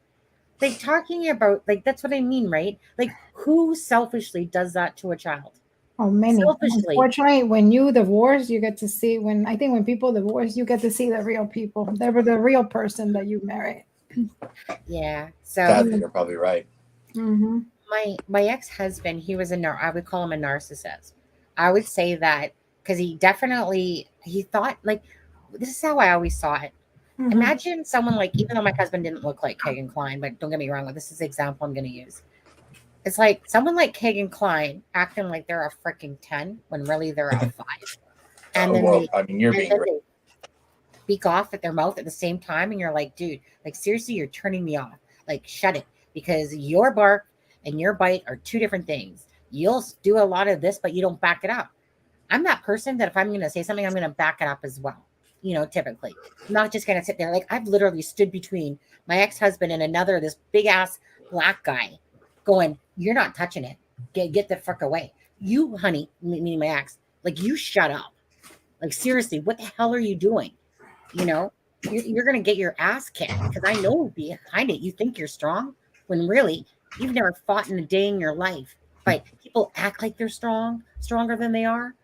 Speaker 3: Like talking about, like, that's what I mean, right? Like, who selfishly does that to a child?
Speaker 4: Oh, many.
Speaker 3: Selfishly.
Speaker 4: Unfortunately, when you divorce, you get to see when people divorce, you get to see the real people. They were the real person that you married.
Speaker 3: Yeah. So
Speaker 5: Sadly, you're probably right.
Speaker 4: Mm-hmm.
Speaker 3: my ex-husband, he was I would call him a narcissist. I would say that because he thought, like, this is how I always saw it.
Speaker 4: Mm-hmm.
Speaker 3: Imagine someone, like, even though my husband didn't look like Kegan Klein, but don't get me wrong, this is the example I'm going to use. It's like someone like Kegan Klein acting like they're a freaking 10 when really they're a 5. And then
Speaker 5: Well, I mean, you're being
Speaker 3: they speak off at their mouth at the same time, and you're like, dude, like, seriously, you're turning me off. Like, shut it, because your bark and your bite are two different things. You'll do a lot of this, but you don't back it up. I'm that person that if I'm going to say something, I'm going to back it up as well. Typically, I'm not just going to sit there. Like, I've literally stood between my ex-husband and this big ass black guy, going, "You're not touching it. Get the fuck away. You, honey," meaning my ex. Like, you shut up. Like, seriously, what the hell are you doing? You know, you're going to get your ass kicked, because I know behind it you think you're strong when really you've never fought in a day in your life. But people act like they're stronger than they are.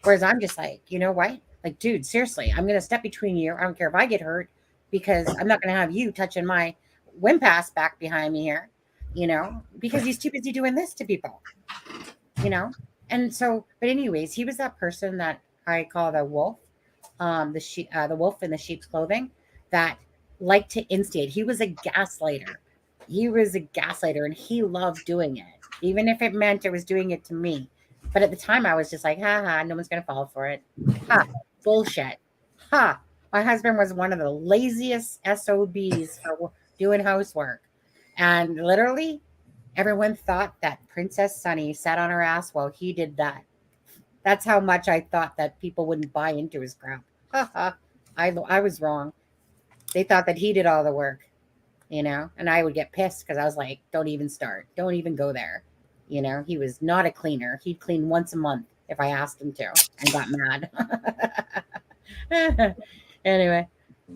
Speaker 3: Whereas I'm just like, you know what? Like, dude, seriously, I'm going to step between you. I don't care if I get hurt, because I'm not going to have you touching my wimpass back behind me here, because he's too busy doing this to people, you know? And so, but anyways, he was that person that I call the wolf, the wolf in the sheep's clothing, that liked to instigate. He was a gaslighter. And he loved doing it, even if it meant it was doing it to me. But at the time, I was just like, ha ha, no one's gonna fall for it. Ha, bullshit. Ha. My husband was one of the laziest SOBs for doing housework, and literally, everyone thought that Princess Sunny sat on her ass while he did that. That's how much I thought that people wouldn't buy into his crap. I was wrong. They thought that he did all the work, and I would get pissed because I was like, don't even start. Don't even go there. He was not a cleaner. He'd clean once a month if I asked him to, and got mad. Anyway,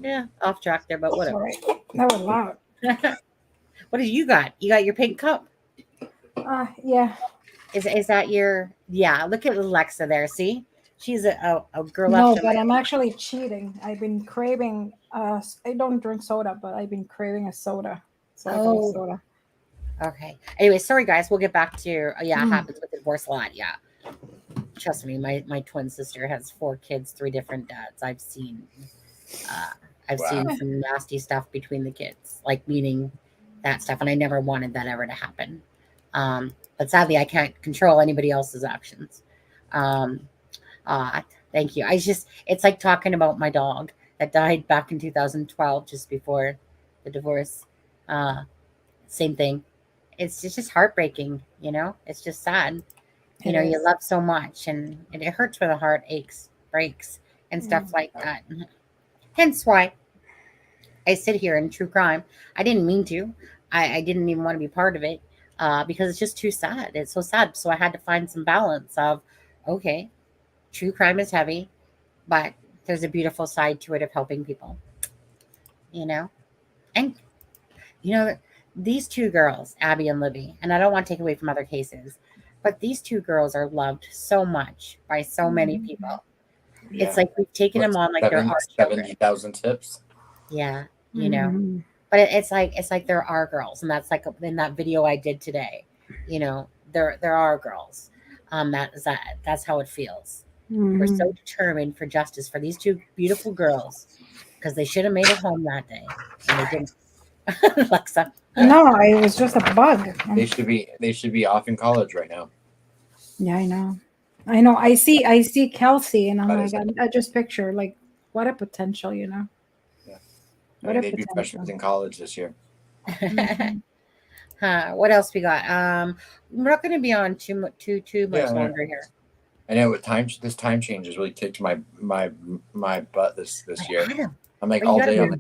Speaker 3: yeah, off track there, but
Speaker 4: That's all
Speaker 3: whatever.
Speaker 4: right. That was loud.
Speaker 3: What did you got? You got your pink cup.
Speaker 4: Yeah.
Speaker 3: Is that your? Yeah, look at Alexa there. See, she's a girl
Speaker 4: No,
Speaker 3: after my.
Speaker 4: but I'm actually cheating. I've been craving. I don't drink soda, but I've been craving a soda. So I got a
Speaker 3: Oh,
Speaker 4: soda.
Speaker 3: okay. Anyway, sorry guys. We'll get back to. Yeah, it
Speaker 4: Mm.
Speaker 3: happens with divorce a lot. Yeah, trust me. My twin sister has 4 kids, 3 different dads. I've seen. Uh, I've
Speaker 5: Wow.
Speaker 3: seen some nasty stuff between the kids, like meaning that stuff, and I never wanted that ever to happen. But sadly, I can't control anybody else's actions. Um, uh, Thank you. It's like talking about my dog that died back in 2012, just before the divorce. Uh, Same thing. It's just heartbreaking, It's just sad.
Speaker 4: It
Speaker 3: You
Speaker 4: is.
Speaker 3: love so much, and it hurts when the heart aches, breaks and stuff like that. Hence why I sit here in true crime. I didn't mean to. I didn't even want to be part of it because it's just too sad. It's so sad. So I had to find some balance of, okay, true crime is heavy, but there's a beautiful side to it of helping people, you know? And, you know, these two girls, Abby and Libby, and I don't want to take away from other cases, but these two girls are loved so much by so many people.
Speaker 5: Yeah.
Speaker 3: It's like we've taken them on like they're our children.
Speaker 5: 70,000 tips.
Speaker 3: Yeah, you know. But it's like they're our girls, and that's like in that video I did today. You know, they're our girls. That's how it feels. We're so determined for justice for these two beautiful girls because they should have made it home that day, and they didn't. Alexa.
Speaker 4: No, it was just a bug.
Speaker 5: They should be off in college right now.
Speaker 4: Yeah, I know. I see Kelsey, and I'm like, I just picture like what a potential, you know.
Speaker 5: Yeah.
Speaker 4: What a
Speaker 5: they'd be freshmen in college this year.
Speaker 3: What else we got? We're not going to be on too much longer here.
Speaker 5: I know this time change has really kicked my butt this year.
Speaker 3: Adam,
Speaker 5: I'm like all day.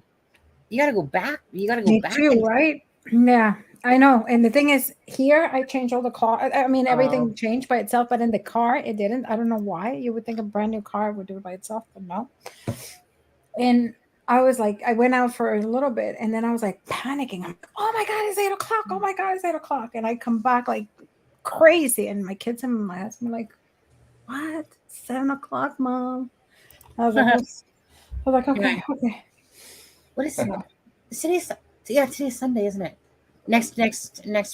Speaker 3: You got to go back. You got to go
Speaker 4: Me
Speaker 3: back.
Speaker 4: too, right? Yeah, I know. And the thing is, here I changed all the car. I mean, everything changed by itself, but in the car, it didn't. I don't know why. You would think a brand new car would do it by itself, but no. And I was like, I went out for a little bit, and then I was like panicking. I'm like, oh my God, it's 8 o'clock. Oh my God, it's 8 o'clock. And I come back like crazy. And my kids and my husband were like, what? 7 o'clock, Mom? I was like, okay.
Speaker 3: What is today's Sunday, isn't it? Next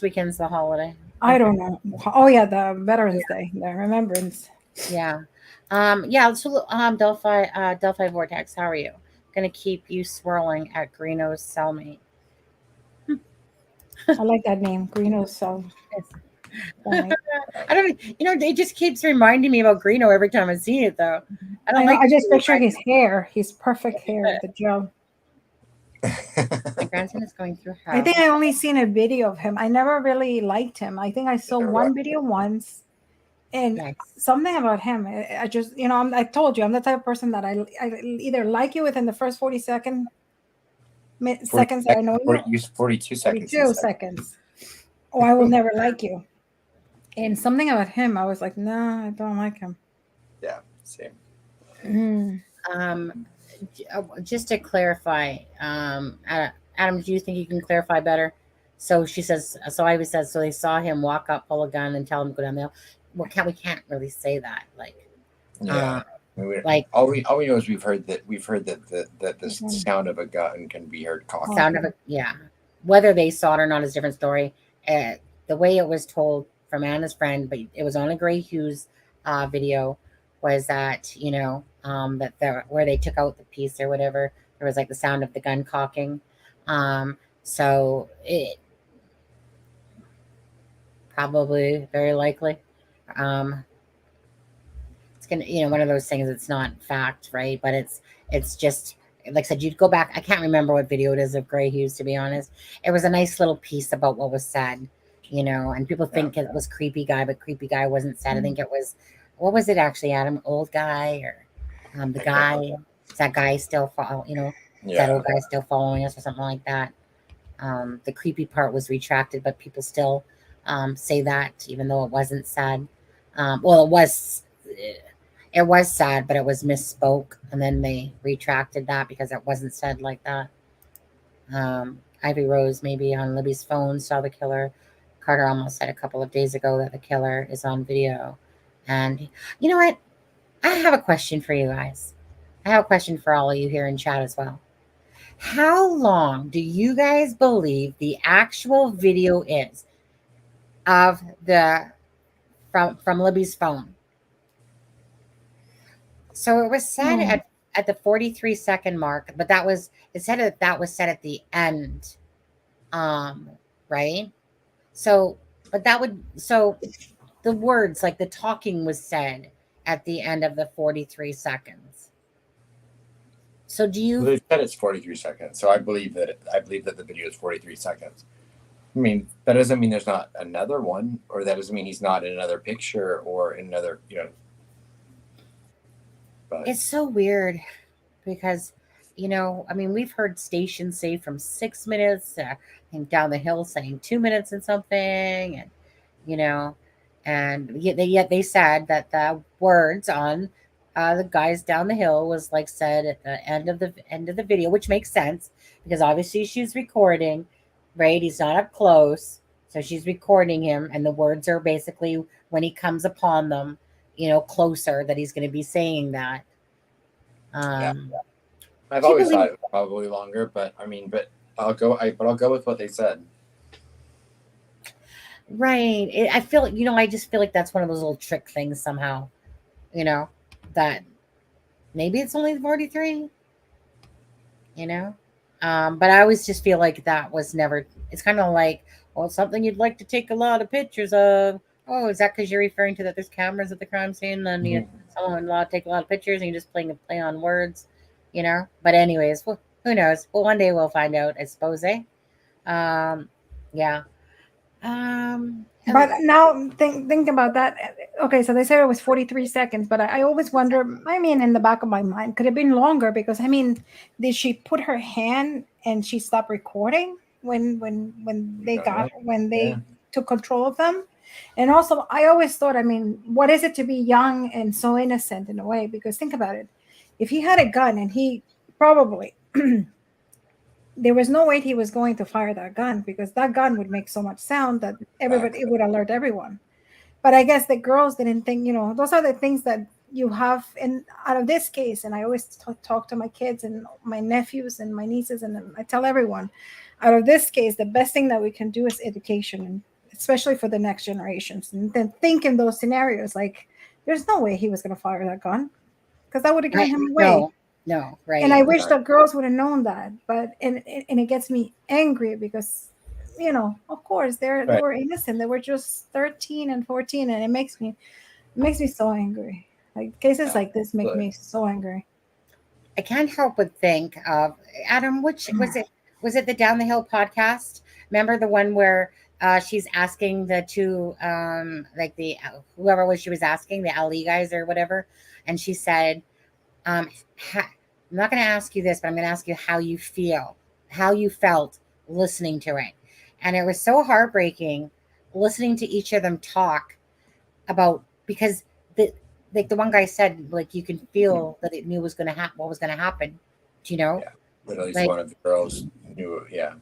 Speaker 3: weekend's the holiday.
Speaker 4: I don't know. Oh yeah, the Veterans Day, the Remembrance.
Speaker 3: Yeah. So Delphi Vortex, how are you? Gonna keep you swirling at Greeno's cellmate.
Speaker 4: I like that name, Greeno's cell.
Speaker 3: I don't, it just keeps reminding me about Greeno every time I see it, though.
Speaker 4: I just picture his hair, his perfect hair, the gel.
Speaker 3: My grandson is going through hell.
Speaker 4: I think I only seen a video of him. I never really liked him. I think I saw one video once, and something about him. I just, I told you, I'm the type of person that I either like you within the first 40 seconds that I know you.
Speaker 5: 42 seconds.
Speaker 4: 42 seconds. Or I will never like you. And something about him, I was like, no, I don't like him.
Speaker 5: Yeah, same.
Speaker 3: Just to clarify, Adam, do you think you can clarify better? So she says, so Ivy says, so they saw him walk up, pull a gun, and tell him to go down the hill. Well, we can't really say that.
Speaker 5: All we know is we've heard that the sound of a gun can be heard cocking.
Speaker 3: Sound of it, yeah. Whether they saw it or not is a different story. The way it was told from Anna's friend, but it was on a Gray Hughes video, was that that where they took out the piece or whatever, there was like the sound of the gun cocking. So it probably very likely. It's gonna, one of those things. It's not fact, right? But it's just like I said. You'd go back. I can't remember what video it is of Gray Hughes, to be honest. It was a nice little piece about what was said, and people think it was creepy guy, but creepy guy wasn't said. I think it was, what was it actually, Adam? Old guy or the guy? Is that guy still is that old guy still following us or something like that? The creepy part was retracted, but people still say that, even though it wasn't said. Well, it was sad, but it was misspoke, and then they retracted that because it wasn't said like that. Ivy Rose, maybe on Libby's phone, saw the killer. Carter almost said a couple of days ago that the killer is on video. And you know what? I have a question for you guys. I have a question for all of you here in chat as well. How long do you guys believe the actual video is of from Libby's phone? So it was said at the 43-second mark, but it said that was said at the end, right? So the words, like the talking, was said at the end of the 43 seconds. So do you?
Speaker 5: They said it's 43 seconds, so I believe that the video is 43 seconds. I mean, that doesn't mean there's not another one, or that doesn't mean he's not in another picture or in another, But
Speaker 3: It's so weird because, I mean, we've heard stations say from 6 minutes, and down the hill saying 2 minutes and something, and you know, and yet they said that the words on the guys down the hill was like said at the end of the video, which makes sense because obviously she's recording, right? He's not up close, so she's recording him, and the words are basically when he comes upon them, closer, that he's going to be saying that.
Speaker 5: yeah,
Speaker 3: Um,
Speaker 5: I've
Speaker 3: do you
Speaker 5: always thought
Speaker 3: believe?
Speaker 5: it was probably longer, but I mean, but I'll go with what they said.
Speaker 3: Right. I feel, I just feel like that's one of those little trick things somehow, you know, that maybe it's only 43, you know? But I always just feel like that was never, it's kind of like, well, something you'd like to take a lot of pictures of. Oh, is that because you're referring to that there's cameras at the crime scene? Then you,
Speaker 5: Mhm.
Speaker 3: someone allowed to take a lot of pictures and you're just playing a play on words, you know? But, anyways, well, who knows? Well, one day we'll find out, I suppose, eh? Um, yeah.
Speaker 4: But now think about that. Okay, so they said it was 43 seconds, but I always wonder, I mean, in the back of my mind, could it have been longer? Because I mean, did she put her hand and she stopped recording when
Speaker 5: You
Speaker 4: they
Speaker 5: don't know.
Speaker 4: when
Speaker 5: Yeah.
Speaker 4: they took control of them? And also I always thought, I mean, what is it to be young and so innocent in a way? Because think about it. If he had a gun and he probably there was no way he was going to fire that gun because that gun would make so much sound that everybody it
Speaker 5: Exactly.
Speaker 4: would alert everyone. But I guess the girls didn't think, those are the things that you have in out of this case. And I always talk to my kids and my nephews and my nieces, and I tell everyone, out of this case, the best thing that we can do is education, and especially for the next generations. And then think in those scenarios, like there's no way he was going to fire that gun because that would have given
Speaker 3: right.
Speaker 4: him away.
Speaker 3: No, no,
Speaker 4: And I
Speaker 3: right.
Speaker 4: wish
Speaker 5: Right.
Speaker 4: the girls would have known that. But and it gets me angry because of course they
Speaker 5: Right.
Speaker 4: were innocent. They were just 13 and 14, and it makes me so angry. Like cases
Speaker 5: Yeah.
Speaker 4: like this make
Speaker 5: But
Speaker 4: me so angry.
Speaker 3: I can't help but think of Adam. Which was it? Was it the Down the Hill podcast? Remember the one where she's asking the two, like the whoever was she was asking, the Ali guys or whatever, and she said, um, "I'm not going to ask you this, but I'm going to ask you how you feel, how you felt listening to it," and it was so heartbreaking listening to each of them talk about because the like the one guy said like you can feel that it knew was going to happen what was going to happen,
Speaker 5: yeah, but at least
Speaker 3: like.
Speaker 5: one of the girls knew. Yeah.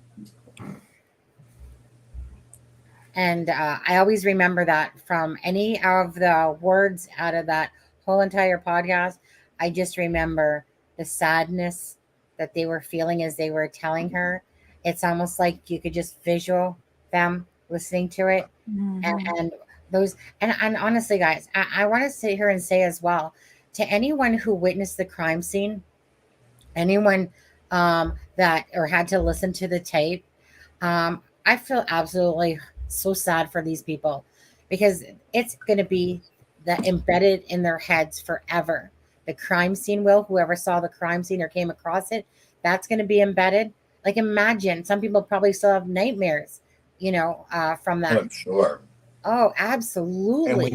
Speaker 3: And I always remember that from any of the words out of that whole entire podcast. I just remember the sadness that they were feeling as they were telling her. It's almost like you could just visual them listening to it. and,
Speaker 4: Mhm.
Speaker 3: and those and honestly guys, I want to sit here and say as well, to anyone who witnessed the crime scene, anyone that or had to listen to the tape, I feel absolutely so sad for these people because it's going to be that embedded in their heads forever. The crime scene will, whoever saw the crime scene or came across it, that's going to be embedded. Like imagine some people probably still have nightmares, from
Speaker 5: Oh,
Speaker 3: that.
Speaker 5: I'm sure.
Speaker 3: Oh,
Speaker 5: And
Speaker 3: absolutely.
Speaker 5: we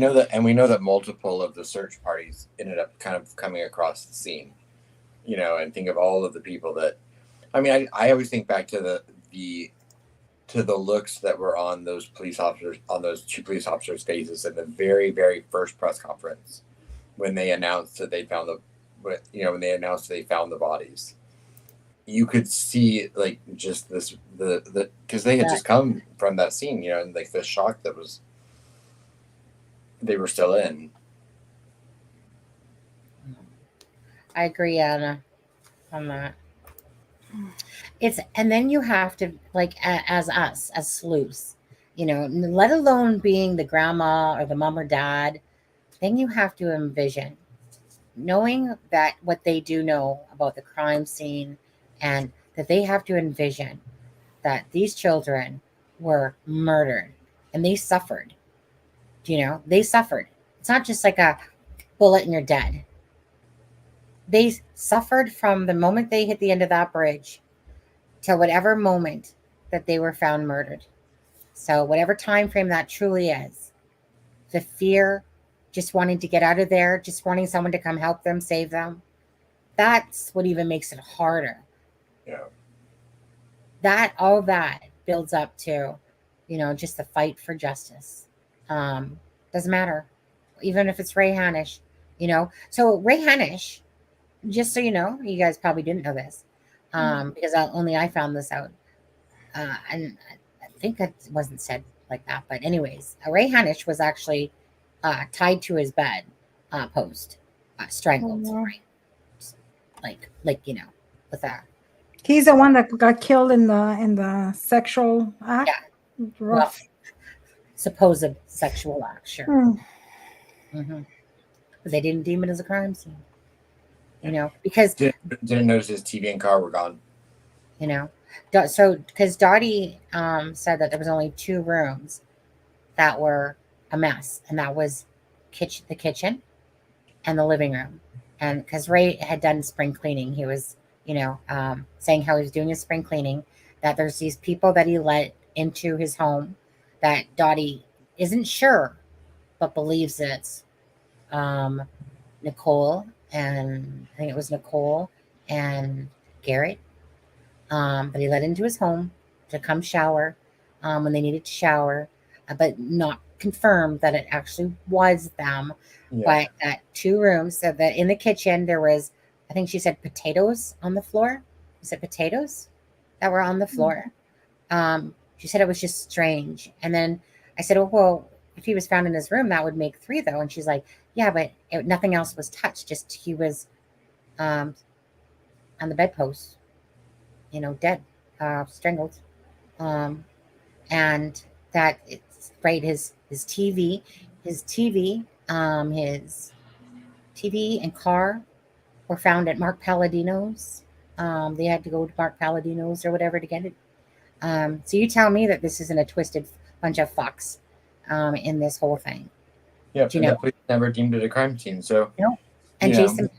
Speaker 5: know that multiple of the search parties ended up kind of coming across the scene. And think of all of the people that. I mean, I always think back to the looks that were on those two police officers' faces in the very, very first press conference when they announced that they found when they announced they found the bodies. You could see like just the because they had
Speaker 3: That
Speaker 5: just come from that scene, and like the shock that was they were still in.
Speaker 3: I agree, Anna, on that. It's and then you have to like as us as sleuths, let alone being the grandma or the mom or dad, then you have to envision knowing that what they do know about the crime scene, and that they have to envision that these children were murdered and they suffered. They suffered. It's not just like a bullet and you're dead. They suffered from the moment they hit the end of that bridge to whatever moment that they were found murdered. So whatever time frame that truly is, the fear just wanting to get out of there, just wanting someone to come help them, save them. That's what even makes it harder.
Speaker 5: Yeah.
Speaker 3: All that builds up to, just the fight for justice. Doesn't matter, even if it's Ray Hanish. So Ray Hanish, just so you know, you guys probably didn't know this, because only I found this out, and I think it wasn't said like that. But anyways, Ray Hanish was actually tied to his bed post, strangled, right? Like with that.
Speaker 4: He's the one that got killed in the sexual act.
Speaker 3: Yeah.
Speaker 4: Rough.
Speaker 3: Well, supposed sexual act, sure. But they didn't deem it as a crime scene. Because
Speaker 5: didn't notice his TV and car were gone.
Speaker 3: So because Dottie said that there was only 2 rooms that were a mess, and that was the kitchen and the living room. And because Ray had done spring cleaning, he was saying how he was doing his spring cleaning, that there's these people that he let into his home that Dottie isn't sure but believes it's Nicole, and I think it was Nicole and Garrett, that he let into his home to come shower when they needed to shower, but not confirmed that it actually was them. But at 2 rooms, so that in the kitchen there was, I think she said, potatoes on the floor. Was it potatoes that were on the floor? She said it was just strange. And then I said, oh, well, if he was found in his room, that would make 3 though. And she's like, yeah, but nothing else was touched. Just he was on the bedpost, dead, strangled. And that it's right. His TV and car were found at Mark Palladino's. They had to go to Mark Palladino's or whatever to get it. So you tell me that this isn't a twisted bunch of fucks in this whole thing.
Speaker 5: Yeah, the police never deemed it a crime scene. So
Speaker 3: no. And Jason,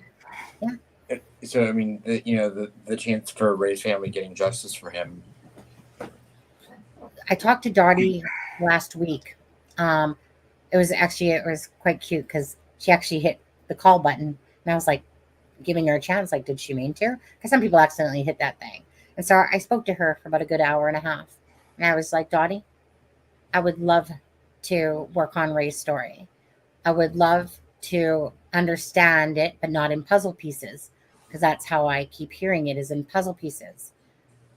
Speaker 5: so I mean, the chance for Ray's family getting justice for him.
Speaker 3: I talked to Dottie last week. It was quite cute because she actually hit the call button, and I was like, giving her a chance, like, did she mean to? Because some people accidentally hit that thing. And so I spoke to her for about a good hour and a half, and I was like, Dottie, I would love to work on Ray's story. I would love to understand it, but not in puzzle pieces, because that's how I keep hearing it, is in puzzle pieces.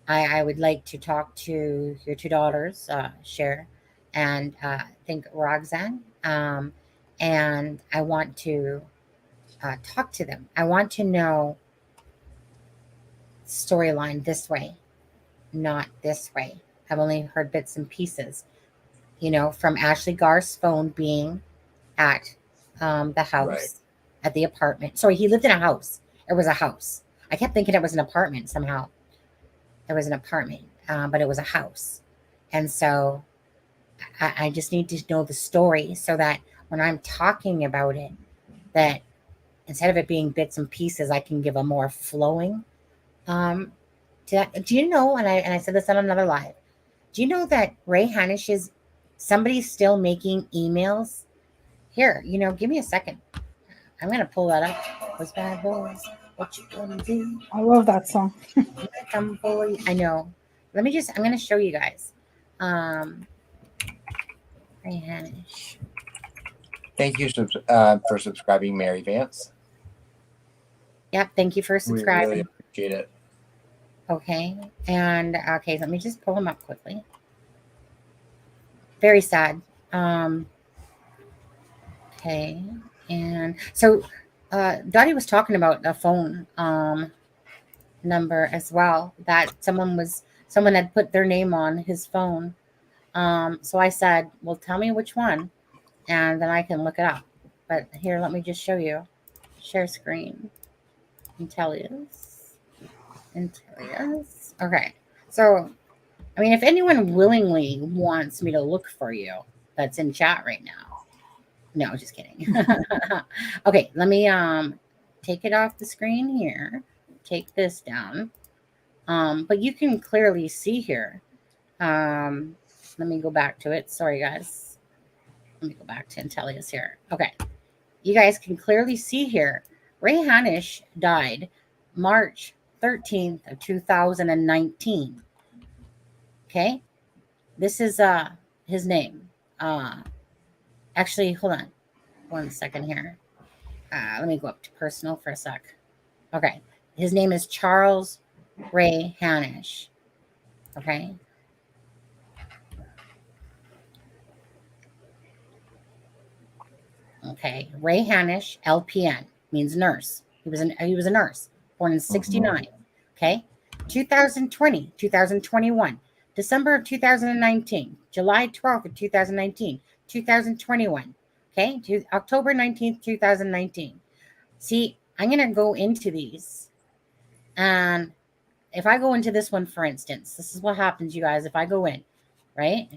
Speaker 3: I would like to talk to your 2 daughters, Cher and I think Roxanne, and I want to talk to them. I want to know storyline this way, not this way. I've only heard bits and pieces, from Ashley Garth's phone being at the house,
Speaker 5: Right.
Speaker 3: At the apartment. Sorry, he lived in a house. It was a house. I kept thinking it was an apartment somehow. It was an apartment, but it was a house. And so I just need to know the story so that when I'm talking about it, that instead of it being bits and pieces, I can give a more flowing to that. Do you know, and I said this on another live, do you know that Ray Hanish is somebody's still making emails? Here, give me a second. I'm going to pull that up. Those bad boys, what you gonna do?
Speaker 4: I love that song.
Speaker 3: I know. I'm going to show you guys. Ray Hanish.
Speaker 5: Thank you for subscribing, Mary Vance.
Speaker 3: Yep, thank you for subscribing.
Speaker 5: We really appreciate it.
Speaker 3: Okay, and let me just pull him up quickly. Very sad. Okay, and so Dottie was talking about a phone number as well, that someone had put their name on his phone. So I said, well, tell me which one, and then I can look it up. But here, let me just show you. Share screen. Intellius. Okay. So, I mean, if anyone willingly wants me to look for you, that's in chat right now. No, just kidding. Okay, let me take it off the screen here. Take this down. But you can clearly see here. Let me go back to it. Sorry, guys. Let me go back to Intellius here. Okay. you guys can clearly see here, Ray Hanish died March 13th of 2019. Okay, this is his name. Actually, hold on 1 second here. Let me go up to personal for a sec. Okay, his name is Charles Ray Hanish. Okay. Okay, Ray Hanish, LPN, means nurse. He was a nurse, born in 69. Okay, 2020, 2021, December of 2019, July 12th of 2019, 2021. Okay, October 19th, 2019. See, I'm gonna go into these, and if I go into this one, for instance, this is what happens, you guys. If I go in, right,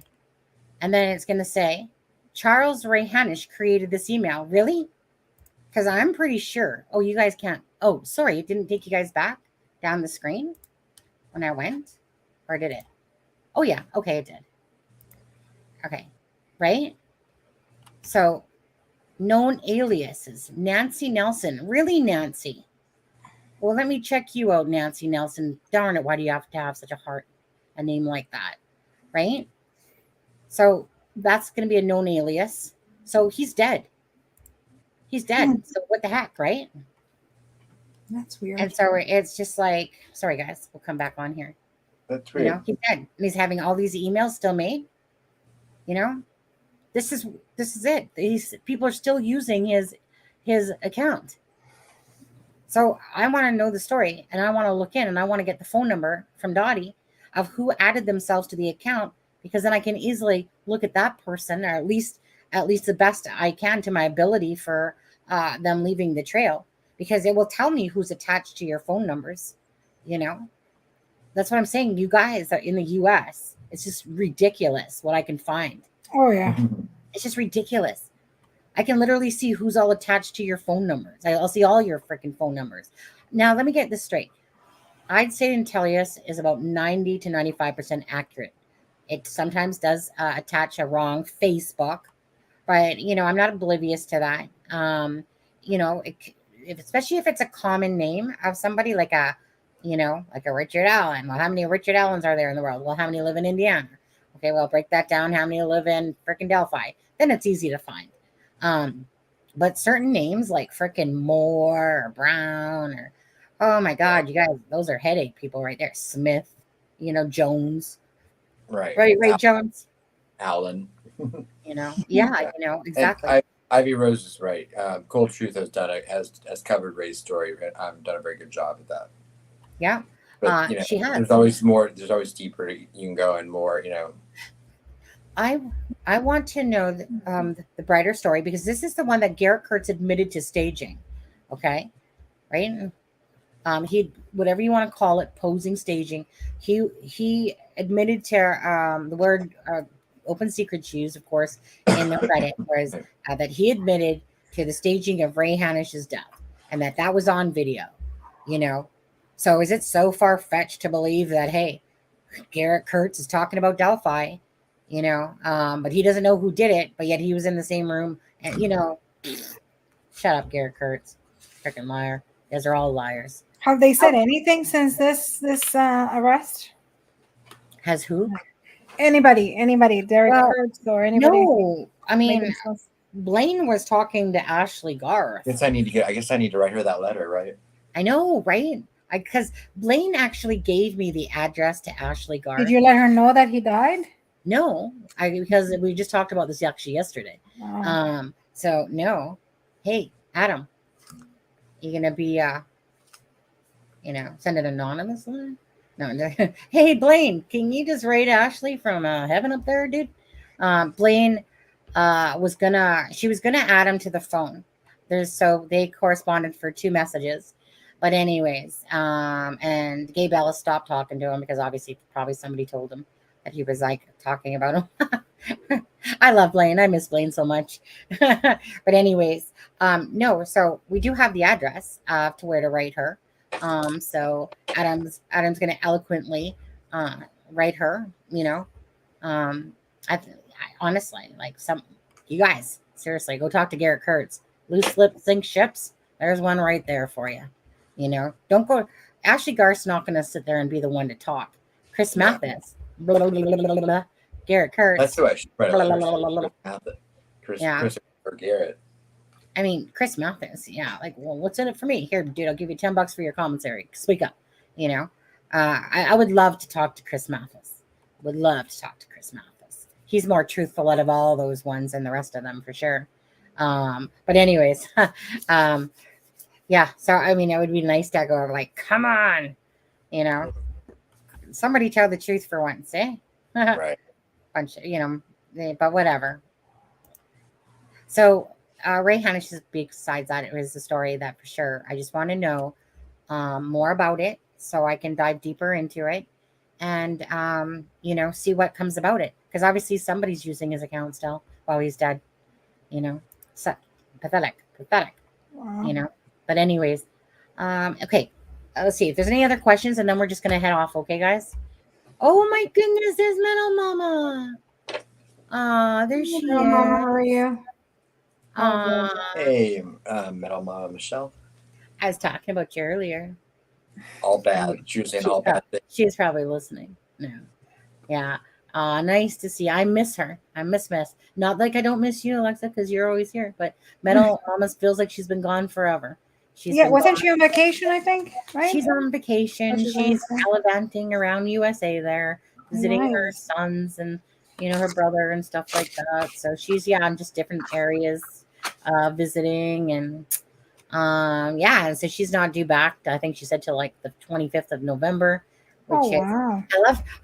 Speaker 3: and then it's gonna say Charles Ray Hanish created this email. Really? Because I'm pretty sure. Oh, you guys can't. Oh, sorry. It didn't take you guys back down the screen when I went? Or did it? Oh, yeah. Okay, it did. Okay. Right? So, known aliases. Nancy Nelson. Really, Nancy? Well, let me check you out, Nancy Nelson. Darn it. Why do you have to have such a name like that? Right? So, that's going to be a known alias. So, he's dead. He's dead. So what the heck, right?
Speaker 4: That's weird.
Speaker 3: And so it's just like, sorry guys, we'll come back on here.
Speaker 5: That's weird.
Speaker 3: You know, he's dead. And he's having all these emails still made. You know, this is it. People are still using his account. So I want to know the story, and I want to look in, and I want to get the phone number from Dottie of who added themselves to the account, because then I can easily look at that person, or at least the best I can to my ability for them leaving the trail, because it will tell me who's attached to your phone numbers. You know, that's what I'm saying. You guys are in the US. It's just ridiculous what I can find.
Speaker 4: Oh, yeah.
Speaker 3: It's just ridiculous. I can literally see who's all attached to your phone numbers. I'll see all your freaking phone numbers. Now, let me get this straight. I'd say Intellius is about 90 to 95% accurate. It sometimes does attach a wrong Facebook, but, you know, I'm not oblivious to that. You know, especially if it's a common name of somebody, like a Richard Allen. Well, how many Richard Allens are there in the world? Well, how many live in Indiana? Okay, well, break that down. How many live in freaking Delphi? Then it's easy to find. But certain names like freaking Moore or Brown or, oh my God, you guys, those are headache people right there. Smith, you know, Jones.
Speaker 5: Right.
Speaker 3: Right, Jones.
Speaker 5: Allen.
Speaker 3: You know, yeah, you know, exactly.
Speaker 5: And Ivy Rose is right. Cold Truth has covered Ray's story, and done a very good job at that.
Speaker 3: Yeah,
Speaker 5: but you know,
Speaker 3: she has.
Speaker 5: There's always more. There's always deeper you can go, and more. You know,
Speaker 3: I want to know the brighter story, because this is the one that Garrett Kurtz admitted to staging. Okay, right? He, whatever you want to call it, posing, staging. He admitted to the word open secrets used, of course, in the credit, was that he admitted to the staging of Ray Hanish's death, and that was on video. You know, so is it so far fetched to believe that, hey, Garrett Kurtz is talking about Delphi? You know, but he doesn't know who did it, but yet he was in the same room. And, you know, shut up, Garrett Kurtz. Freaking liar. You guys are all liars.
Speaker 4: Have they said anything since this arrest?
Speaker 3: Has who?
Speaker 4: Anybody, Derek Kurtz or anybody?
Speaker 3: No, I mean, Blaine was talking to Ashley Garth.
Speaker 5: I guess I need to write her that letter, right?
Speaker 3: I know, right? Because Blaine actually gave me the address to Ashley Garth.
Speaker 4: Did you let her know that he died?
Speaker 3: No, because we just talked about this actually yesterday. Oh. So no. Hey, Adam, you gonna be send it anonymously? No. Hey, Blaine, can you just rate Ashley from heaven up there, dude? Blaine was gonna add him to the phone. So they corresponded for 2 messages. But anyways, and Gabe Ellis stopped talking to him because obviously probably somebody told him that he was like talking about him. I love Blaine. I miss Blaine so much. But anyways, no, so we do have the address to where to write her. So Adam's going to eloquently write her, you know. I honestly, like, you guys, seriously, go talk to Garrett Kurtz. Loose lips sink ships. There's one right there for you. You know, don't go. Ashley Garth's not going to sit there and be the one to talk. Chris Mathis, blah, blah, blah, blah, blah, blah. Garrett Kurtz.
Speaker 5: That's who I should write a
Speaker 3: blah, blah,
Speaker 5: letter
Speaker 3: blah, blah,
Speaker 5: to.
Speaker 3: blah.
Speaker 5: Chris
Speaker 3: Yeah.
Speaker 5: or Garrett.
Speaker 3: I mean, Chris Mathis. Yeah, like, well, what's in it for me? Here, dude, I'll give you $10 for your commentary. Speak up. You know, I would love to talk to Chris Mathis. Would love to talk to Chris Mathis. He's more truthful out of all those ones than the rest of them for sure. But anyways, yeah. So I mean, it would be nice to go like, come on, you know, somebody tell the truth for once, eh?
Speaker 5: Right.
Speaker 3: Bunch of, you know, but whatever. So Ray Hanish's besides that, it was the story that for sure I just want to know more about it so I can dive deeper into it and you know, see what comes about it, because obviously somebody's using his account still while he's dead, you know. So pathetic,
Speaker 4: Wow.
Speaker 3: you know. But anyways, okay, let's see if there's any other questions, and then we're just gonna head off. Okay, guys. Oh my goodness, there's Metal Mama. There she
Speaker 4: Hello, Mama.
Speaker 3: is.
Speaker 4: How are you?
Speaker 5: Hey, Metal Mama Michelle.
Speaker 3: I was talking about you earlier.
Speaker 5: All bad. She was saying all bad things.
Speaker 3: She's probably listening. No. Yeah. Nice to see. I miss her. I miss. Not like I don't miss you, Alexa, because you're always here. But Metal almost feels like she's been gone forever.
Speaker 4: Yeah, wasn't she on vacation, I think? Right?
Speaker 3: She's on vacation. She's gallivanting around USA there, visiting her sons and, you know, her brother and stuff like that. So she's, yeah, in just different areas visiting. And yeah, and so she's not due back, I think she said, till like the 25th of November. Which is,
Speaker 4: wow.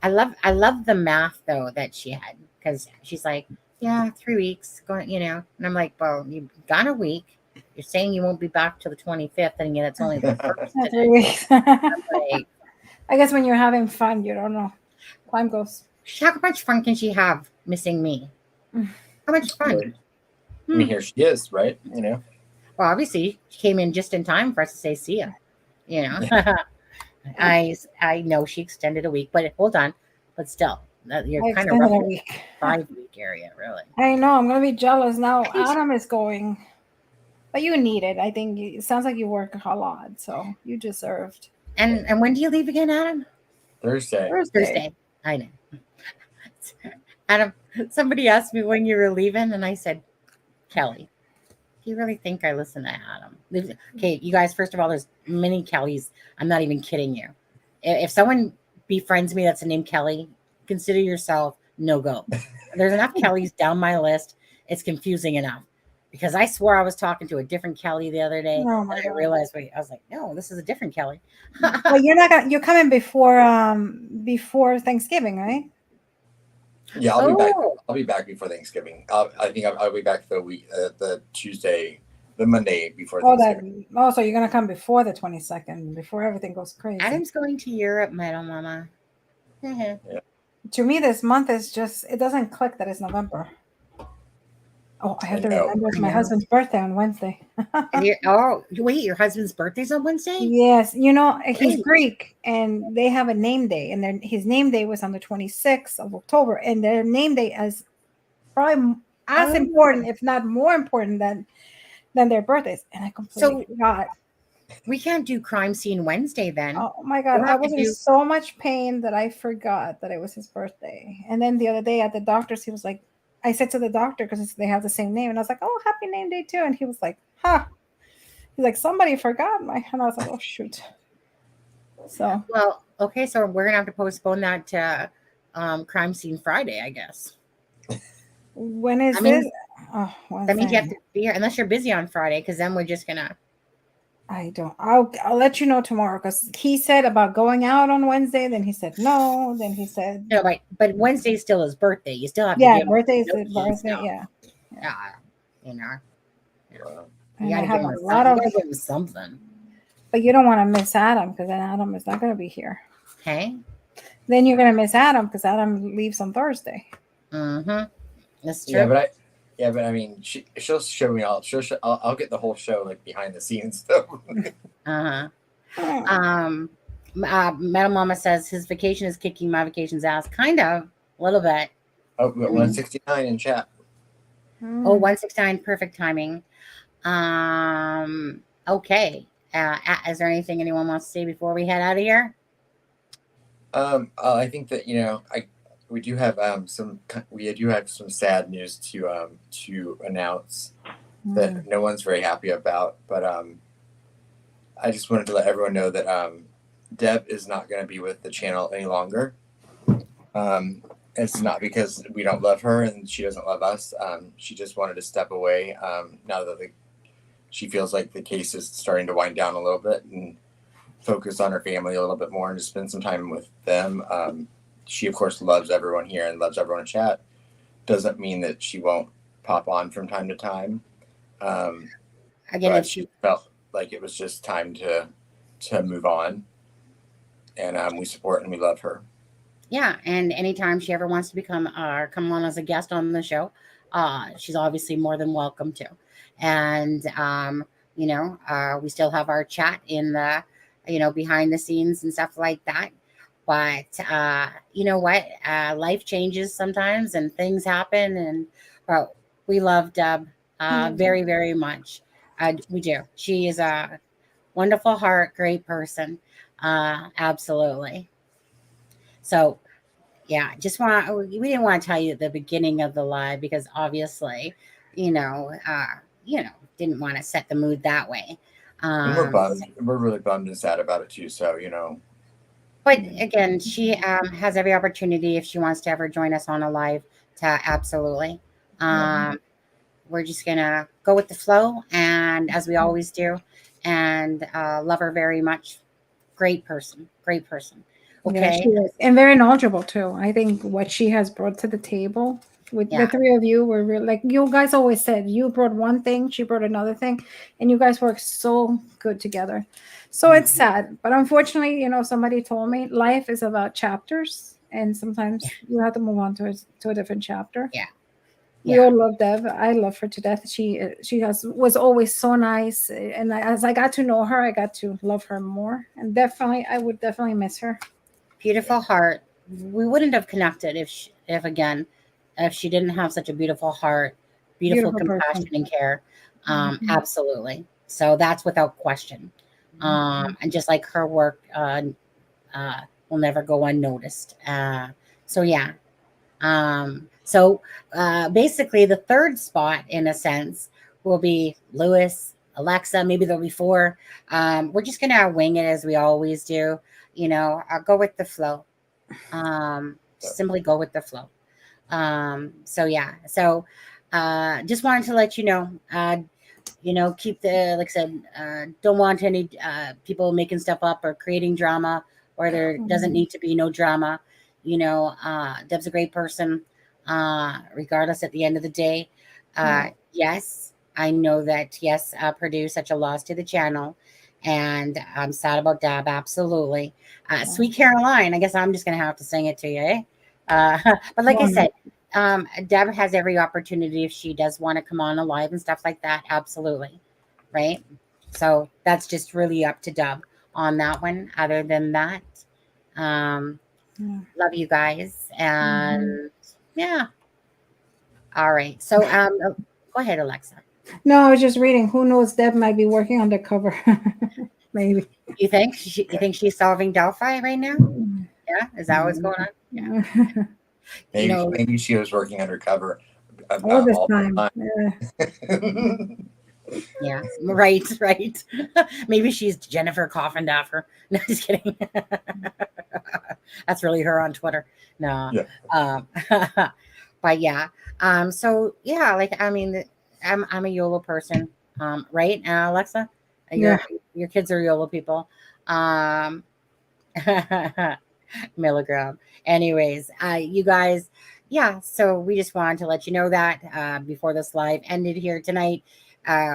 Speaker 3: I love the math though that she had, because she's like, yeah, 3 weeks going, you know, and I'm like, well, you've gone a week. You're saying you won't be back till the 25th, and yet it's only the first.
Speaker 4: 3 weeks.
Speaker 3: Like,
Speaker 4: I guess when you're having fun, you don't know. Time goes.
Speaker 3: how much fun can she have missing me? How much fun?
Speaker 5: I mean, here she is, right? You know.
Speaker 3: Well, obviously, she came in just in time for us to say see ya. You know. I know she extended a week, but hold on. But still, you're kind of rough. 5-week area, really.
Speaker 4: I know. I'm gonna be jealous now. Adam is going, but you need it. I think it sounds like you work a lot, so you deserved.
Speaker 3: And when do you leave again, Adam?
Speaker 5: Thursday.
Speaker 3: I know. Adam, somebody asked me when you were leaving, and I said, Kelly. Do you really think I listen to Adam? Okay, you guys, first of all, there's many Kellys. I'm not even kidding you. If someone befriends me that's named Kelly, consider yourself no go. There's enough Kellys down my list. It's confusing enough, because I swore I was talking to a different Kelly the other day.
Speaker 4: Oh my
Speaker 3: and
Speaker 4: God.
Speaker 3: I realized, wait, I was like, no, this is a different Kelly.
Speaker 4: Well, you're coming before Thanksgiving, right?
Speaker 5: Yeah, I'll be back. I'll be back before Thanksgiving. I think I'll be back the Tuesday, the Monday before Thanksgiving.
Speaker 4: So you're gonna come before the 22nd, before everything goes crazy.
Speaker 3: Adam's going to Europe, Metal Mama.
Speaker 5: Yeah.
Speaker 4: To me, this month is just, it doesn't click that it's November. Oh, I have to remember it's my husband's birthday on Wednesday.
Speaker 3: Oh, wait, your husband's birthday's on Wednesday?
Speaker 4: Yes. You know, he's Greek, and they have a name day, and then his name day was on the 26th of October, and their name day is probably as important, if not more important than their birthdays. And I completely forgot.
Speaker 3: We can't do Crime Scene Wednesday then.
Speaker 4: Oh my God. I was in so much pain that I forgot that it was his birthday. And then the other day at the doctor's, he was like, I said to the doctor, because they have the same name, and I was like, oh, happy name day too. And he was like, huh. He's like, somebody forgot my, and I was like, oh shoot. So
Speaker 3: well, okay, so we're gonna have to postpone that to Crime Scene Friday, I guess.
Speaker 4: When is this?
Speaker 3: Oh, that means you have to be here unless you're busy on Friday, because then we're just gonna.
Speaker 4: I'll let you know tomorrow, because he said about going out on Wednesday. Then he said no. Then he said
Speaker 3: no, but Wednesday's still his birthday. You still have to.
Speaker 4: Yeah, birthday's his birthday. Yeah.
Speaker 3: You know.
Speaker 4: And I have a lot of
Speaker 3: something.
Speaker 4: But you don't want to miss Adam, because then Adam is not going to be here.
Speaker 3: Okay.
Speaker 4: Then you're going to miss Adam, because Adam leaves on Thursday.
Speaker 3: Mm-hmm. That's true.
Speaker 5: Yeah, but I mean, she'll show me all. I'll get the whole show, like behind the scenes stuff.
Speaker 3: Metal Mama says his vacation is kicking my vacation's ass. Kind of, a little bit.
Speaker 5: Oh, we got 169 in chat.
Speaker 3: Oh, 169, perfect timing. Okay. Is there anything anyone wants to say before we head out of here?
Speaker 5: I think that we do have some sad news to announce that no one's very happy about. But I just wanted to let everyone know that Deb is not going to be with the channel any longer. It's not because we don't love her and she doesn't love us. She just wanted to step away now that she feels like the case is starting to wind down a little bit and focus on her family a little bit more and just spend some time with them. She, of course, loves everyone here and loves everyone in chat. Doesn't mean that she won't pop on from time to time.
Speaker 3: Again,
Speaker 5: but she felt like it was just time to move on. And we support and we love her.
Speaker 3: Yeah, and anytime she ever wants to come on as a guest on the show, she's obviously more than welcome to. And we still have our chat in the behind the scenes and stuff like that. But you know what? Life changes sometimes and things happen. And we love Deb very, very much. We do. She is a wonderful heart, great person. Absolutely. So, yeah, we didn't want to tell you at the beginning of the live because obviously, didn't want to set the mood that way.
Speaker 5: And we're bummed. We're really bummed and sad about it too. So,
Speaker 3: But again, she has every opportunity if she wants to ever join us on a live to absolutely. We're just going to go with the flow and as we always do and love her very much. Great person. Okay.
Speaker 4: Yeah, she is. And very knowledgeable too. I think what she has brought to the table with the three of you were really, like you guys always said, you brought one thing, she brought another thing, and you guys work so good together. So it's sad, but unfortunately, somebody told me life is about chapters, and sometimes you have to move on to a different chapter.
Speaker 3: Yeah.
Speaker 4: We all love Deb. I love her to death. She was always so nice, and as I got to know her, I got to love her more. And I would definitely miss her.
Speaker 3: Beautiful heart. We wouldn't have connected if she didn't have such a beautiful heart, beautiful compassion and care. Absolutely. So that's without question. And just like her work will never go unnoticed. So yeah. So basically the third spot in a sense will be Lewis, Alexa, maybe there'll be 4. We're just gonna wing it as we always do. I'll go with the flow. Simply go with the flow. So yeah. So just wanted to let you know, keep like I said, don't want any people making stuff up or creating drama where there doesn't need to be no drama. Deb's a great person, regardless at the end of the day. Yes, I know that, produced such a loss to the channel. And I'm sad about Deb, absolutely. Sweet Caroline, I guess I'm just going to have to sing it to you, eh? But like I said, Deb has every opportunity if she does want to come on live and stuff like that, absolutely, right? So that's just really up to Deb on that one. Other than that, love you guys. And yeah. All right. So go ahead, Alexa.
Speaker 4: No, I was just reading. Who knows? Deb might be working undercover. Maybe.
Speaker 3: You think she's solving Delphi right now? Yeah, is that what's going on? Yeah.
Speaker 5: Maybe she was working undercover
Speaker 4: all this time.
Speaker 3: Yeah, right. Maybe she's Jennifer Coffindaffer. No, just kidding. That's really her on Twitter. No. Yeah. But yeah. So yeah, I'm a YOLO person, right, Alexa? Your kids are YOLO people. Milligram. Anyways, you guys, so we just wanted to let you know that before this live ended here tonight.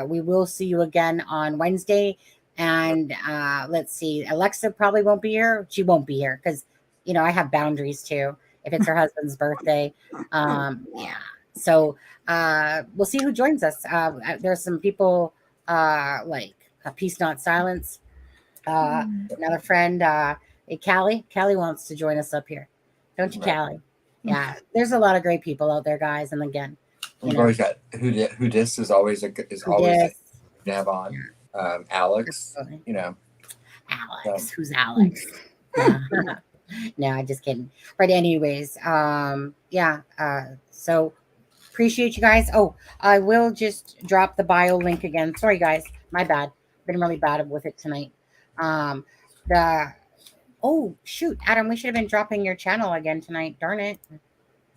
Speaker 3: We will see you again on Wednesday. And let's see, Alexa probably won't be here. She won't be here because, I have boundaries too. If it's her husband's birthday. So we'll see who joins us. There's some people like Peace Not Silence. Another friend, Callie. Callie wants to join us up here. Don't you, Callie? Yeah. There's a lot of great people out there, guys. And again,
Speaker 5: we've always got who dis is always to have on. Alex,
Speaker 3: Absolutely.
Speaker 5: you know.
Speaker 3: Alex, who's Alex? No, just kidding. But anyways, yeah. So appreciate you guys. Oh, I will just drop the bio link again. Sorry, guys, my bad. Been really bad with it tonight. The Oh shoot, Adam, we should have been dropping your channel again tonight. Darn it,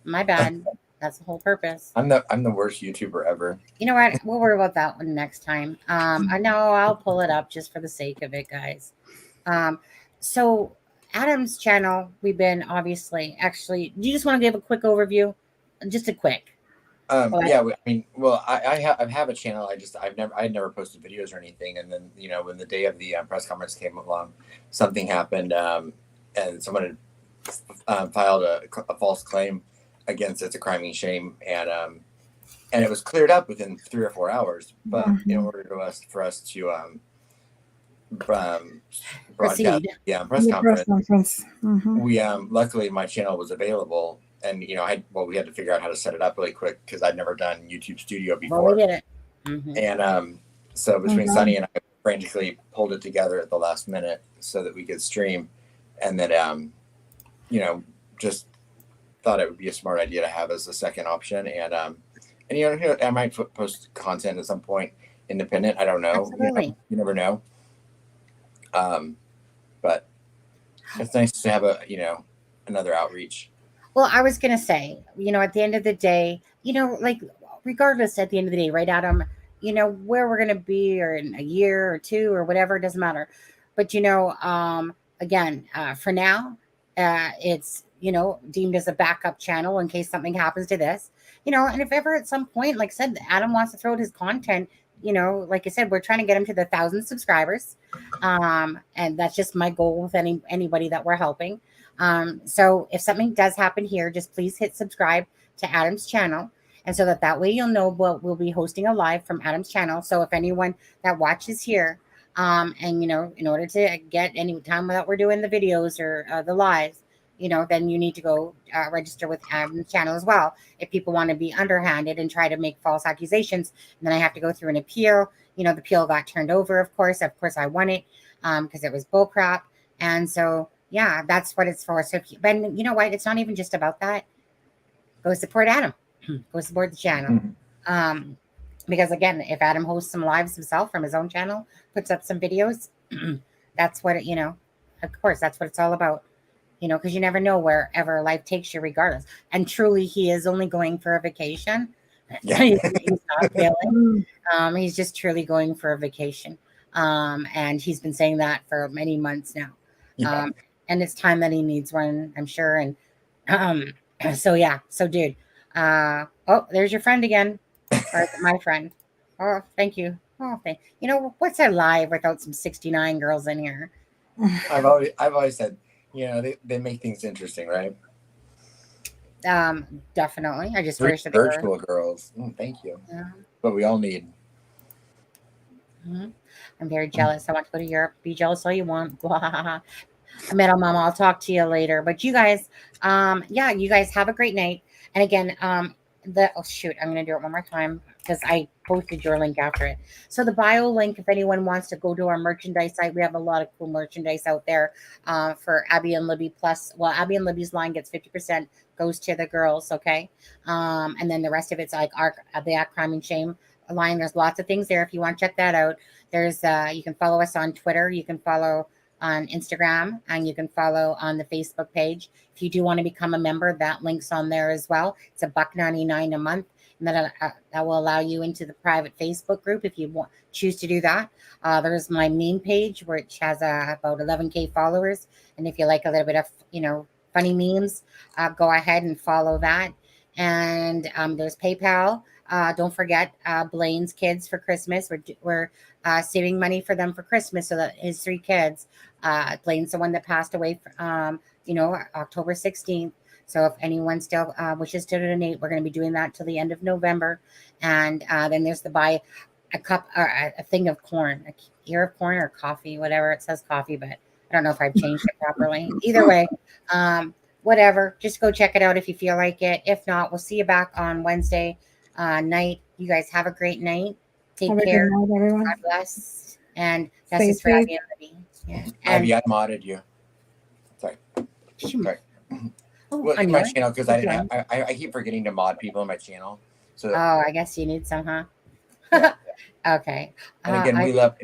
Speaker 3: my bad. That's the whole purpose.
Speaker 5: I'm the worst YouTuber ever.
Speaker 3: You know what? We'll worry about that one next time. I know I'll pull it up just for the sake of it, guys. So Adam's channel, we've been obviously actually. Do you just want to give a quick overview? Just a quick.
Speaker 5: Yeah, I mean, well, I have a channel. I had never posted videos or anything. And then, you know, when the day of the press conference came along, something happened, and someone had filed a false claim against It's a Crime and Shame, and it was cleared up within 3 or 4 hours. But in order for us to broadcast press conference, we luckily my channel was available. And you know, we had to figure out how to set it up really quick because I'd never done YouTube Studio before.
Speaker 3: Well, we did it.
Speaker 5: And so between Sunny and I frantically pulled it together at the last minute so that we could stream. And then, you know, just thought it would be a smart idea to have as a second option. And you know, I might post content at some point independent. I don't know.
Speaker 3: Absolutely.
Speaker 5: You never know. But it's nice to have another outreach.
Speaker 3: Well, I was going to say, you know, at the end of the day, you know, like regardless at the end of the day, right, Adam, you know, where we're going to be or in a year or two or whatever, it doesn't matter. But, you know, again, for now, it's, you know, deemed as a backup channel in case something happens to this, you know, and if ever at some point, like I said, Adam wants to throw out his content, you know, like I said, we're trying to get him to the 1,000 subscribers. And that's just my goal with anybody that we're helping. So if something does happen here, just please hit subscribe to Adam's channel. And so that way you'll know we'll be hosting a live from Adam's channel. So if anyone that watches here, and, you know, in order to get any time that we're doing the videos or the lives, you know, then you need to go register with Adam's channel as well. If people want to be underhanded and try to make false accusations, then I have to go through an appeal. You know, the appeal got turned over, of course. Of course, I won it because it was bullcrap. And so, yeah, that's what it's for. So, Ben, you know what? It's not even just about that. Go support Adam. Go support the channel. Because, again, if Adam hosts some lives himself from his own channel, puts up some videos, that's what, you know, of course, that's what it's all about. You know, because you never know wherever life takes you regardless. And truly, he is only going for a vacation.
Speaker 5: Yeah.
Speaker 3: He's not failing. He's just truly going for a vacation. And he's been saying that for many months now.
Speaker 5: Yeah.
Speaker 3: And it's time that he needs one, I'm sure. And so, yeah. So, dude. Oh, there's your friend again. Or my friend. Oh, thank you. Oh, you know, what's a live without some 69 girls in here?
Speaker 5: I've always said, you know, they make things interesting, right?
Speaker 3: Definitely. I just
Speaker 5: wish that virtual girls. Thank you. Yeah. But we all need.
Speaker 3: I'm very jealous. I want to go to Europe. Be jealous all you want. Metal Mama, I'll talk to you later. But you guys, yeah, you guys have a great night. And again, I'm gonna do it one more time because I posted your link after it. So the bio link, if anyone wants to go to our merchandise site, we have a lot of cool merchandise out there for Abby and Libby plus. Well, Abby and Libby's line gets 50% goes to the girls, okay? And then the rest of it's like the Crime and Shame line. There's lots of things there if you want to check that out. There's you can follow us on Twitter, you can follow on Instagram, and you can follow on the Facebook page. If you do want to become a member, that link's on there as well. It's $1.99 a month, and that will allow you into the private Facebook group if you choose to do that. There's my meme page, which has about 11K followers, and if you like a little bit of, you know, funny memes, go ahead and follow that. And there's PayPal. Don't forget Blaine's kids for Christmas. We're saving money for them for Christmas so that his 3 kids. Blaine's the one that passed away, you know, October 16th. So if anyone still wishes to donate, we're going to be doing that till the end of November. And then there's the buy a cup or a thing of corn, a ear of corn or coffee, whatever. It says coffee, but I don't know if I've changed it properly. Either way, whatever. Just go check it out if you feel like it. If not, we'll see you back on Wednesday night. You guys have a great night. Take
Speaker 4: Have a good
Speaker 3: care.
Speaker 4: night, everyone.
Speaker 3: God bless. And
Speaker 4: Stay
Speaker 3: that's for
Speaker 4: safe.
Speaker 3: Abby. Yeah.
Speaker 5: Ivy,
Speaker 3: And
Speaker 5: I modded you. Sorry. Sorry. Well,
Speaker 3: on
Speaker 5: in my
Speaker 3: yours?
Speaker 5: channel, because
Speaker 3: Which one?
Speaker 5: I keep forgetting to mod people in my channel. So
Speaker 3: Oh, I guess you need some, huh?
Speaker 5: yeah.
Speaker 3: Okay.
Speaker 5: And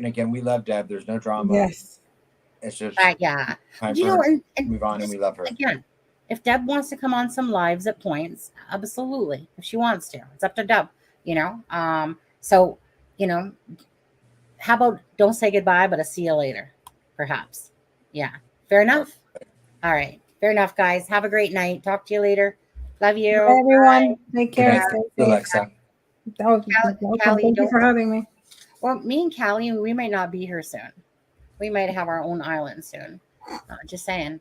Speaker 5: again, we love Deb. There's no drama.
Speaker 3: Yes.
Speaker 5: It's just
Speaker 3: Yeah.
Speaker 5: time
Speaker 3: You
Speaker 5: for
Speaker 3: know,
Speaker 5: her
Speaker 3: and
Speaker 5: to move on, and
Speaker 3: just,
Speaker 5: we love her.
Speaker 3: again, if Deb wants to come on some lives at points, absolutely. If she wants to, it's up to Deb. You know. So, you know, how about don't say goodbye, but a see you later, perhaps. Yeah. Fair enough. All right. Fair enough, guys. Have a great night. Talk to you later. Love you.
Speaker 4: Bye, everyone.
Speaker 3: Bye.
Speaker 4: Take care.
Speaker 5: Good night,
Speaker 4: Stay safe.
Speaker 5: Alexa.
Speaker 4: Oh,
Speaker 3: Callie,
Speaker 4: thank you for having me.
Speaker 3: Well, me and Callie, we might not be here soon. We might have our own island soon. Just saying.